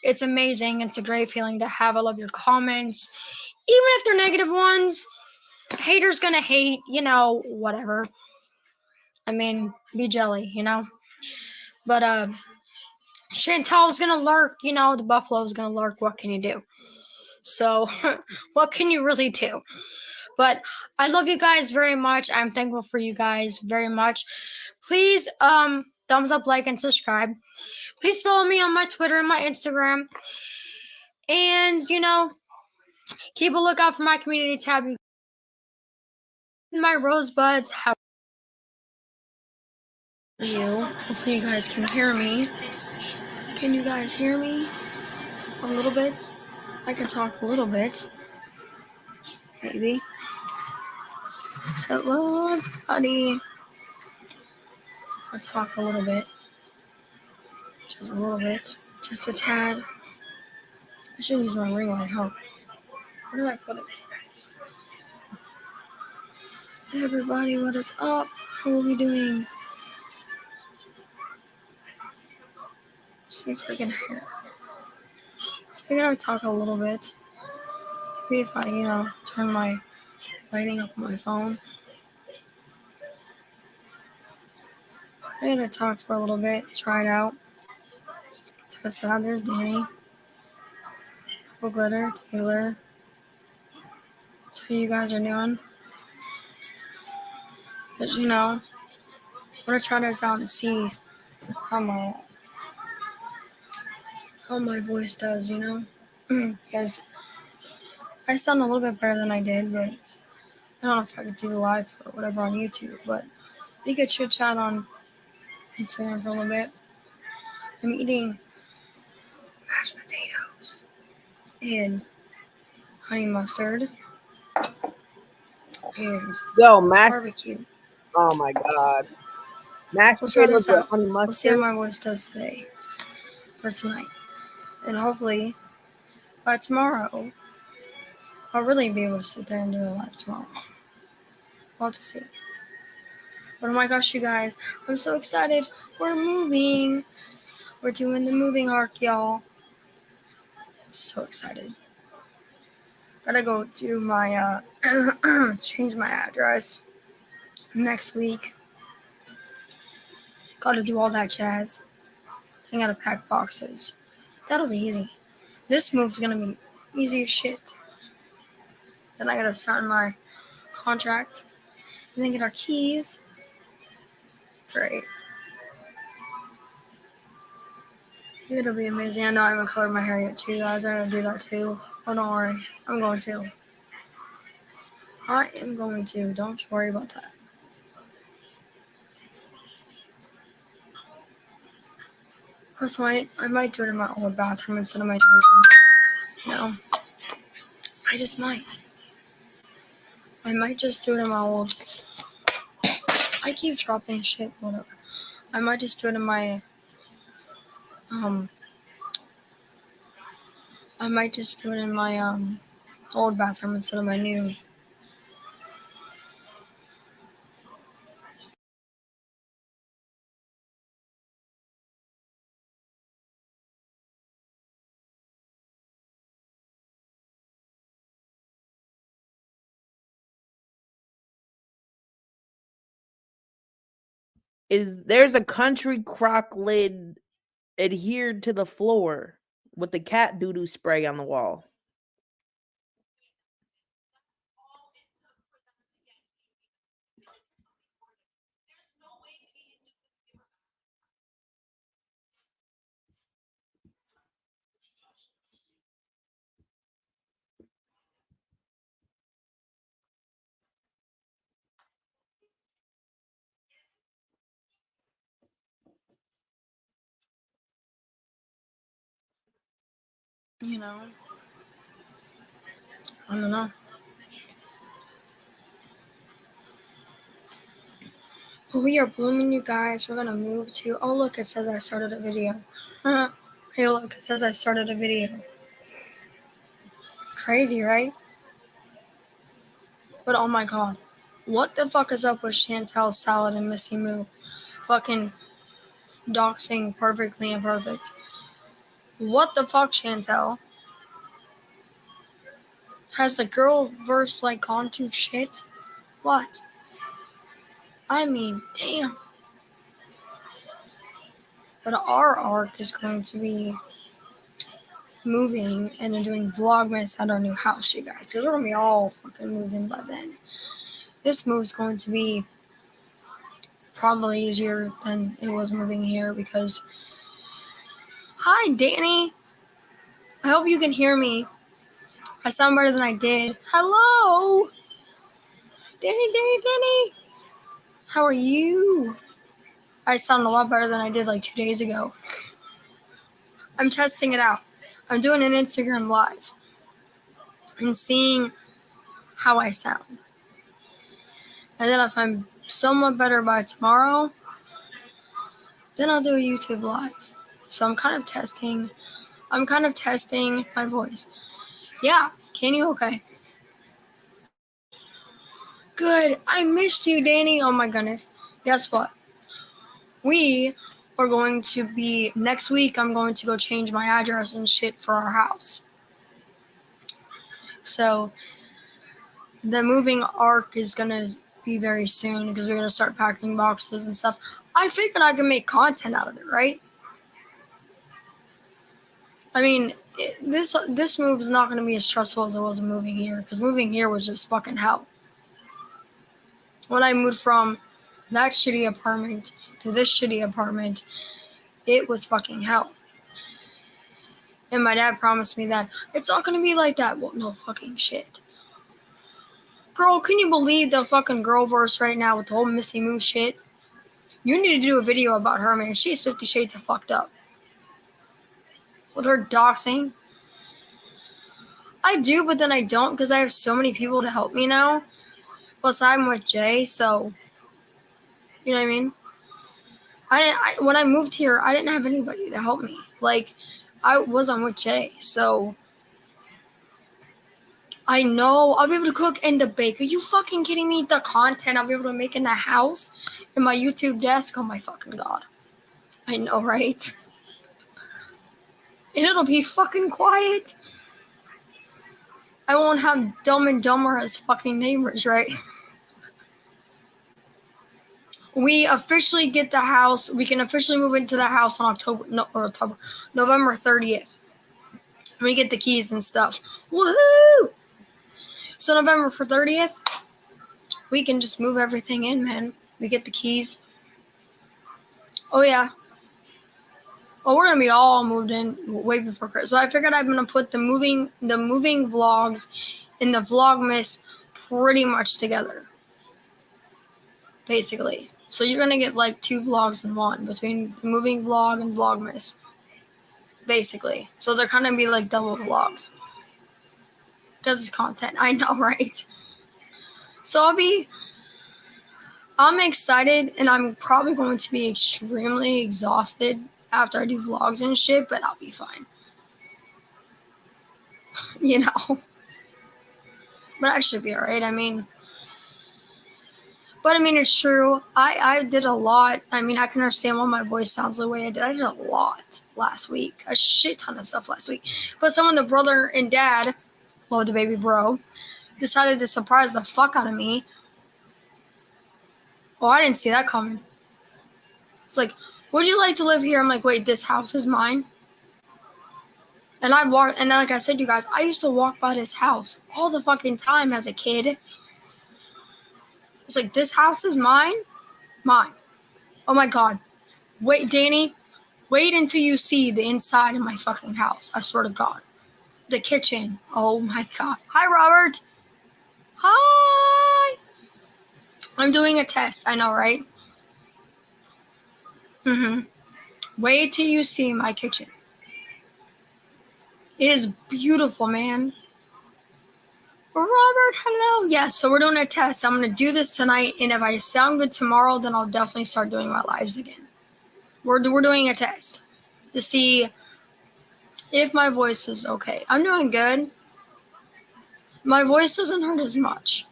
It's amazing. It's a great feeling to have. I love your comments, even if they're negative ones. Haters gonna hate, whatever. I mean, be jelly, But Chantel's gonna lurk, the buffalo's gonna lurk. What can you do? So, what can you really do? But I love you guys very much. I'm thankful for you guys very much. Please, thumbs up, like, and subscribe. Please follow me on my Twitter and my Instagram. And, you know, keep a lookout for my community tab. My rosebuds have you. Hopefully you guys can hear me. Can you guys hear me? A little bit? I can talk a little bit. Maybe. Hello, buddy. I'll talk a little bit. Just a little bit. Just a tad. I should use my ring light, huh? Where did I put it? Everybody, what is up? How are we doing? See if I can hear. So we're gonna talk a little bit. Maybe if I, you know, turn my lighting up on my phone. I'm gonna talk for a little bit, try it out. Test it out. There's Danny. Apple Glitter, Taylor. That's how you guys are doing. Because, you know, I'm gonna try this out and see how my voice does, you know? Because I sound a little bit better than I did, but I don't know if I could do live or whatever on YouTube, but we could chit chat on Instagram for a little bit. I'm eating mashed potatoes and honey mustard and mashed. barbecue. Oh my god, mashed We'll try potatoes this with out. honey We'll see how mustard. my voice does today for tonight. And hopefully by tomorrow, I'll really be able to sit there and do a live tomorrow. We'll have to see. But oh my gosh, you guys, I'm so excited. We're moving. We're doing the moving arc, y'all. So excited. Gotta go do my, change my address next week. Gotta do all that jazz. I gotta pack boxes. That'll be easy. This move's gonna be easy as shit. Then I gotta sign my contract. And then get our keys. Great. It'll be amazing. I know I haven't colored my hair yet too, guys. I gotta do that too. Oh, don't worry. I'm going to. I am going to. Don't you worry about that. Plus, I might do it in my old bathroom instead of my new one. You know? I just might. I might just do it in my old... I keep dropping shit, whatever. I might just do it in my... I might just do it in my, old bathroom instead of my new. There's a country crock lid adhered to the floor with the cat doo-doo spray on the wall. You know? I don't know. But we are blooming, you guys. We're gonna move to... Oh, look, it says I started a video. Hey, look, it says I started a video. Crazy, right? But oh my god. What the fuck is up with Chantel, Salad, and Missy Moo? Fucking doxing perfectly imperfect. What the fuck, Chantel? Has the girl verse like gone to shit? What? I mean, damn. But our arc is going to be moving and then doing Vlogmas at our new house, you guys. Because we're going to be all fucking moving by then. This move's going to be probably easier than it was moving here because... Hi, Danny. I hope you can hear me. I sound better than I did. Hello? Danny. How are you? I sound a lot better than I did like 2 days ago. I'm testing it out. I'm doing an Instagram live and seeing how I sound. And then if I'm somewhat better by tomorrow, then I'll do a YouTube live. So I'm kind of testing my voice. Yeah, can you? Okay. Good. I missed you, Danny. Oh my goodness. Guess what? We are going to be, next week, I'm going to go change my address and shit for our house. So the moving arc is going to be very soon because we're going to start packing boxes and stuff. I figured I could make content out of it, right? I mean, this move is not going to be as stressful as it was moving here because moving here was just fucking hell. When I moved from that shitty apartment to this shitty apartment, it was fucking hell. And my dad promised me that it's not going to be like that. Well, no fucking shit. Girl, can you believe the fucking girlverse right now with the whole Missy Moo shit? You need to do a video about her, man. She's 50 Shades of fucked up. With her doxing. I do, but then I don't because I have so many people to help me now. Plus, I'm with Jay, so... You know what I mean? When I moved here, I didn't have anybody to help me. Like, I wasn't with Jay, so... I know I'll be able to cook and to bake. Are you fucking kidding me? The content I'll be able to make in the house, in my YouTube desk. Oh my fucking god. I know, right? And it'll be fucking quiet. I won't have Dumb and Dumber as fucking neighbors, right? We officially get the house. We can officially move into the house on November 30th. We get the keys and stuff. Woohoo! So November 30th, we can just move everything in, man. We get the keys. Oh, yeah. Oh, we're going to be all moved in way before Christmas. So I figured I'm going to put the moving vlogs and the Vlogmas pretty much together. Basically. So you're going to get like 2 vlogs in one between the moving vlog and Vlogmas. Basically. So they're kind of be like double vlogs. Because it's content. I know, right? So I'm excited and I'm probably going to be extremely exhausted after I do vlogs and shit, but I'll be fine. You know? But I should be alright. I mean, it's true. I did a lot. I mean, I can understand why my voice sounds the way I did. I did a lot last week. A shit ton of stuff last week. But someone, the brother and dad, well, the baby bro, decided to surprise the fuck out of me. Oh, I didn't see that coming. It's like, would you like to live here? I'm like, wait, this house is mine? And like I said, you guys, I used to walk by this house all the fucking time as a kid. It's like, this house is mine? Mine. Oh my god. Wait, Danny, wait until you see the inside of my fucking house. I swear to god. The kitchen. Oh my god. Hi, Robert. Hi. I'm doing a test. I know, right? Wait till you see my kitchen. It is beautiful, man. Robert, hello. Yes, so we're doing a test. I'm going to do this tonight, and if I sound good tomorrow, then I'll definitely start doing my lives again. We're doing a test to see if my voice is okay. I'm doing good. My voice doesn't hurt as much.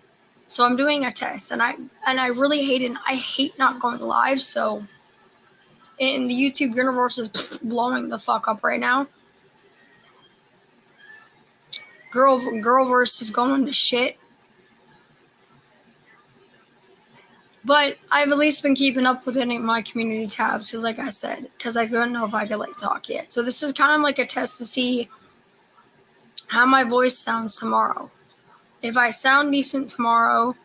So I'm doing a test, and I really hate it. I hate not going live, so and the YouTube universe is blowing the fuck up right now. Girlverse is going to shit. But I've at least been keeping up with any of my community tabs, because like I said, because I don't know if I could like talk yet. So this is kind of like a test to see how my voice sounds tomorrow. If I sound decent tomorrow,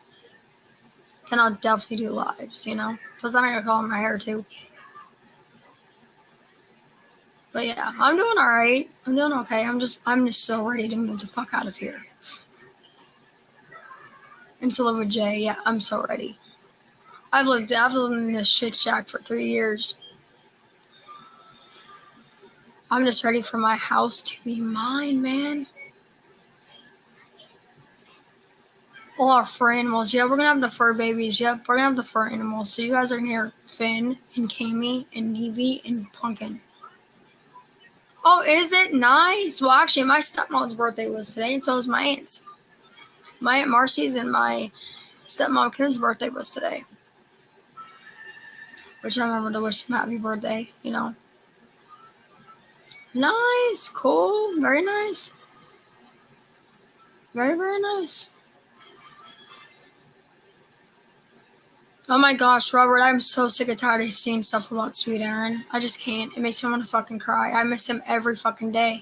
then I'll definitely do lives, you know? Plus I'm going to color my hair too. But yeah, I'm doing all right. I'm doing okay. I'm just so ready to move the fuck out of here. And to live with Jay. Yeah, I'm so ready. I've lived in this shit shack for 3 years. I'm just ready for my house to be mine, man. All our fur animals. Yeah, we're gonna have the fur babies. Yep, we're gonna have the fur animals. So you guys are gonna hear Finn and Kami and Nevy and Pumpkin. Oh, is it nice? Well, actually, my stepmom's birthday was today, and so was my aunt's. My Aunt Marcy's and my stepmom Kim's birthday was today. Which I remember to wish them happy birthday, you know. Nice, cool, very nice. Very, very nice. Oh my gosh, Robert, I'm so sick and tired of seeing stuff about Sweet Aaron. I just can't. It makes me want to fucking cry. I miss him every fucking day.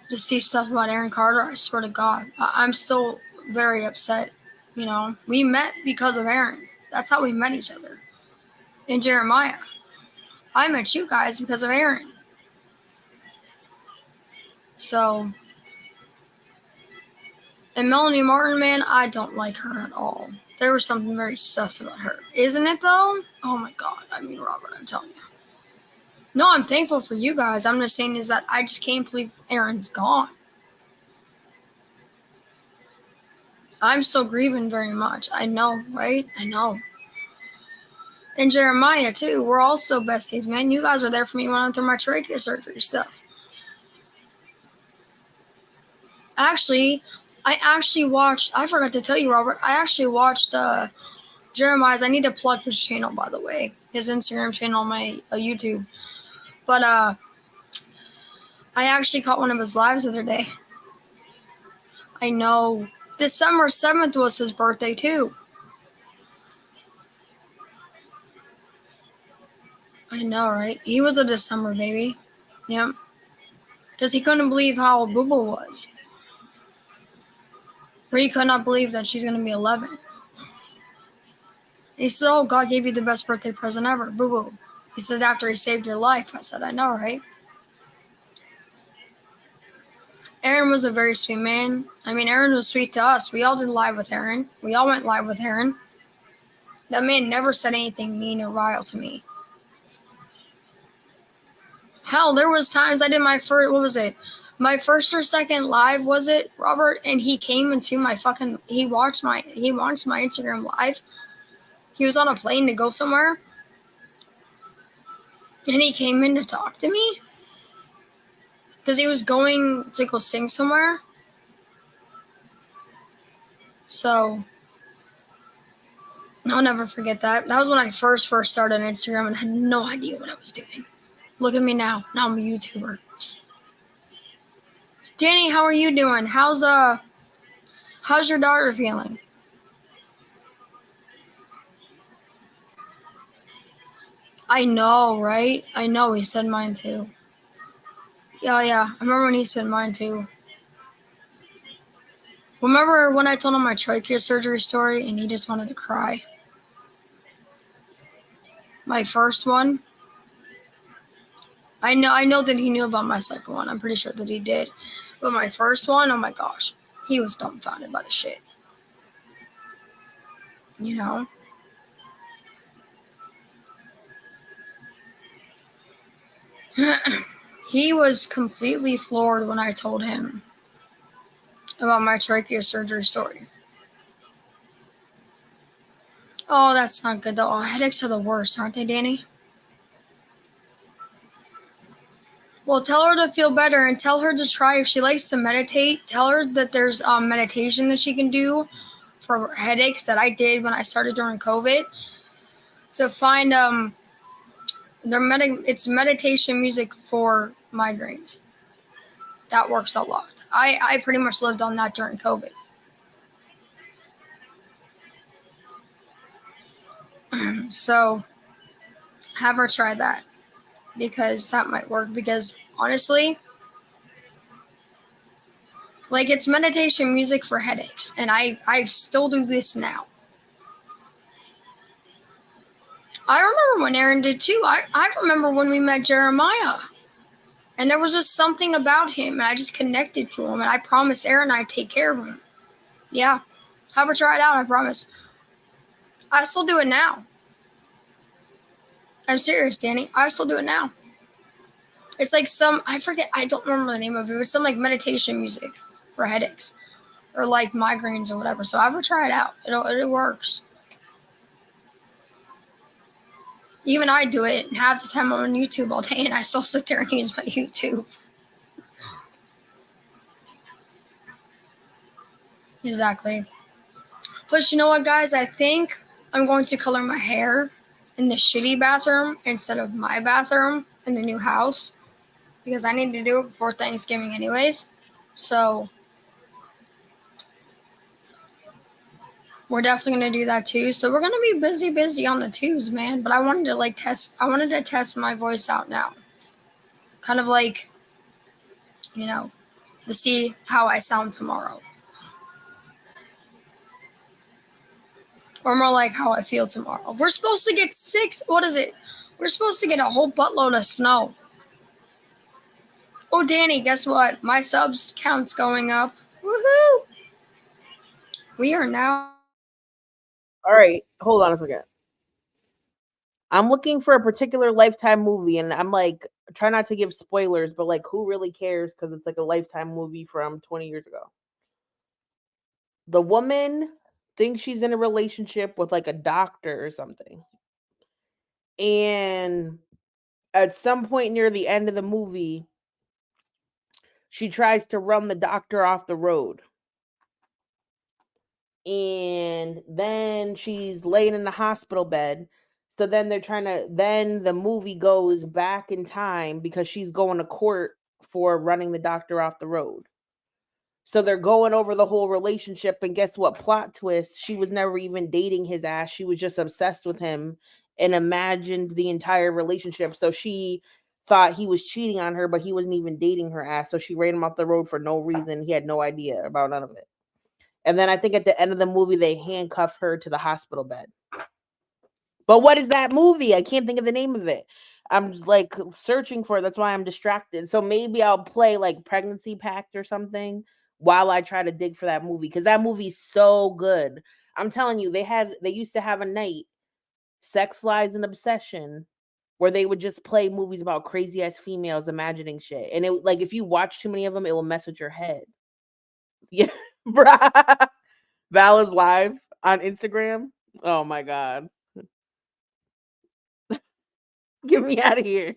Just see stuff about Aaron Carter, I swear to God. I'm still very upset. You know, we met because of Aaron. That's how we met each other. And Jeremiah. I met you guys because of Aaron. So, and Melanie Martin, man, I don't like her at all. There was something very sus about her. Isn't it, though? Oh, my God. I mean, Robert, I'm telling you. No, I'm thankful for you guys. I'm just saying is that I just can't believe Aaron's gone. I'm still grieving very much. I know, right? I know. And Jeremiah, too. We're all still besties, man. You guys are there for me when I went through my trachea surgery stuff. Actually, I watched, I forgot to tell you, Robert, I actually watched Jeremiah's. I need to plug his channel, by the way. His Instagram channel on my YouTube. But I actually caught one of his lives the other day. I know. December 7th was his birthday, too. I know, right? He was a December baby. Yep. Because he couldn't believe how Boo Boo was. Or he could not believe that she's going to be 11. He said, oh, God gave you the best birthday present ever, Boo Boo. He says, after he saved your life. I said, I know, right? Aaron was a very sweet man. I mean, Aaron was sweet to us. We all did live with Aaron. We all went live with Aaron. That man never said anything mean or vile to me. Hell, there was times I did my first, what was it? My first or second live, was it, Robert? And he came into my fucking, he watched my Instagram live. He was on a plane to go somewhere. And he came in to talk to me. Because he was going to go sing somewhere. So, I'll never forget that. That was when I first started on Instagram and had no idea what I was doing. Look at me now. Now I'm a YouTuber. Danny, how are you doing? How's your daughter feeling? I know, right? I know, he said mine too. Yeah. I remember when he said mine too. Remember when I told him my trachea surgery story and he just wanted to cry? My first one? I know that he knew about my second one. I'm pretty sure that he did. But my first one, oh my gosh. He was dumbfounded by the shit. You know? He was completely floored when I told him about my trachea surgery story. Oh, that's not good though. Oh, headaches are the worst, aren't they, Danny? Well, tell her to feel better and tell her to try, if she likes to meditate, tell her that there's meditation that she can do for headaches that I did when I started during COVID to find it's meditation music for migraines. That works a lot. I pretty much lived on that during COVID. So have her try that because that might work, because honestly, like, it's meditation music for headaches, and I still do this now. I remember when Aaron did too. I remember when we met Jeremiah. And there was just something about him, and I just connected to him, and I promised Aaron I'd take care of him. Yeah. Have her try it out, I promise. I still do it now. I'm serious, Danny. I still do it now. It's like I forget, I don't remember the name of it, but it's some like meditation music for headaches or like migraines or whatever. So have her try it out. It works. Even I do it, and half the time I'm on YouTube all day, and I still sit there and use my YouTube. Exactly. Plus, you know what, guys? I think I'm going to color my hair in the shitty bathroom instead of my bathroom in the new house because I need to do it before Thanksgiving anyways. So we're definitely going to do that too. So we're going to be busy on the twos, man. But I wanted to test my voice out now. Kind of like, to see how I sound tomorrow. Or more like how I feel tomorrow. We're supposed to get we're supposed to get a whole buttload of snow. Oh, Danny, guess what? My subs count's going up. Woohoo! We are now. All right, hold on a second. I'm looking for a particular Lifetime movie, and I'm like, try not to give spoilers, but like, who really cares? Because it's like a Lifetime movie from 20 years ago. The woman thinks she's in a relationship with like a doctor or something. And at some point near the end of the movie, she tries to run the doctor off the road. And then she's laying in the hospital bed. So then then the movie goes back in time because she's going to court for running the doctor off the road. So they're going over the whole relationship, and guess what? Plot twist, she was never even dating his ass. She was just obsessed with him and imagined the entire relationship. So she thought he was cheating on her, but he wasn't even dating her ass. So she ran him off the road for no reason. He had no idea about none of it. And then I think at the end of the movie, they handcuff her to the hospital bed. But what is that movie? I can't think of the name of it. I'm like searching for it. That's why I'm distracted. So maybe I'll play like Pregnancy Pact or something while I try to dig for that movie, because that movie's so good. I'm telling you, they used to have a night, Sex, Lies, and Obsession, where they would just play movies about crazy ass females imagining shit. And it like if you watch too many of them, it will mess with your head. Yeah, bruh. Val is live on Instagram. Oh my god. Get me out of here.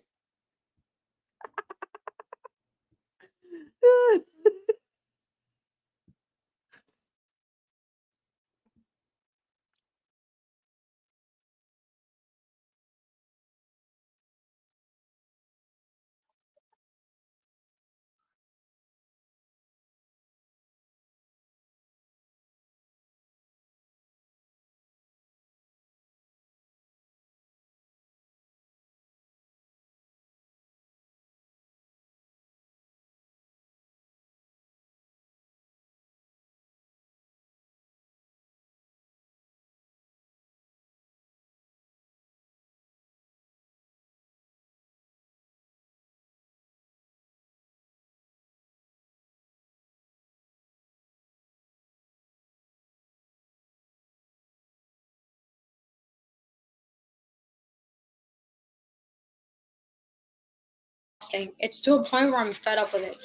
It's to a point where I'm fed up with it.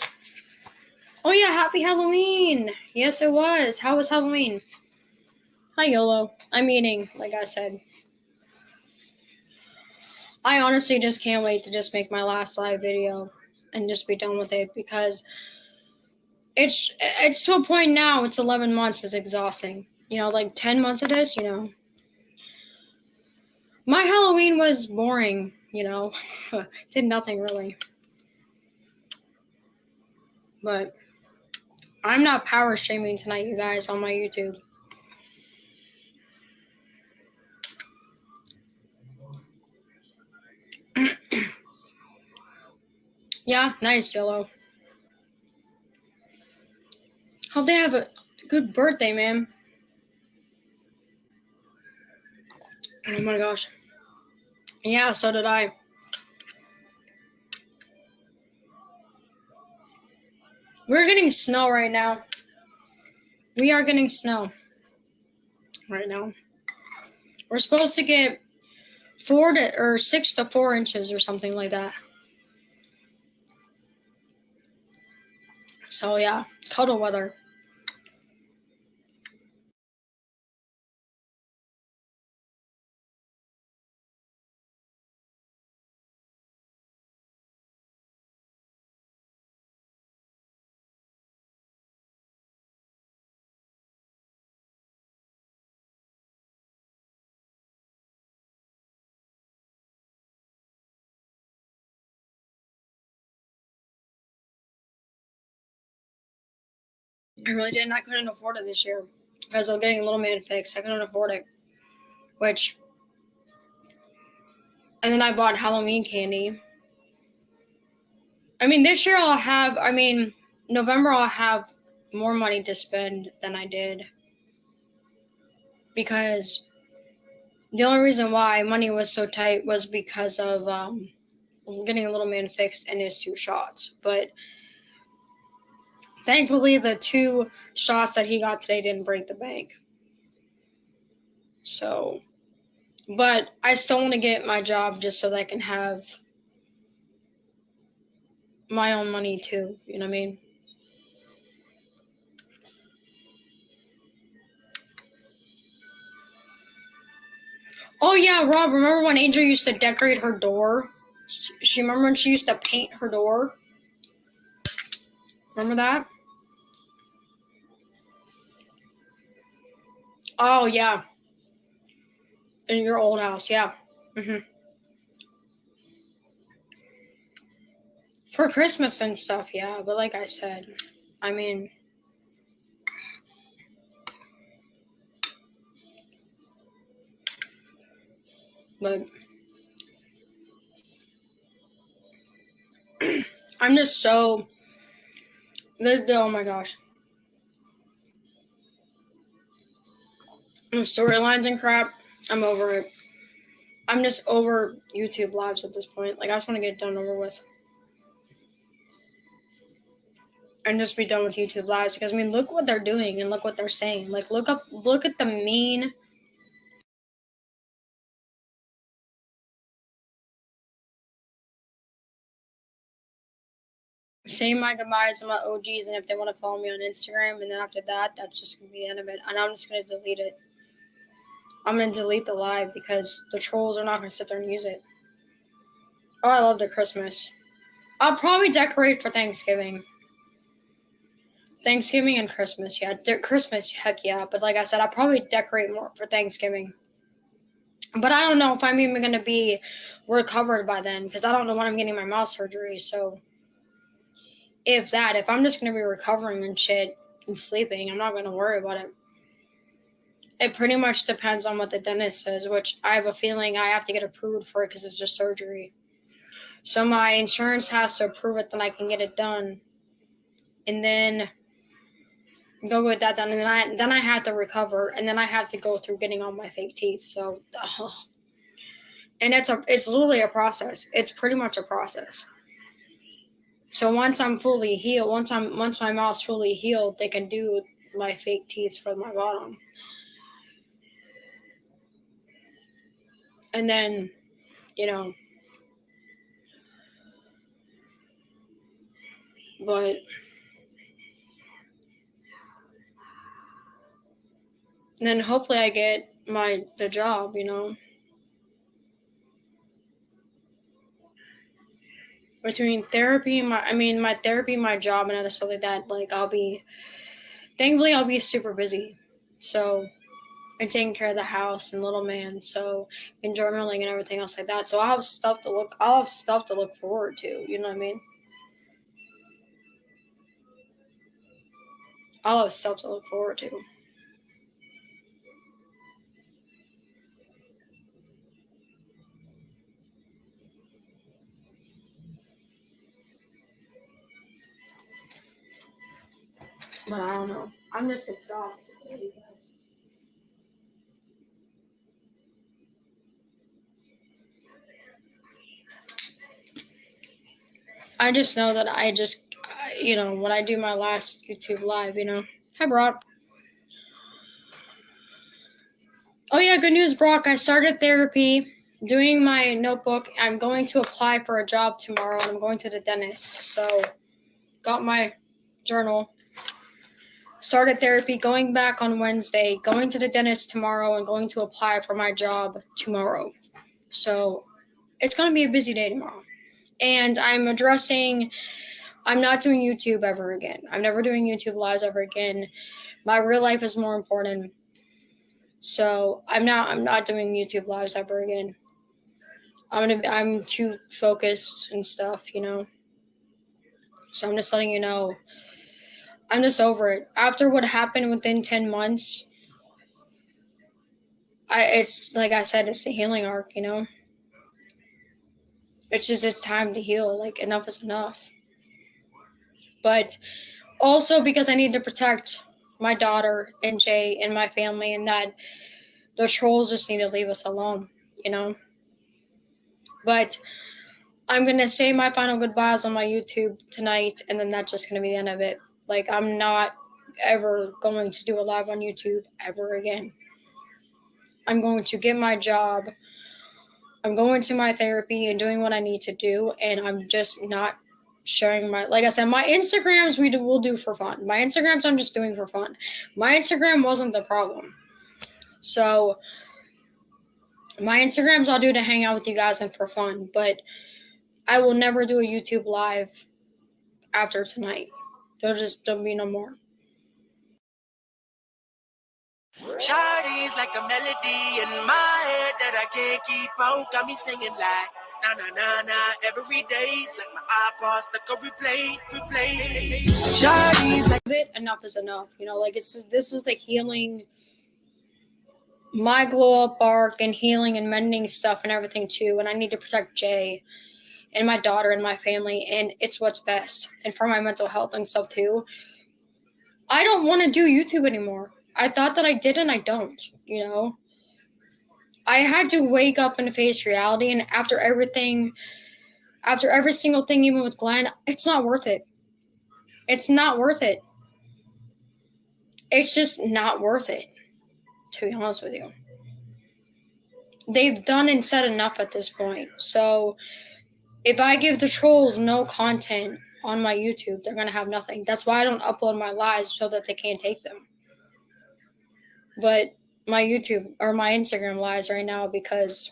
Oh yeah, happy Halloween! Yes, it was. How was Halloween? Hi, YOLO. I'm eating, like I said. I honestly just can't wait to just make my last live video and just be done with it, because it's to a point now. It's 11 months. It's exhausting. Like 10 months of this. My Halloween was boring. Did nothing really. But I'm not power shaming tonight, you guys, on my YouTube. Yeah, nice, Jello. Hope they have a good birthday, man. Oh my gosh. Yeah, so did I. We're getting snow right now. We are getting snow right now. We're supposed to get 6 to 4 inches or something like that. So yeah, cuddle weather. I really didn't. I couldn't afford it this year because I'm getting little man fixed. I couldn't afford it. And then I bought Halloween candy. I mean, this year November I'll have more money to spend than I did. Because the only reason why money was so tight was because of getting a little man fixed and his 2 shots. But thankfully, the 2 shots that he got today didn't break the bank. So, but I still want to get my job just so that I can have my own money too. You know what I mean? Oh yeah, Rob, remember when Angel used to decorate her door? She remember when she used to paint her door? Remember that? Oh yeah. In your old house, yeah. For Christmas and stuff, yeah. But like I said, I mean, but I'm just so oh my gosh. The storylines and crap, I'm over it. I'm just over YouTube lives at this point. Like I just want to get it done over with. And just be done with YouTube lives because I mean look what they're doing and look what they're saying. Like look at the mean say my goodbyes to my OGs, and if they want to follow me on Instagram, and then after that, that's just gonna be the end of it. And I'm just gonna delete it. I'm gonna delete the live because the trolls are not gonna sit there and use it. Oh, I love the Christmas. I'll probably decorate for Thanksgiving. Thanksgiving and Christmas, yeah. Christmas, heck yeah. But like I said, I'll probably decorate more for Thanksgiving. But I don't know if I'm even gonna be recovered by then because I don't know when I'm getting my mouth surgery. So if I'm just gonna be recovering and shit and sleeping, I'm not gonna worry about it. It pretty much depends on what the dentist says, which I have a feeling I have to get approved for it because it's just surgery. So my insurance has to approve it, then I can get it done. And then go with that done, and then I have to recover, and then I have to go through getting all my fake teeth. So, and it's literally a process. It's pretty much a process. So once I'm fully healed, once my mouth's fully healed, they can do my fake teeth for my bottom. And then, but then hopefully I get the job, between therapy and my therapy, my job, and other stuff like that. Like thankfully I'll be super busy. So, and taking care of the house and little man, so and journaling and everything else like that. So I'll have stuff to look forward to. You know what I mean? I'll have stuff to look forward to. But I don't know. I'm just exhausted, you guys. I just know that when I do my last YouTube live, Hi, Brock. Oh, yeah, good news, Brock. I started therapy, doing my notebook. I'm going to apply for a job tomorrow, and I'm going to the dentist. So, got my journal. Started therapy, going back on Wednesday, going to the dentist tomorrow, and going to apply for my job tomorrow. So, it's going to be a busy day tomorrow. And I'm not doing YouTube ever again. I'm never doing YouTube lives ever again. My real life is more important. So I'm not doing YouTube lives ever again. I'm too focused and stuff, So I'm just letting you know. I'm just over it. After what happened within 10 months, it's like I said, it's the healing arc, It's time to heal. Like, enough is enough. But also because I need to protect my daughter and Jay and my family, and that the trolls just need to leave us alone, But I'm going to say my final goodbyes on my YouTube tonight, and then that's just going to be the end of it. Like, I'm not ever going to do a live on YouTube ever again. I'm going to get my job. I'm going to my therapy and doing what I need to do, and I'm just not sharing like I said, my Instagrams we'll do for fun. My Instagrams I'm just doing for fun. My Instagram wasn't the problem. So my Instagrams I'll do to hang out with you guys and for fun, but I will never do a YouTube live after tonight. There'll be no more. Shawty's like a melody in my head that I can't keep out. Got me singing like na na na na every day's like my iPod stuck a replay. Shawty's like enough is enough. Like this is the healing, my glow up arc and healing and mending stuff and everything too. And I need to protect Jay and my daughter and my family, and it's what's best. And for my mental health and stuff too. I don't want to do YouTube anymore. I thought that I did, and I don't, I had to wake up and face reality, and after every single thing, even with Glenn, it's not worth it. It's not worth it. It's just not worth it, to be honest with you. They've done and said enough at this point. So if I give the trolls no content on my YouTube, they're going to have nothing. That's why I don't upload my lives, so that they can't take them. But my YouTube or my Instagram lives right now, because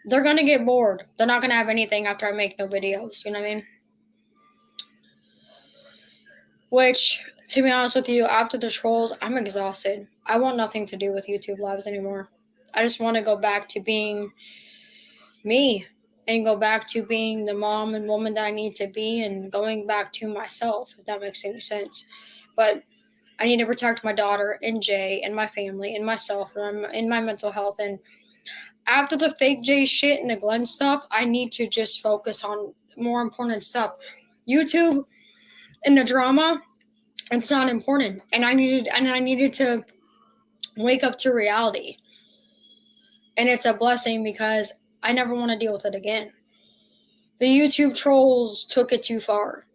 they're going to get bored. They're not going to have anything after I make no videos. You know what I mean? Which, to be honest with you, after the trolls, I'm exhausted. I want nothing to do with YouTube lives anymore. I just want to go back to being me and go back to being the mom and woman that I need to be, and going back to myself, if that makes any sense. But I need to protect my daughter and Jay and my family and myself and my mental health. And after the fake Jay shit and the Glenn stuff, I need to just focus on more important stuff. YouTube and the drama, it's not important. And I needed to wake up to reality. And it's a blessing, because I never want to deal with it again. The YouTube trolls took it too far.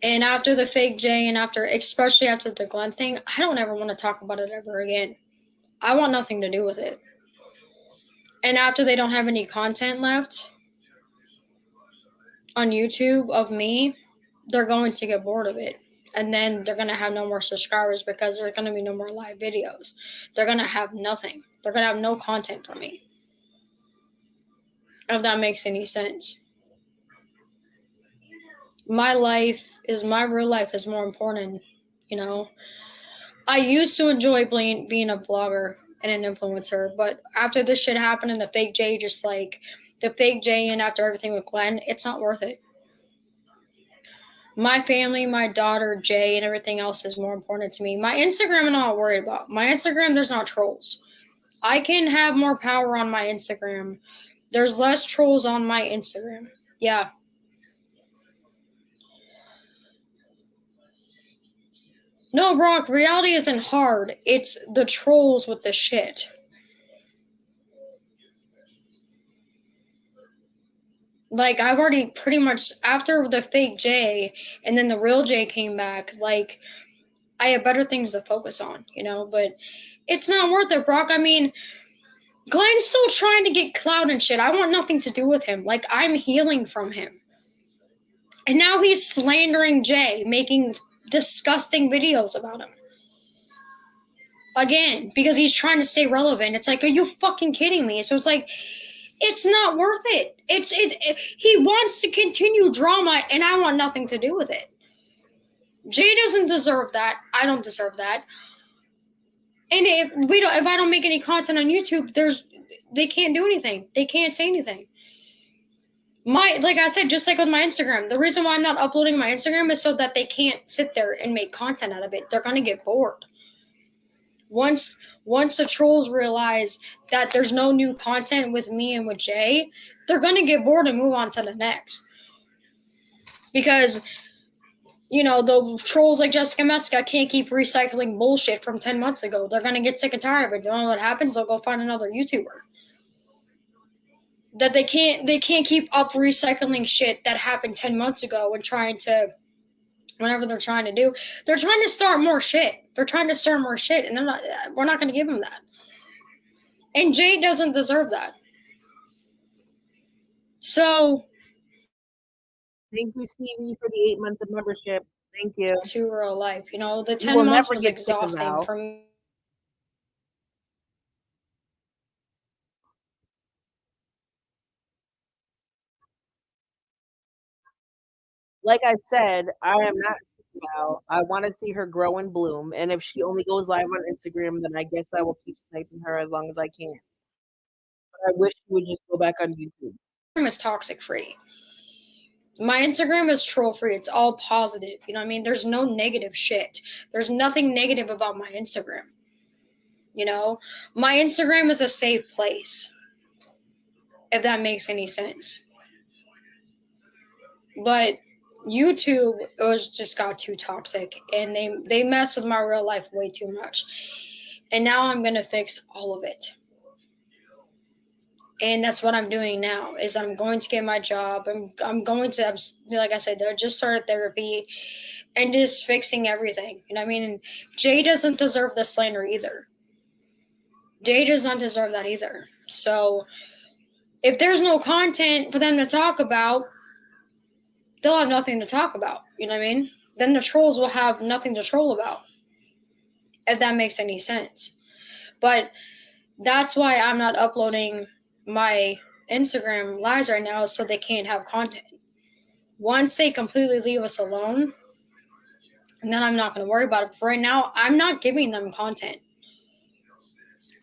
And after the fake Jay and especially after the Glenn thing, I don't ever want to talk about it ever again. I want nothing to do with it. And after they don't have any content left on YouTube of me, they're going to get bored of it. And then they're going to have no more subscribers, because there's going to be no more live videos. They're going to have nothing. They're going to have no content from me. If that makes any sense. My real life is more important, I used to enjoy being a vlogger and an influencer, but after this shit happened and the fake Jay, and after everything with Glenn, it's not worth it. My family, my daughter, Jay, and everything else is more important to me. My Instagram, I'm not worried about. My Instagram, there's not trolls. I can have more power on my Instagram. There's less trolls on my Instagram. Yeah. No, Brock, reality isn't hard. It's the trolls with the shit. Like, I've already pretty much, after the fake Jay and then the real Jay came back, like, I have better things to focus on, you know? But it's not worth it, Brock. I mean, Glenn's still trying to get clout and shit. I want nothing to do with him. Like, I'm healing from him. And now he's slandering Jay, making disgusting videos about him. Again, because he's trying to stay relevant. It's like, are you fucking kidding me? So it's like, it's not worth it. He wants to continue drama, and I want nothing to do with it. Jay doesn't deserve that. I don't deserve that. And if I don't make any content on YouTube, they can't do anything. They can't say anything. Like I said, just like with my Instagram, the reason why I'm not uploading my Instagram is so that they can't sit there and make content out of it. They're gonna get bored. Once the trolls realize that there's no new content with me and with Jay, they're gonna get bored and move on to the next. Because, you know, the trolls like Jessica Meska can't keep recycling bullshit from 10 months ago. They're gonna get sick and tired of it. Don't know what happens, they'll go find another YouTuber. That they can't keep up recycling shit that happened 10 months ago and trying to, whatever they're trying to do, they're trying to start more shit. They're trying to start more shit, and we're not going to give them that. And Jay doesn't deserve that. So, thank you, Stevie, for the 8 months of membership. Thank you. To real life, you know, the 10 months was exhausting for me. Like I said, I am not Val. I want to see her grow and bloom. And if she only goes live on Instagram, then I guess I will keep sniping her as long as I can. But I wish she would just go back on YouTube. Is toxic free. My Instagram is troll free. It's all positive. You know what I mean? There's no negative shit. There's nothing negative about my Instagram. You know, my Instagram is a safe place, if that makes any sense. But YouTube just got too toxic, and they mess with my real life way too much. And now I'm gonna fix all of it. And that's what I'm doing now. Is I'm going to get my job. I'm going to, like I said, I just started therapy, and just fixing everything. You know what I mean? And Jay doesn't deserve the slander either. Jay does not deserve that either. So if there's no content for them to talk about, they'll have nothing to talk about. You know what I mean? Then the trolls will have nothing to troll about, if that makes any sense. But that's why I'm not uploading my Instagram lives right now, so they can't have content. Once they completely leave us alone, and then I'm not going to worry about it. But right now, I'm not giving them content.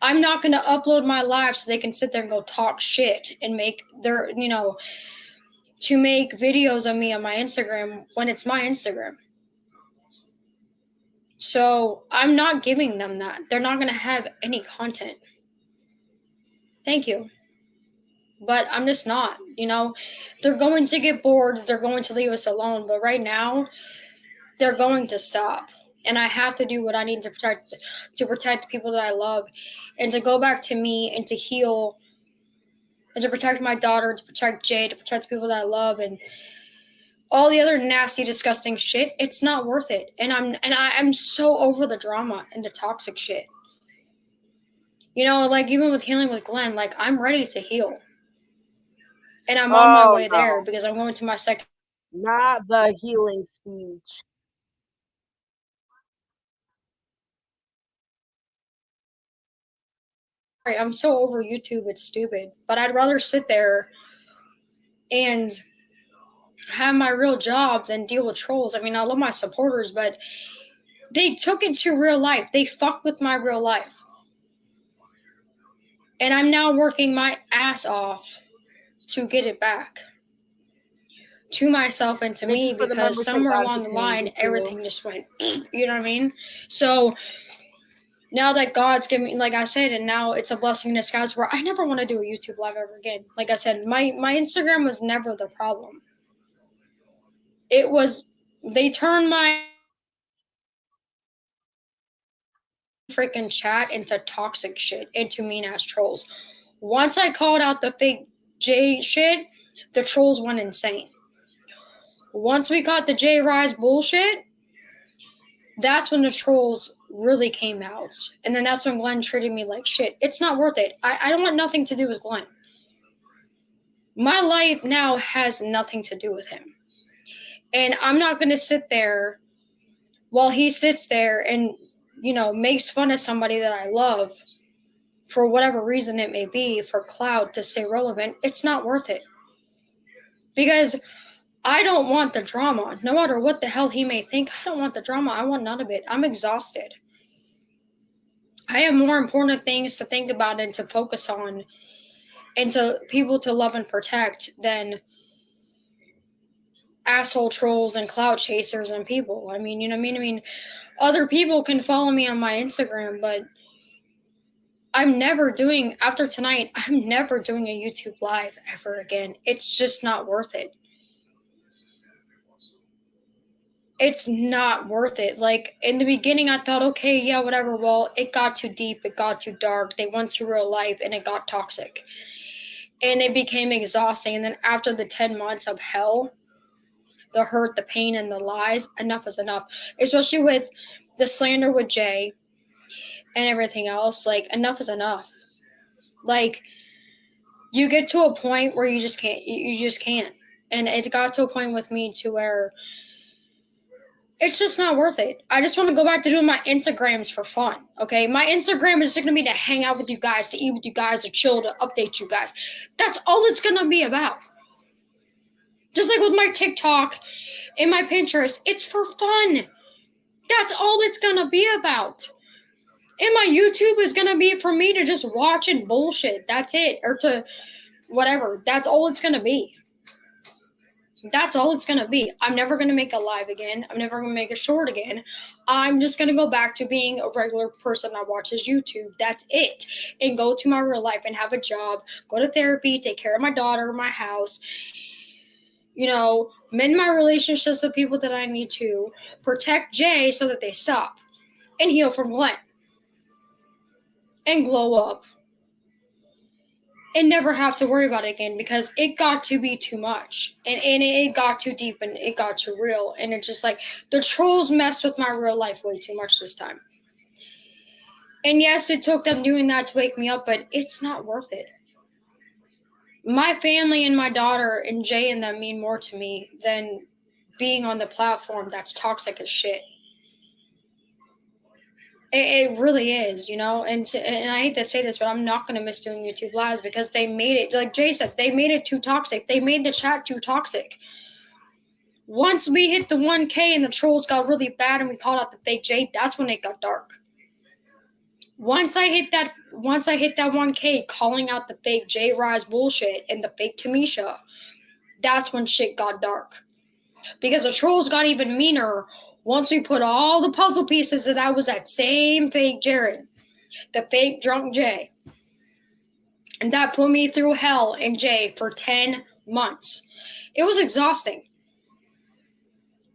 I'm not going to upload my live so they can sit there and go talk shit and make their, you know, to make videos of me on my Instagram when it's my Instagram. So I'm not giving them that. They're not going to have any content. Thank you. But I'm just not, you know. They're going to get bored. They're going to leave us alone. But right now, they're going to stop. And I have to do what I need to protect the people that I love, and to go back to me, and to heal, and to protect my daughter, to protect Jay, to protect the people that I love, and all the other nasty, disgusting shit. It's not worth it. And I'm so over the drama and the toxic shit. You know, like even with healing with Glenn, like I'm ready to heal. And I'm on my way there, because I'm going to my second. Not the healing speech. I'm so over YouTube, it's stupid. But I'd rather sit there and have my real job than deal with trolls. I mean, I love my supporters, but they took it to real life. They fucked with my real life. And I'm now working my ass off to get it back to myself and to me, because somewhere along the line, everything just went, you know what I mean? So now that God's given me, like I said, and now it's a blessing in disguise, where I never want to do a YouTube live ever again. Like I said, my Instagram was never the problem. It was, they turned my freaking chat into toxic shit, into mean ass trolls. Once I called out the fake J shit, the trolls went insane. Once we got the J Rise bullshit, that's when the trolls really came out. And then that's when Glenn treated me like shit. It's not worth it. I don't want nothing to do with Glenn. My life now has nothing to do with him. And I'm not going to sit there while he sits there and, makes fun of somebody that I love for whatever reason it may be, for clout, to stay relevant. It's not worth it. Because I don't want the drama. No matter what the hell he may think, I don't want the drama. I want none of it. I'm exhausted. I have more important things to think about and to focus on and to people to love and protect than asshole trolls and clout chasers and people. I mean, you know what I mean? I mean, other people can follow me on my Instagram, but after tonight, I'm never doing a YouTube live ever again. It's just not worth it. It's not worth it. Like, in the beginning, I thought, okay, yeah, whatever. Well, it got too deep. It got too dark. They went to real life, and it got toxic. And it became exhausting. And then after the 10 months of hell, the hurt, the pain, and the lies, enough is enough. Especially with the slander with Jay and everything else. Like, enough is enough. Like, you get to a point where you just can't. You just can't. And it got to a point with me to where it's just not worth it. I just want to go back to doing my Instagrams for fun, okay? My Instagram is just going to be to hang out with you guys, to eat with you guys, to chill, to update you guys. That's all it's going to be about. Just like with my TikTok and my Pinterest, it's for fun. That's all it's going to be about. And my YouTube is going to be for me to just watch and bullshit. That's it. Or to whatever. That's all it's going to be. That's all it's going to be. I'm never going to make a live again. I'm never going to make a short again. I'm just going to go back to being a regular person that watches YouTube. That's it. And go to my real life and have a job, go to therapy, take care of my daughter, my house, mend my relationships with people that I need to, protect Jay so that they stop, and heal from Glenn, and glow up. And never have to worry about it again, because it got to be too much. And it got too deep and it got too real. And it's just like the trolls messed with my real life way too much this time. And yes, it took them doing that to wake me up, but it's not worth it. My family and my daughter and Jay and them mean more to me than being on the platform that's toxic as shit. It really is, and I hate to say this, but I'm not going to miss doing YouTube lives, because they made it, like Jay said, they made it too toxic. They made the chat too toxic. Once we hit the 1K and the trolls got really bad and we called out the fake Jay, that's when it got dark. Once I hit that 1K calling out the fake J Rise bullshit and the fake Tamisha, that's when shit got dark. Because the trolls got even meaner once we put all the puzzle pieces that was that same fake Jared, the fake drunk Jay. And that put me through hell and Jay for 10 months. It was exhausting.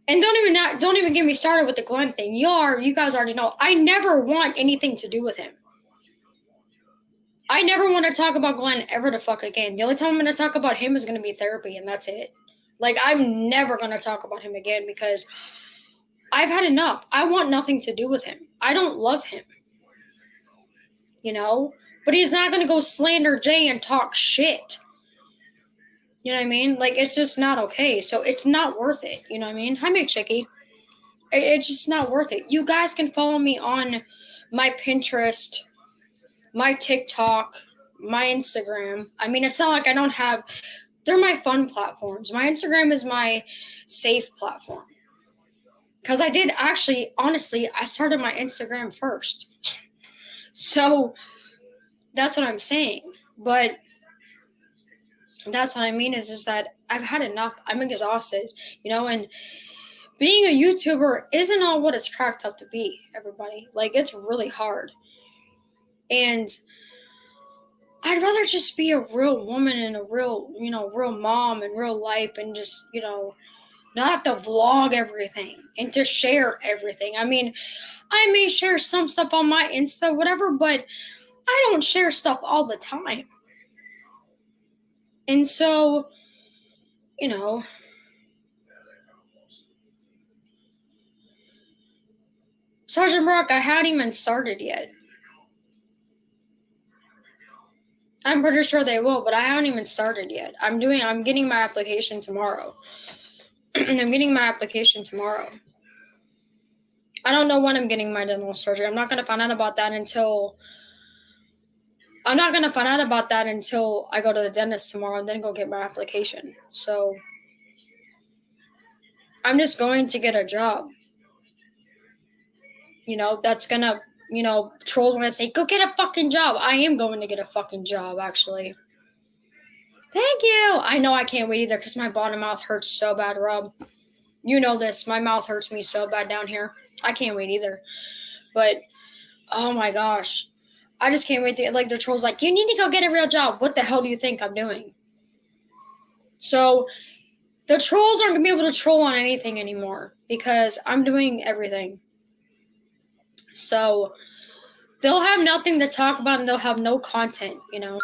And don't even get me started with the Glenn thing. You guys already know. I never want anything to do with him. I never want to talk about Glenn ever the fuck again. The only time I'm going to talk about him is going to be therapy, and that's it. Like, I'm never going to talk about him again, because I've had enough. I want nothing to do with him. I don't love him. But he's not going to go slander Jay and talk shit. You know what I mean? Like, it's just not okay. So it's not worth it. You know what I mean? Hi, McChicky. It's just not worth it. You guys can follow me on my Pinterest, my TikTok, my Instagram. I mean, it's not like I don't have... They're my fun platforms. My Instagram is my safe platform. Because I did actually, honestly, I started my Instagram first. So that's what I'm saying. But that's what I mean, is just that I've had enough. I'm exhausted, and being a YouTuber isn't all what it's cracked up to be, everybody. Like, it's really hard. And I'd rather just be a real woman and a real, real mom in real life, and just, not have to vlog everything and to share everything. I mean, I may share some stuff on my Insta, whatever, but I don't share stuff all the time. And so you know, Sergeant Brock, I hadn't even started yet. I'm pretty sure they will, but I haven't even started yet. I'm getting my application tomorrow. I'm getting my application tomorrow. I don't know when I'm getting my dental surgery. I'm not going to find out about that until I go to the dentist tomorrow and then go get my application. So I'm just going to get a job. You know, that's going to, you know, trolls when I say, go get a fucking job. I am going to get a fucking job, actually. Thank you. I know I can't wait either because my bottom mouth hurts so bad, Rob. You know this. My mouth hurts me so bad down here. I can't wait either. But, oh my gosh. I just can't wait to get, like, the trolls like, you need to go get a real job. What the hell do you think I'm doing? So, the trolls aren't going to be able to troll on anything anymore because I'm doing everything. So, they'll have nothing to talk about and they'll have no content, you know.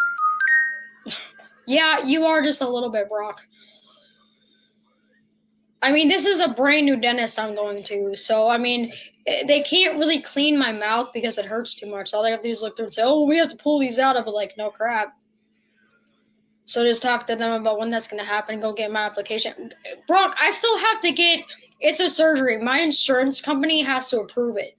Yeah, you are just a little bit, Brock. I mean, this is a brand new dentist I'm going to. So, I mean, they can't really clean my mouth because it hurts too much. All they have to do is look through and say, oh, we have to pull these out. I'll be like, no crap. So just talk to them about when that's going to happen. Go get my application. Brock, I still have to get, it's a surgery. My insurance company has to approve it.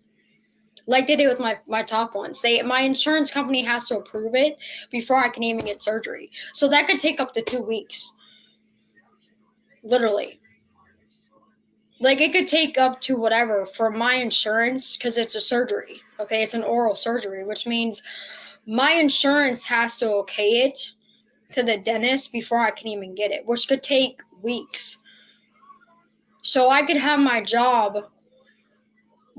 Like they did with my top ones. My insurance company has to approve it before I can even get surgery. So that could take up to 2 weeks. Literally. Like, it could take up to whatever for my insurance because it's a surgery, okay? It's an oral surgery, which means my insurance has to okay it to the dentist before I can even get it, which could take weeks. So I could have my job,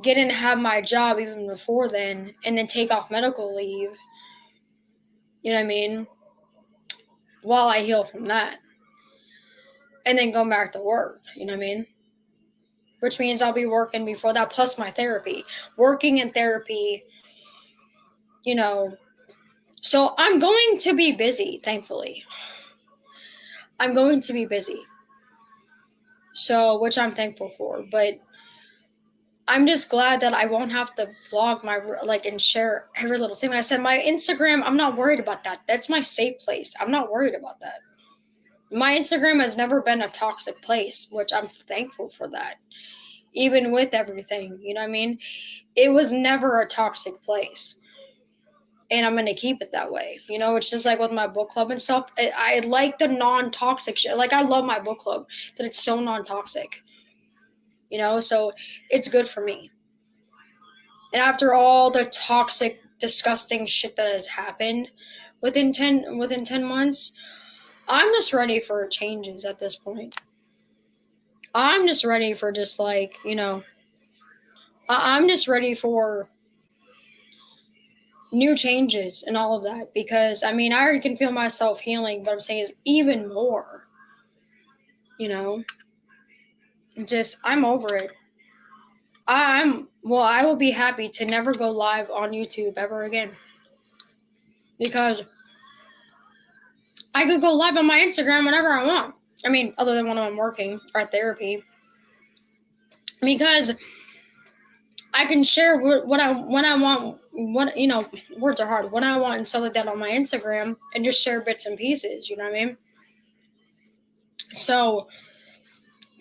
get in and have my job even before then, and then take off medical leave, you know what I mean, while I heal from that. And then go back to work, you know what I mean? Which means I'll be working before that, plus my therapy. Working in therapy, you know. So I'm going to be busy, thankfully. I'm going to be busy. So, which I'm thankful for. But I'm just glad that I won't have to vlog and share every little thing. Like I said, my Instagram, I'm not worried about that. That's my safe place. I'm not worried about that. My Instagram has never been a toxic place, which I'm thankful for that. Even with everything, you know what I mean? It was never a toxic place. And I'm going to keep it that way. You know, it's just like with my book club and stuff. I like the non-toxic shit. Like, I love my book club, that it's so non-toxic. You know, so it's good for me. And after all the toxic, disgusting shit that has happened within 10 months, I'm just ready for changes at this point. I'm just ready for just like, you know, I'm just ready for new changes and all of that because, I mean, I already can feel myself healing, but I'm saying is even more, you know, just, I'm over it. I will be happy to never go live on YouTube ever again because I could go live on my Instagram whenever I want. I mean, other than when I'm working or at therapy, because I can share when I want, what, you know, words are hard, when I want and stuff like that on my Instagram and just share bits and pieces, you know what I mean? So,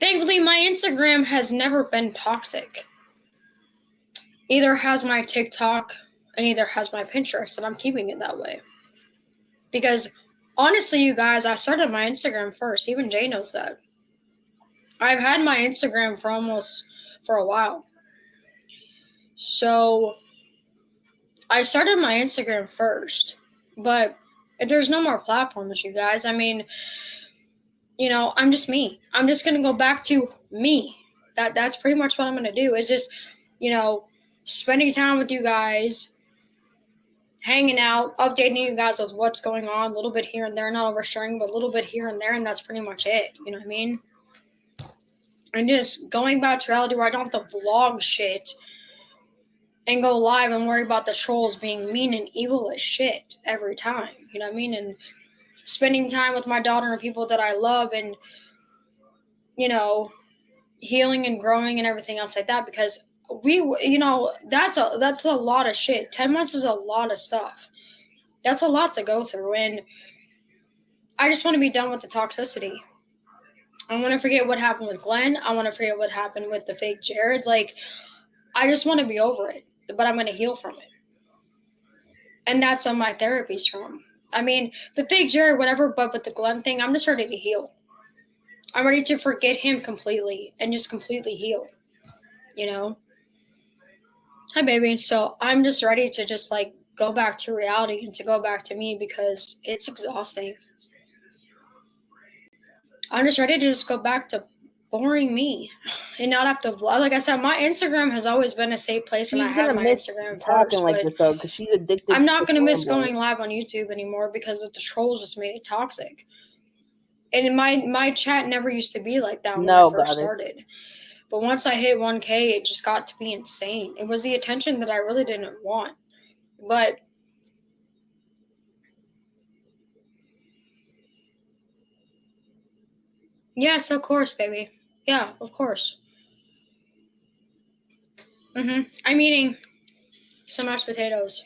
thankfully, my Instagram has never been toxic. Either has my TikTok and either has my Pinterest, and I'm keeping it that way. Because, honestly, you guys, I started my Instagram first. Even Jay knows that. I've had my Instagram for a while. So, I started my Instagram first. But there's no more platforms, you guys. I mean, you know, I'm just me. I'm just going to go back to me. That's pretty much what I'm going to do. Is just, you know, spending time with you guys, hanging out, updating you guys with what's going on, a little bit here and there, not oversharing, but a little bit here and there, and that's pretty much it. You know what I mean? And just going back to reality where I don't have to vlog shit and go live and worry about the trolls being mean and evil as shit every time. You know what I mean? And spending time with my daughter and people that I love and healing and growing and everything else like that, because that's a lot of shit. 10 months is a lot of stuff. That's a lot to go through, and I just want to be done with the toxicity. I want to forget what happened with Glenn. I want to forget what happened with the fake Jared. Like, I just want to be over it, but I'm going to heal from it. And that's on my therapy's from. I mean, the fake Jared, whatever, but with the Glenn thing, I'm just ready to heal. I'm ready to forget him completely and just completely heal, Hi, baby. So I'm just ready to just, like, go back to reality and to go back to me, because it's exhausting. I'm just ready to just go back to boring me and not have to vlog. Like I said, my Instagram has always been a safe place, and I She's have gonna my miss Instagram talking first, like but this though, because she's addicted. I'm not to going to miss rambling. going live on YouTube anymore, because the trolls just made it toxic. And my chat never used to be like that when I first started. But once I hit 1K, it just got to be insane. It was the attention that I really didn't want. But yes, of course, baby. Yeah, of course. I'm eating some mashed potatoes.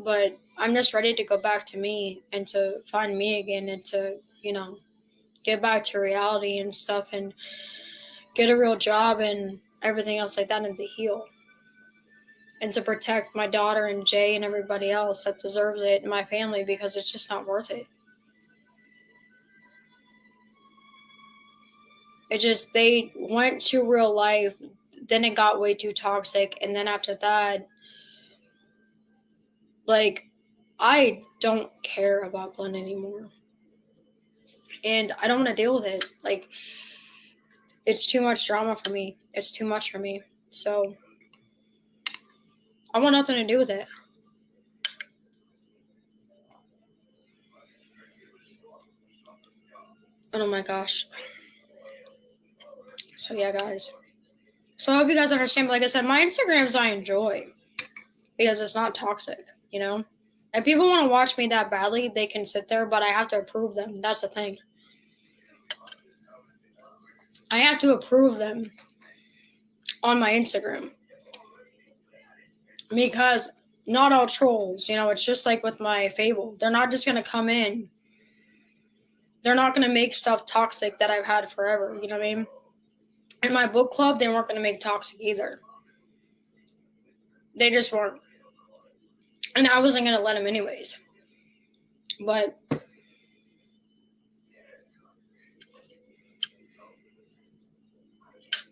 But I'm just ready to go back to me and to find me again, and to, get back to reality and stuff, and get a real job and everything else like that, and to heal. And to protect my daughter and Jay and everybody else that deserves it, and my family, because it's just not worth it. They went to real life, then it got way too toxic, and then after that, like, I don't care about Glenn anymore. And I don't want to deal with it. Like, it's too much drama for me. It's too much for me. So, I want nothing to do with it. Oh my gosh. So yeah, guys. So I hope you guys understand. But like I said, my Instagrams I enjoy, because it's not toxic, If people want to watch me that badly, they can sit there, but I have to approve them. That's the thing. I have to approve them on my Instagram. Because not all trolls, it's just like with my Fable. They're not just going to come in. They're not going to make stuff toxic that I've had forever. You know what I mean? In my book club, they weren't going to make toxic either. They just weren't. And I wasn't going to let them anyways. But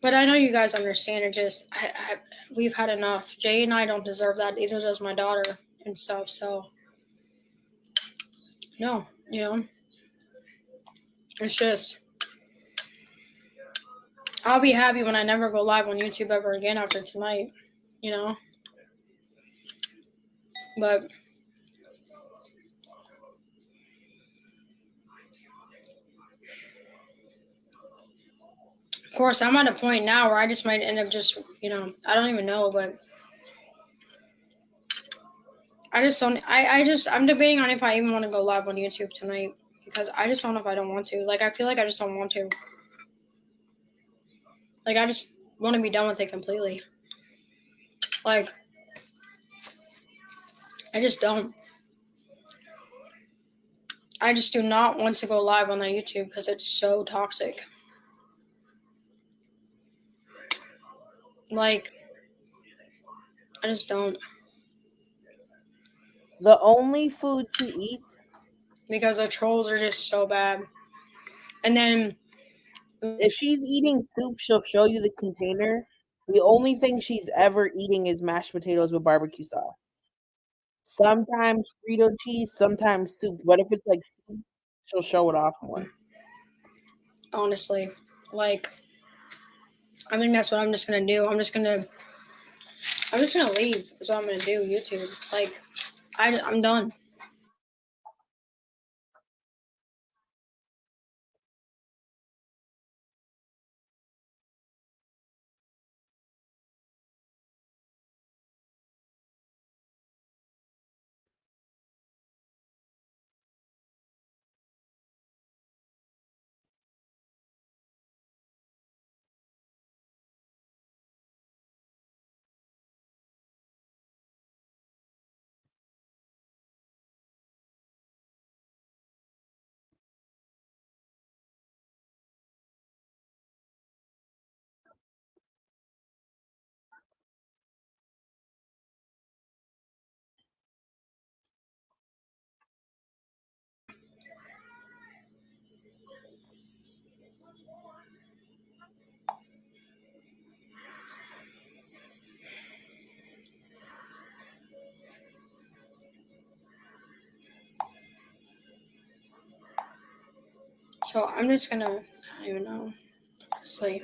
I know you guys understand. It just, we've had enough. Jay and I don't deserve that. Either does my daughter and stuff. So, no, it's just, I'll be happy when I never go live on YouTube ever again after tonight, But of course, I'm at a point now where I just might end up just, I don't even know, but I just don't, I'm debating on if I even want to go live on YouTube tonight, because I just don't know if I don't want to. Like, I feel like I just don't want to. Like, I just want to be done with it completely. Like, I just don't. I just do not want to go live on that YouTube because it's so toxic. Like, I just don't. The only food she eats, because the trolls are just so bad. And then if she's eating soup, she'll show you the container. The only thing she's ever eating is mashed potatoes with barbecue sauce. Sometimes Frito cheese, sometimes soup. But if it's like soup, she'll show it off more. honestly, like, I think that's what I'm just gonna do. I'm just gonna leave. Is what I'm gonna do. YouTube. Like, I'm done. So I'm just gonna. I don't even know. Sleep.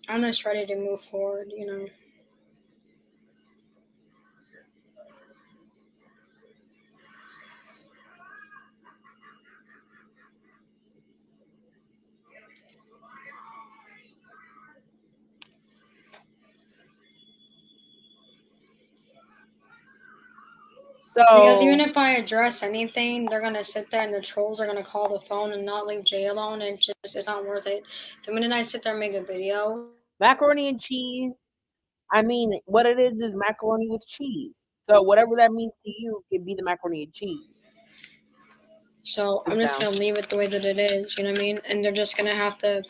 I'm just ready to move forward. So Because even if I address anything, they're gonna sit there and the trolls are gonna call the phone and not leave Jay alone. And it's not worth it. The minute I sit there and make a video, macaroni and cheese. I mean, what it is macaroni with cheese. So whatever that means to you can be the macaroni and cheese. so I'm just gonna leave it the way that it is. You know what I mean? And they're just gonna have to.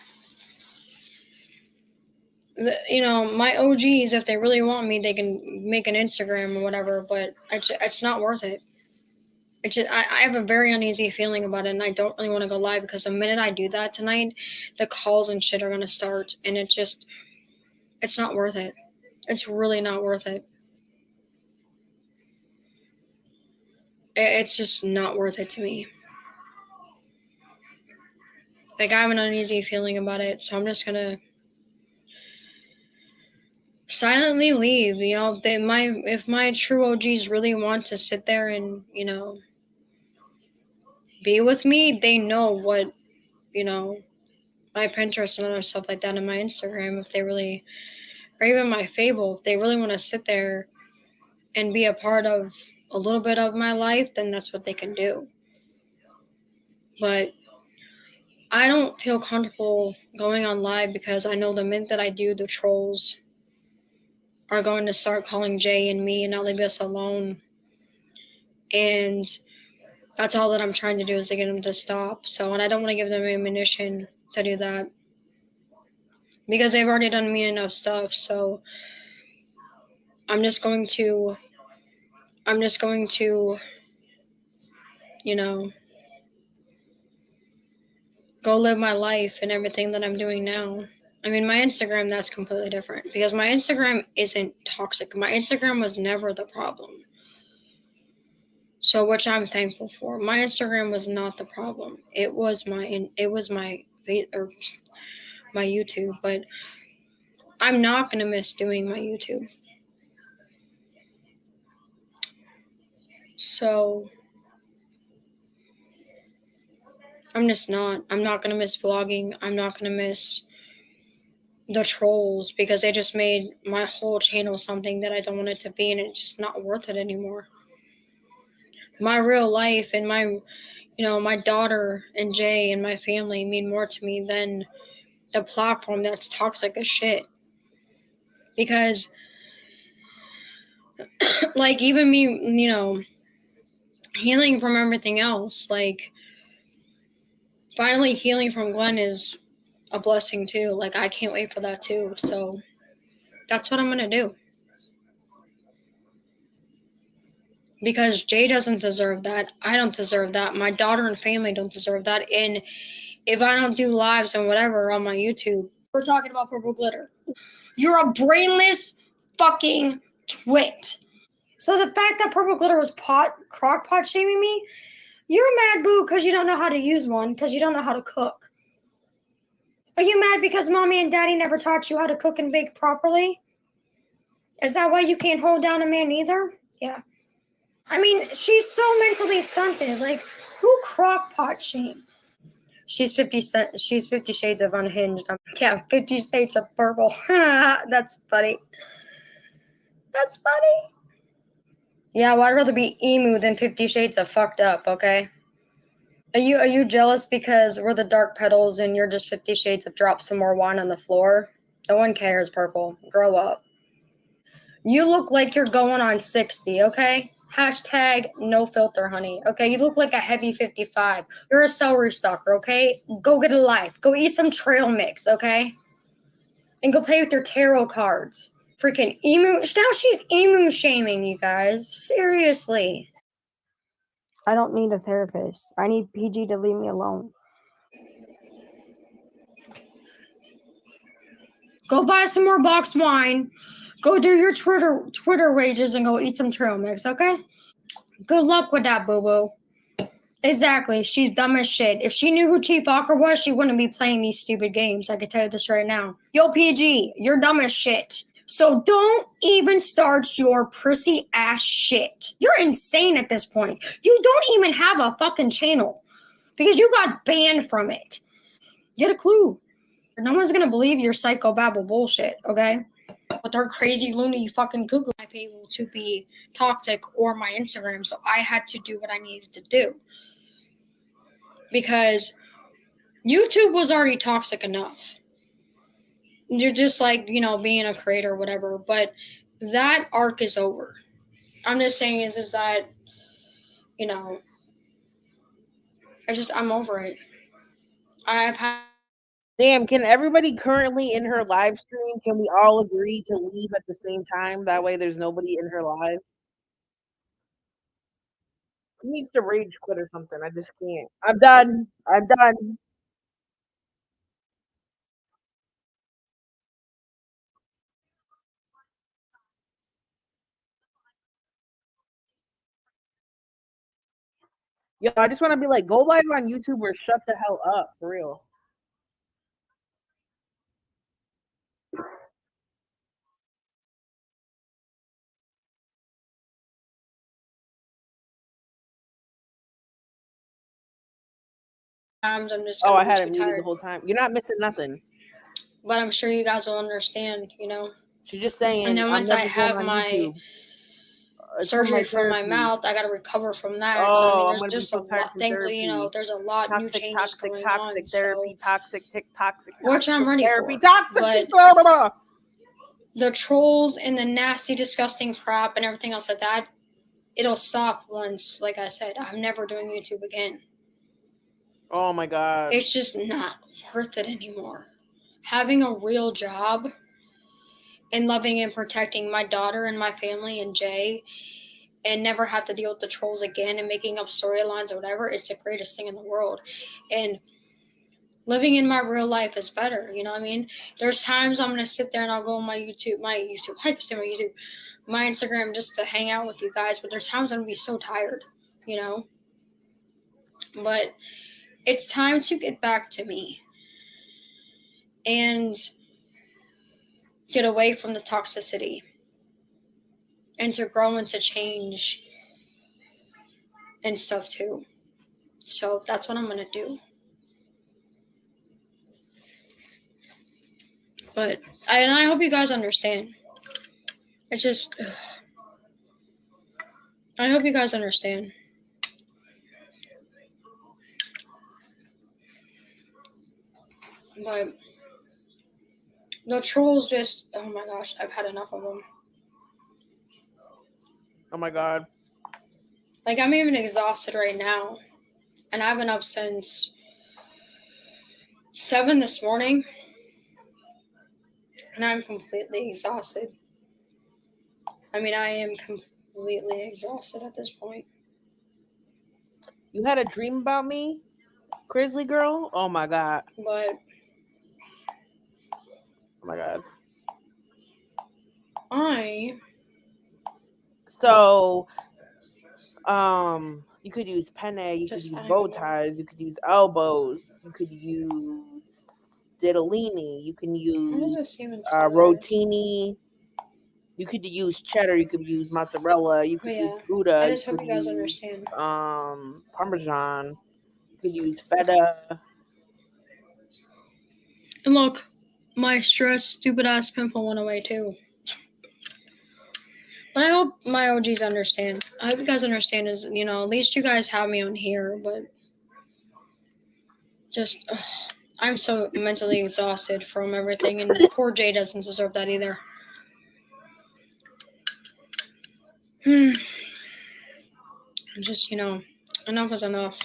My OGs, if they really want me, they can make an Instagram or whatever, but it's not worth it. I have a very uneasy feeling about it, and I don't really want to go live because the minute I do that tonight, the calls and shit are going to start, and it's not worth it. It's really not worth it. It's just not worth it to me. Like, I have an uneasy feeling about it, so I'm just going to silently leave. If my true OGs really want to sit there and be with me, they know what my Pinterest and other stuff like that, and my Instagram. If they really, or even my Fable, if they really want to sit there and be a part of a little bit of my life, then that's what they can do. But I don't feel comfortable going on live because I know the minute that I do, the trolls are going to start calling Jay and me and not leave us alone. And that's all that I'm trying to do is to get them to stop. So, and I don't want to give them ammunition to do that because they've already done me enough stuff. So I'm just going to, go live my life and everything that I'm doing now. I mean, my Instagram, that's completely different because my Instagram isn't toxic. My Instagram was never the problem. So, which I'm thankful for. My Instagram was not the problem. It was my YouTube, but I'm not going to miss doing my YouTube. So, I'm just not. I'm not going to miss vlogging. I'm not going to miss the trolls because they just made my whole channel something that I don't want it to be, and it's just not worth it anymore. My real life and my you know, my daughter and Jay and my family mean more to me than the platform that's toxic as shit. Because, like, even me, you know, healing from everything else, like, finally healing from Glenn is a blessing too. Like, I can't wait for that too. So that's what I'm gonna do. Because Jay doesn't deserve that. I don't deserve that. My daughter and family don't deserve that. And if I don't do lives and whatever on my YouTube, we're talking about purple glitter. You're a brainless fucking twit. So the fact that purple glitter was crock pot shaming me, you're mad, boo, because you don't know how to use one, because you don't know how to cook. Are you mad because mommy and daddy never taught you how to cook and bake properly? Is that why you can't hold down a man either? Yeah. I mean, she's so mentally stunted. Like, who crock pot shame? She's 50 shades of unhinged. Yeah, 50 shades of purple. That's funny. That's funny. Yeah, well, I'd rather be emu than 50 shades of fucked up, okay? Are you jealous because we're the dark petals and you're just 50 shades of drop some more wine on the floor? No one cares, purple. Grow up. You look like you're going on 60, okay? Hashtag no filter, honey. Okay, you look like a heavy 55. You're a celery stalker, okay? Go get a life. Go eat some trail mix, okay? And go play with your tarot cards. Freaking emu. Now she's emu shaming, you guys. Seriously. I don't need a therapist. I need PG to leave me alone. Go buy some more boxed wine. Go do your Twitter rages and go eat some trail mix, okay? Good luck with that, boo-boo. Exactly. She's dumb as shit. If she knew who Chief Walker was, she wouldn't be playing these stupid games. I can tell you this right now. Yo, PG, you're dumb as shit. So don't even start your prissy ass shit. You're insane at this point. You don't even have a fucking channel because you got banned from it. Get a clue. No one's gonna believe your psychobabble bullshit, okay? With her crazy loony fucking cuckoo, I'm able to be toxic or my Instagram, so I had to do what I needed to do. Because YouTube was already toxic enough. You're just like, you know, being a creator or whatever, but that arc is over. I'm just saying is that, you know, I'm over it. I've had. Damn, can everybody currently in her live stream, can we all agree to leave at the same time? That way there's nobody in her live. Who needs to rage quit or something? I just can't. I'm done. I'm done. Yo, I just want to be like, go live on YouTube or shut the hell up, for real. Times I'm just Oh, I gonna had it be muted tired. the whole time. You're not missing nothing. But I'm sure you guys will understand, you know. She's just saying, And then I'm once never I going have on my YouTube. It's surgery from for my mouth, I gotta recover from that. Oh, So I mean, I'm there's gonna be just so a tired lot. from Thankfully, you know, therapy. there's a lot new Toxic, changes toxic, going toxic on. therapy, So, toxic, toxic, which I'm ready therapy, for. toxic, But blah, blah, blah. the trolls and the nasty, disgusting crap and everything else like that, it'll stop once, like I said, I'm never doing YouTube again. Oh my god. It's just not worth it anymore. Having a real job and loving and protecting my daughter and my family and Jay and never have to deal with the trolls again and making up storylines or whatever, it's the greatest thing in the world. And living in my real life is better, you know what I mean? There's times I'm gonna sit there and I'll go on my Instagram just to hang out with you guys, but there's times I'm gonna be so tired, you know? But it's time to get back to me and get away from the toxicity and to grow and to change and stuff too. So that's what I'm gonna do. But I hope you guys understand. It's just, I hope you guys understand. But the trolls just, oh my gosh, I've had enough of them. Oh my god. Like, I'm even exhausted right now. And I've been up since 7 this morning. And I'm completely exhausted. I mean, I am completely exhausted at this point. You had a dream about me, Grizzly Girl? Oh my god. But Oh my god. So, you could use penne, you could use bow ties, you could use elbows, you could use diddlini, you can use rotini, you could use cheddar, you could use mozzarella, you could use Gouda, I just hope you guys understand. Parmesan, you could use feta. And look, my stress, stupid ass pimple went away too. But I hope my OGs understand. I hope you guys understand is, you know, at least you guys have me on here, but just, I'm so mentally exhausted from everything, and poor Jay doesn't deserve that either. Just, you know, enough is enough.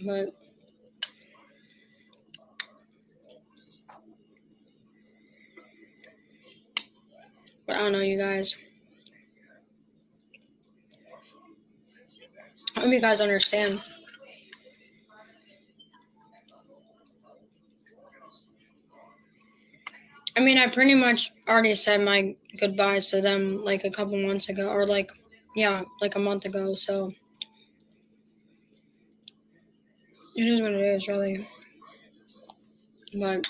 But I don't know, you guys. I hope you guys understand. I mean, I pretty much already said my goodbyes to them like a couple months ago, or like a month ago, so it is what it is, really. But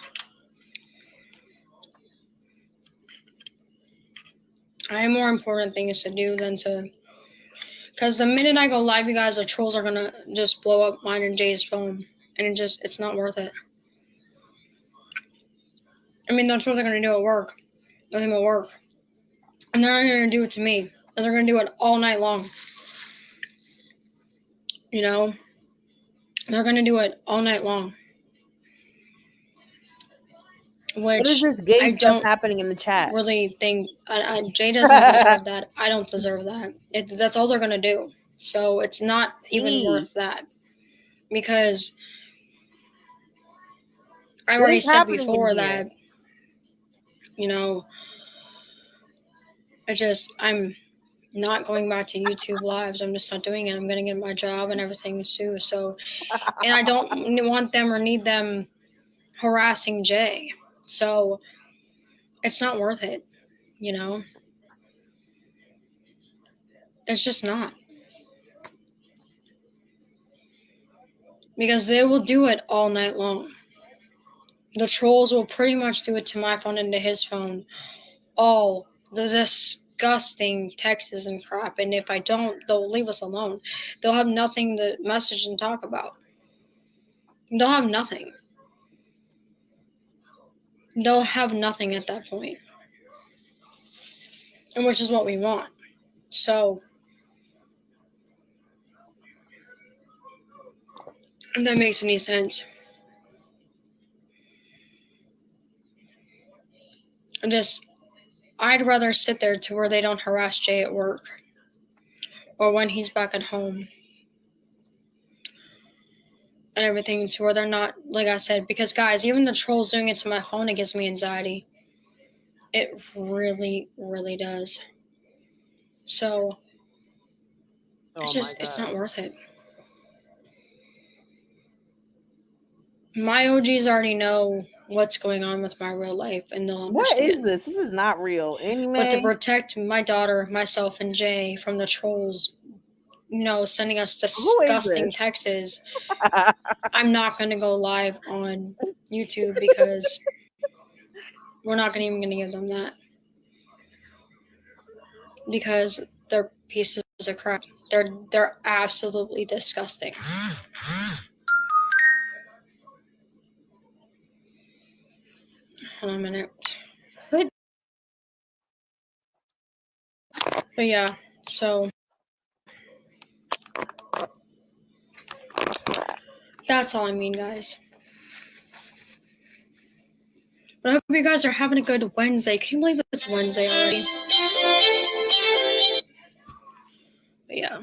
I have more important things to do than to, because the minute I go live, you guys, the trolls are gonna just blow up mine and Jay's phone, and it's not worth it. I mean, the trolls are gonna do it at work, nothing but work, and they're not gonna do it to me, and they're gonna do it all night long. You know, they're gonna do it all night long. Which what is this gay stuff happening in the chat? Really think Jay doesn't deserve that. I don't deserve that. That's all they're gonna do. So it's not even worth that, because I've already said before that, you know, I'm not going back to YouTube lives. I'm just not doing it. I'm gonna get my job and everything soon. So, and I don't want them or need them harassing Jay. So it's not worth it, you know? It's just not. Because they will do it all night long. The trolls will pretty much do it to my phone and to his phone. All the disgusting texts and crap. And if I don't, they'll leave us alone. They'll have nothing to message and talk about. They'll have nothing. They'll have nothing at that point. And which is what we want. So, if that makes any sense. I'd rather sit there to where they don't harass Jay at work or when he's back at home and everything, to where they're not, like I said, because guys, even the trolls doing it to my phone, it gives me anxiety. It really, really does. So it's not worth it. My OGs already know what's going on with my real life, and they'll understand. What is this? This is not real. Anyway. But to protect my daughter, myself, and Jay from the trolls, you know, sending us disgusting texts, I'm not going to go live on YouTube because we're not even going to give them that. Because they're pieces of crap. They're absolutely disgusting. Hold on a minute. But yeah, so That's all I mean, guys. But I hope you guys are having a good Wednesday. Can you believe it's Wednesday already? But yeah.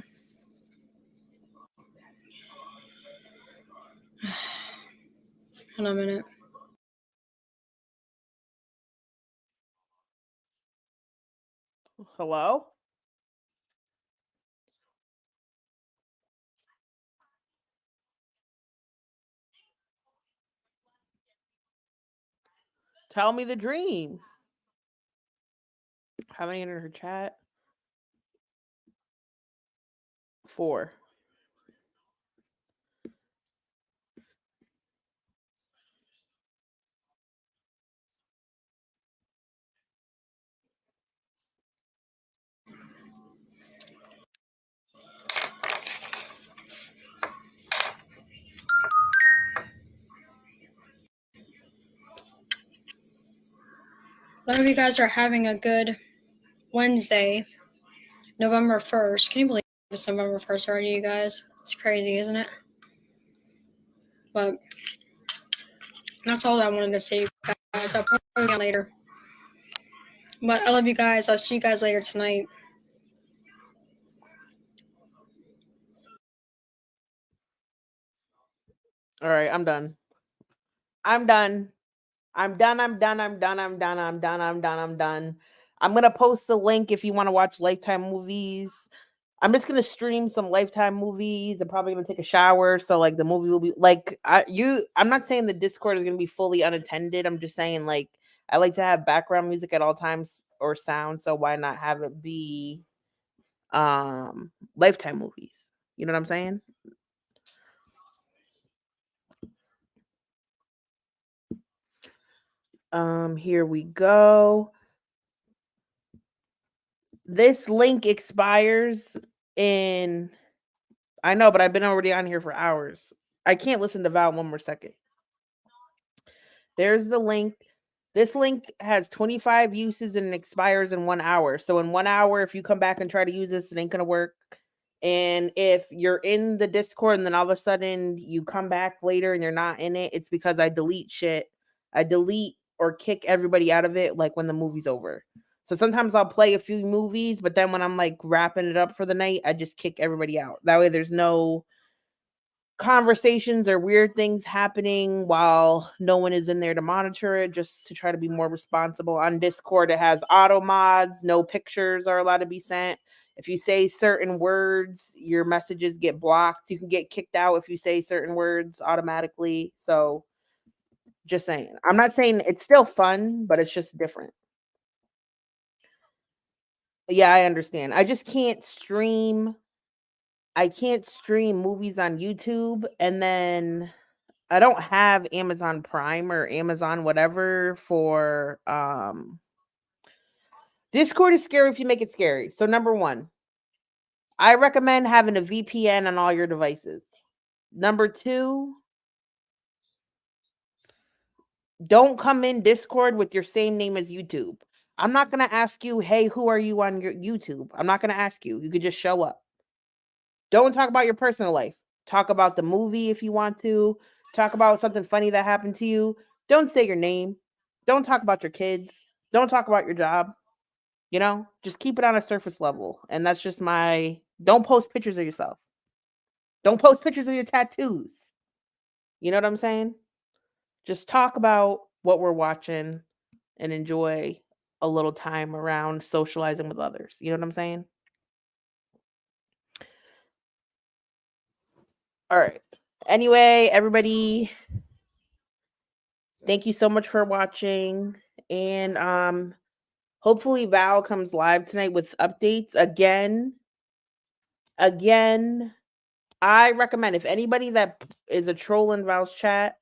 Hold on a minute. Hello? Tell me the dream. How many in her chat? 4. I hope you guys are having a good Wednesday, November 1st. Can you believe it's November 1st already, you guys? It's crazy, isn't it? But that's all I wanted to say, guys. I'll probably get later. But I love you guys. I'll see you guys later tonight. All right, I'm done. I'm done. I'm done. I'm done. I'm done. I'm done. I'm done. I'm done. I'm done. I'm going to post the link if you want to watch Lifetime movies. I'm just going to stream some Lifetime movies. I'm probably going to take a shower. So like the movie will be like, I'm not saying the Discord is going to be fully unattended. I'm just saying like, I like to have background music at all times or sound. So why not have it be Lifetime movies? You know what I'm saying? Here we go. This link expires in, I know, but I've been already on here for hours. I can't listen to Val one more second. There's the link. This link has 25 uses and it expires in 1 hour. So in 1 hour, if you come back and try to use this, it ain't gonna work. And if you're in the Discord and then all of a sudden you come back later and you're not in it, it's because I delete shit. I delete or kick everybody out of it like when the movie's over. So sometimes I'll play a few movies, but then when I'm like wrapping it up for the night, I just kick everybody out. That way there's no conversations or weird things happening while no one is in there to monitor it, just to try to be more responsible. On Discord, it has auto mods, no pictures are allowed to be sent. If you say certain words, your messages get blocked. You can get kicked out if you say certain words automatically. So just saying. I'm not saying it's still fun, but it's just different. Yeah, I understand. I just can't stream. I can't stream movies on YouTube, and then I don't have Amazon Prime or Amazon whatever for Discord is scary if you make it scary. So number 1, I recommend having a VPN on all your devices. Number 2, don't come in Discord with your same name as YouTube. I'm not going to ask you, "Hey, who are you on your YouTube?" I'm not going to ask you. You could just show up. Don't talk about your personal life. Talk about the movie if you want to. Talk about something funny that happened to you. Don't say your name. Don't talk about your kids. Don't talk about your job. You know, just keep it on a surface level. And that's just don't post pictures of yourself. Don't post pictures of your tattoos. You know what I'm saying? Just talk about what we're watching and enjoy a little time around socializing with others. You know what I'm saying? All right. Anyway, everybody, thank you so much for watching. And hopefully Val comes live tonight with updates again. I recommend, if anybody that is a troll in Val's chat,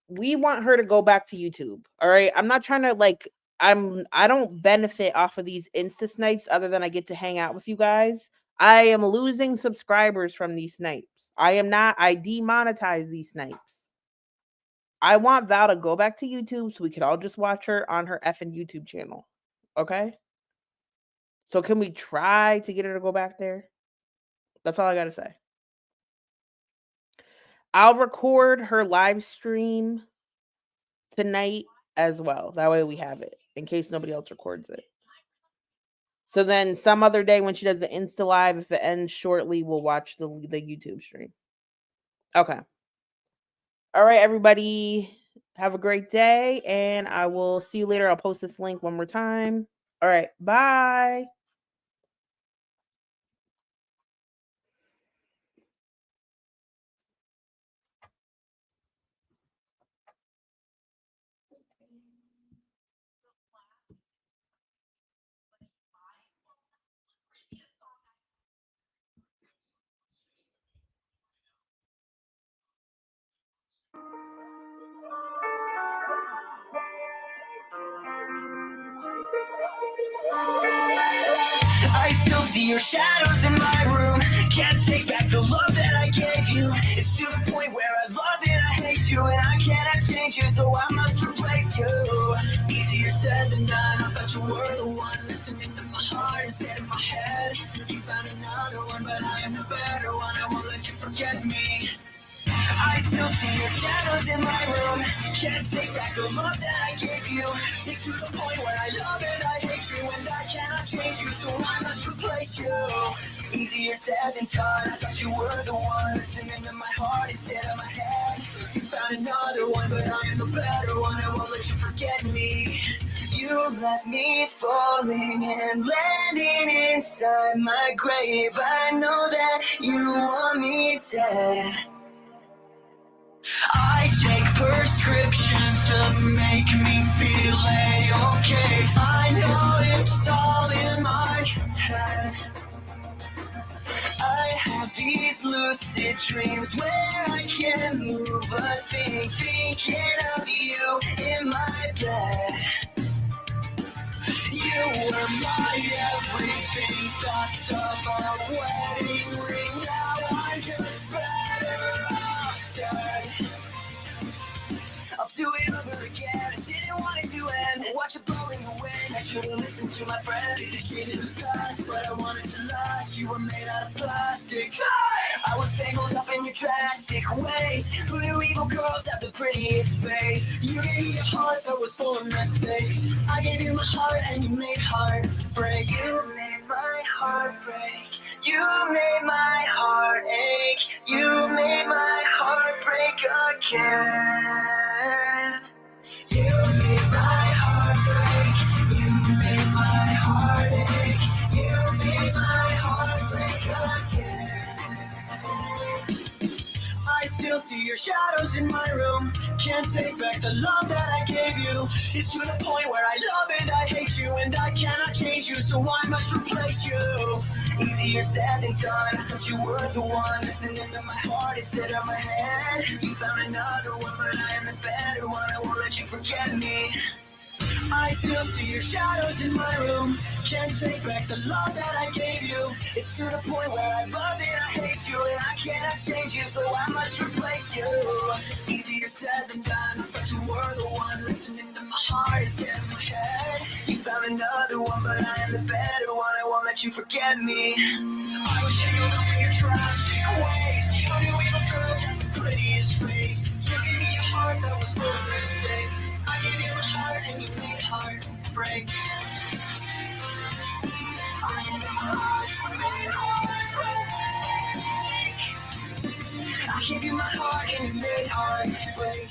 we want her to go back to YouTube. All right. I'm not trying to I don't benefit off of these Insta snipes other than I get to hang out with you guys. I am losing subscribers from these snipes. I demonetize these snipes. I want Val to go back to YouTube so we could all just watch her on her effing YouTube channel. Okay? So can we try to get her to go back there? That's all I got to say. I'll record her live stream tonight as well. That way we have it in case nobody else records it. So then some other day when she does the Insta Live, if it ends shortly, we'll watch the YouTube stream. Okay. All right, everybody. Have a great day, and I will see you later. I'll post this link one more time. All right. Bye. I still see your shadows in my room. Can't take back the love that I gave you. It's to the point where I love it, I hate you, and I cannot change you, so I must replace you. Easier said than done. I thought you were the one listening to my heart instead of my head. You found another one, but I am the better one. I won't let you forget me. I still see your shadows in my room. Can't take back the love that I gave you. It's to the point where I love it, I hate you, and I cannot change you, so I must replace you. Easier said than done. I thought you were the one listening to my heart instead of my head. You found another one, but I am the better one. I won't let you forget me. You left me falling and landing inside my grave. I know that you want me dead. I take prescriptions to make me feel okay. I know it's all in my head. I have these lucid dreams where I can't move a thing, thinking of you in my bed. You were my everything, thoughts of our wedding ring. Now I'm just better off dead. I'll do it over again. I didn't want it to end. Watch it blow in the wind. I should've listened to my friends. They treated us fast, but I wanted to last. You were made out of plastic. I was tangled up in your drastic ways. Who knew evil girls have the prettiest face? You gave me a heart that was full of mistakes. I gave you my heart and you made heart break. You made my heart break. You made my heart ache. You made my heart break again. You made my heart break. You made my heart ache. You made my heart break again. I still see your shadows in my room. Can't take back the love that I gave you. It's to the point where I love it, I hate you, and I cannot change you, so I must replace you. Easier said than done. I thought you were the one listening to my heart instead of my head. You found another one, but I am the better one. I won't let you forget me. I still see your shadows in my room. Can't take back the love that I gave you. It's to the point where I love it, I hate you, and I cannot change you, so I must replace you. Easier said than done. But you were the one listening to my heart instead of my head. You found another one, but I am the better one. I won't let you forget me. I was tangled up in your drastic ways. You knew evil girls had the prettiest face. You gave me a heart that was full of mistakes. I gave you my heart and you made heart break. I gave you my heart and made heart break. I gave you my heart and you made heart break.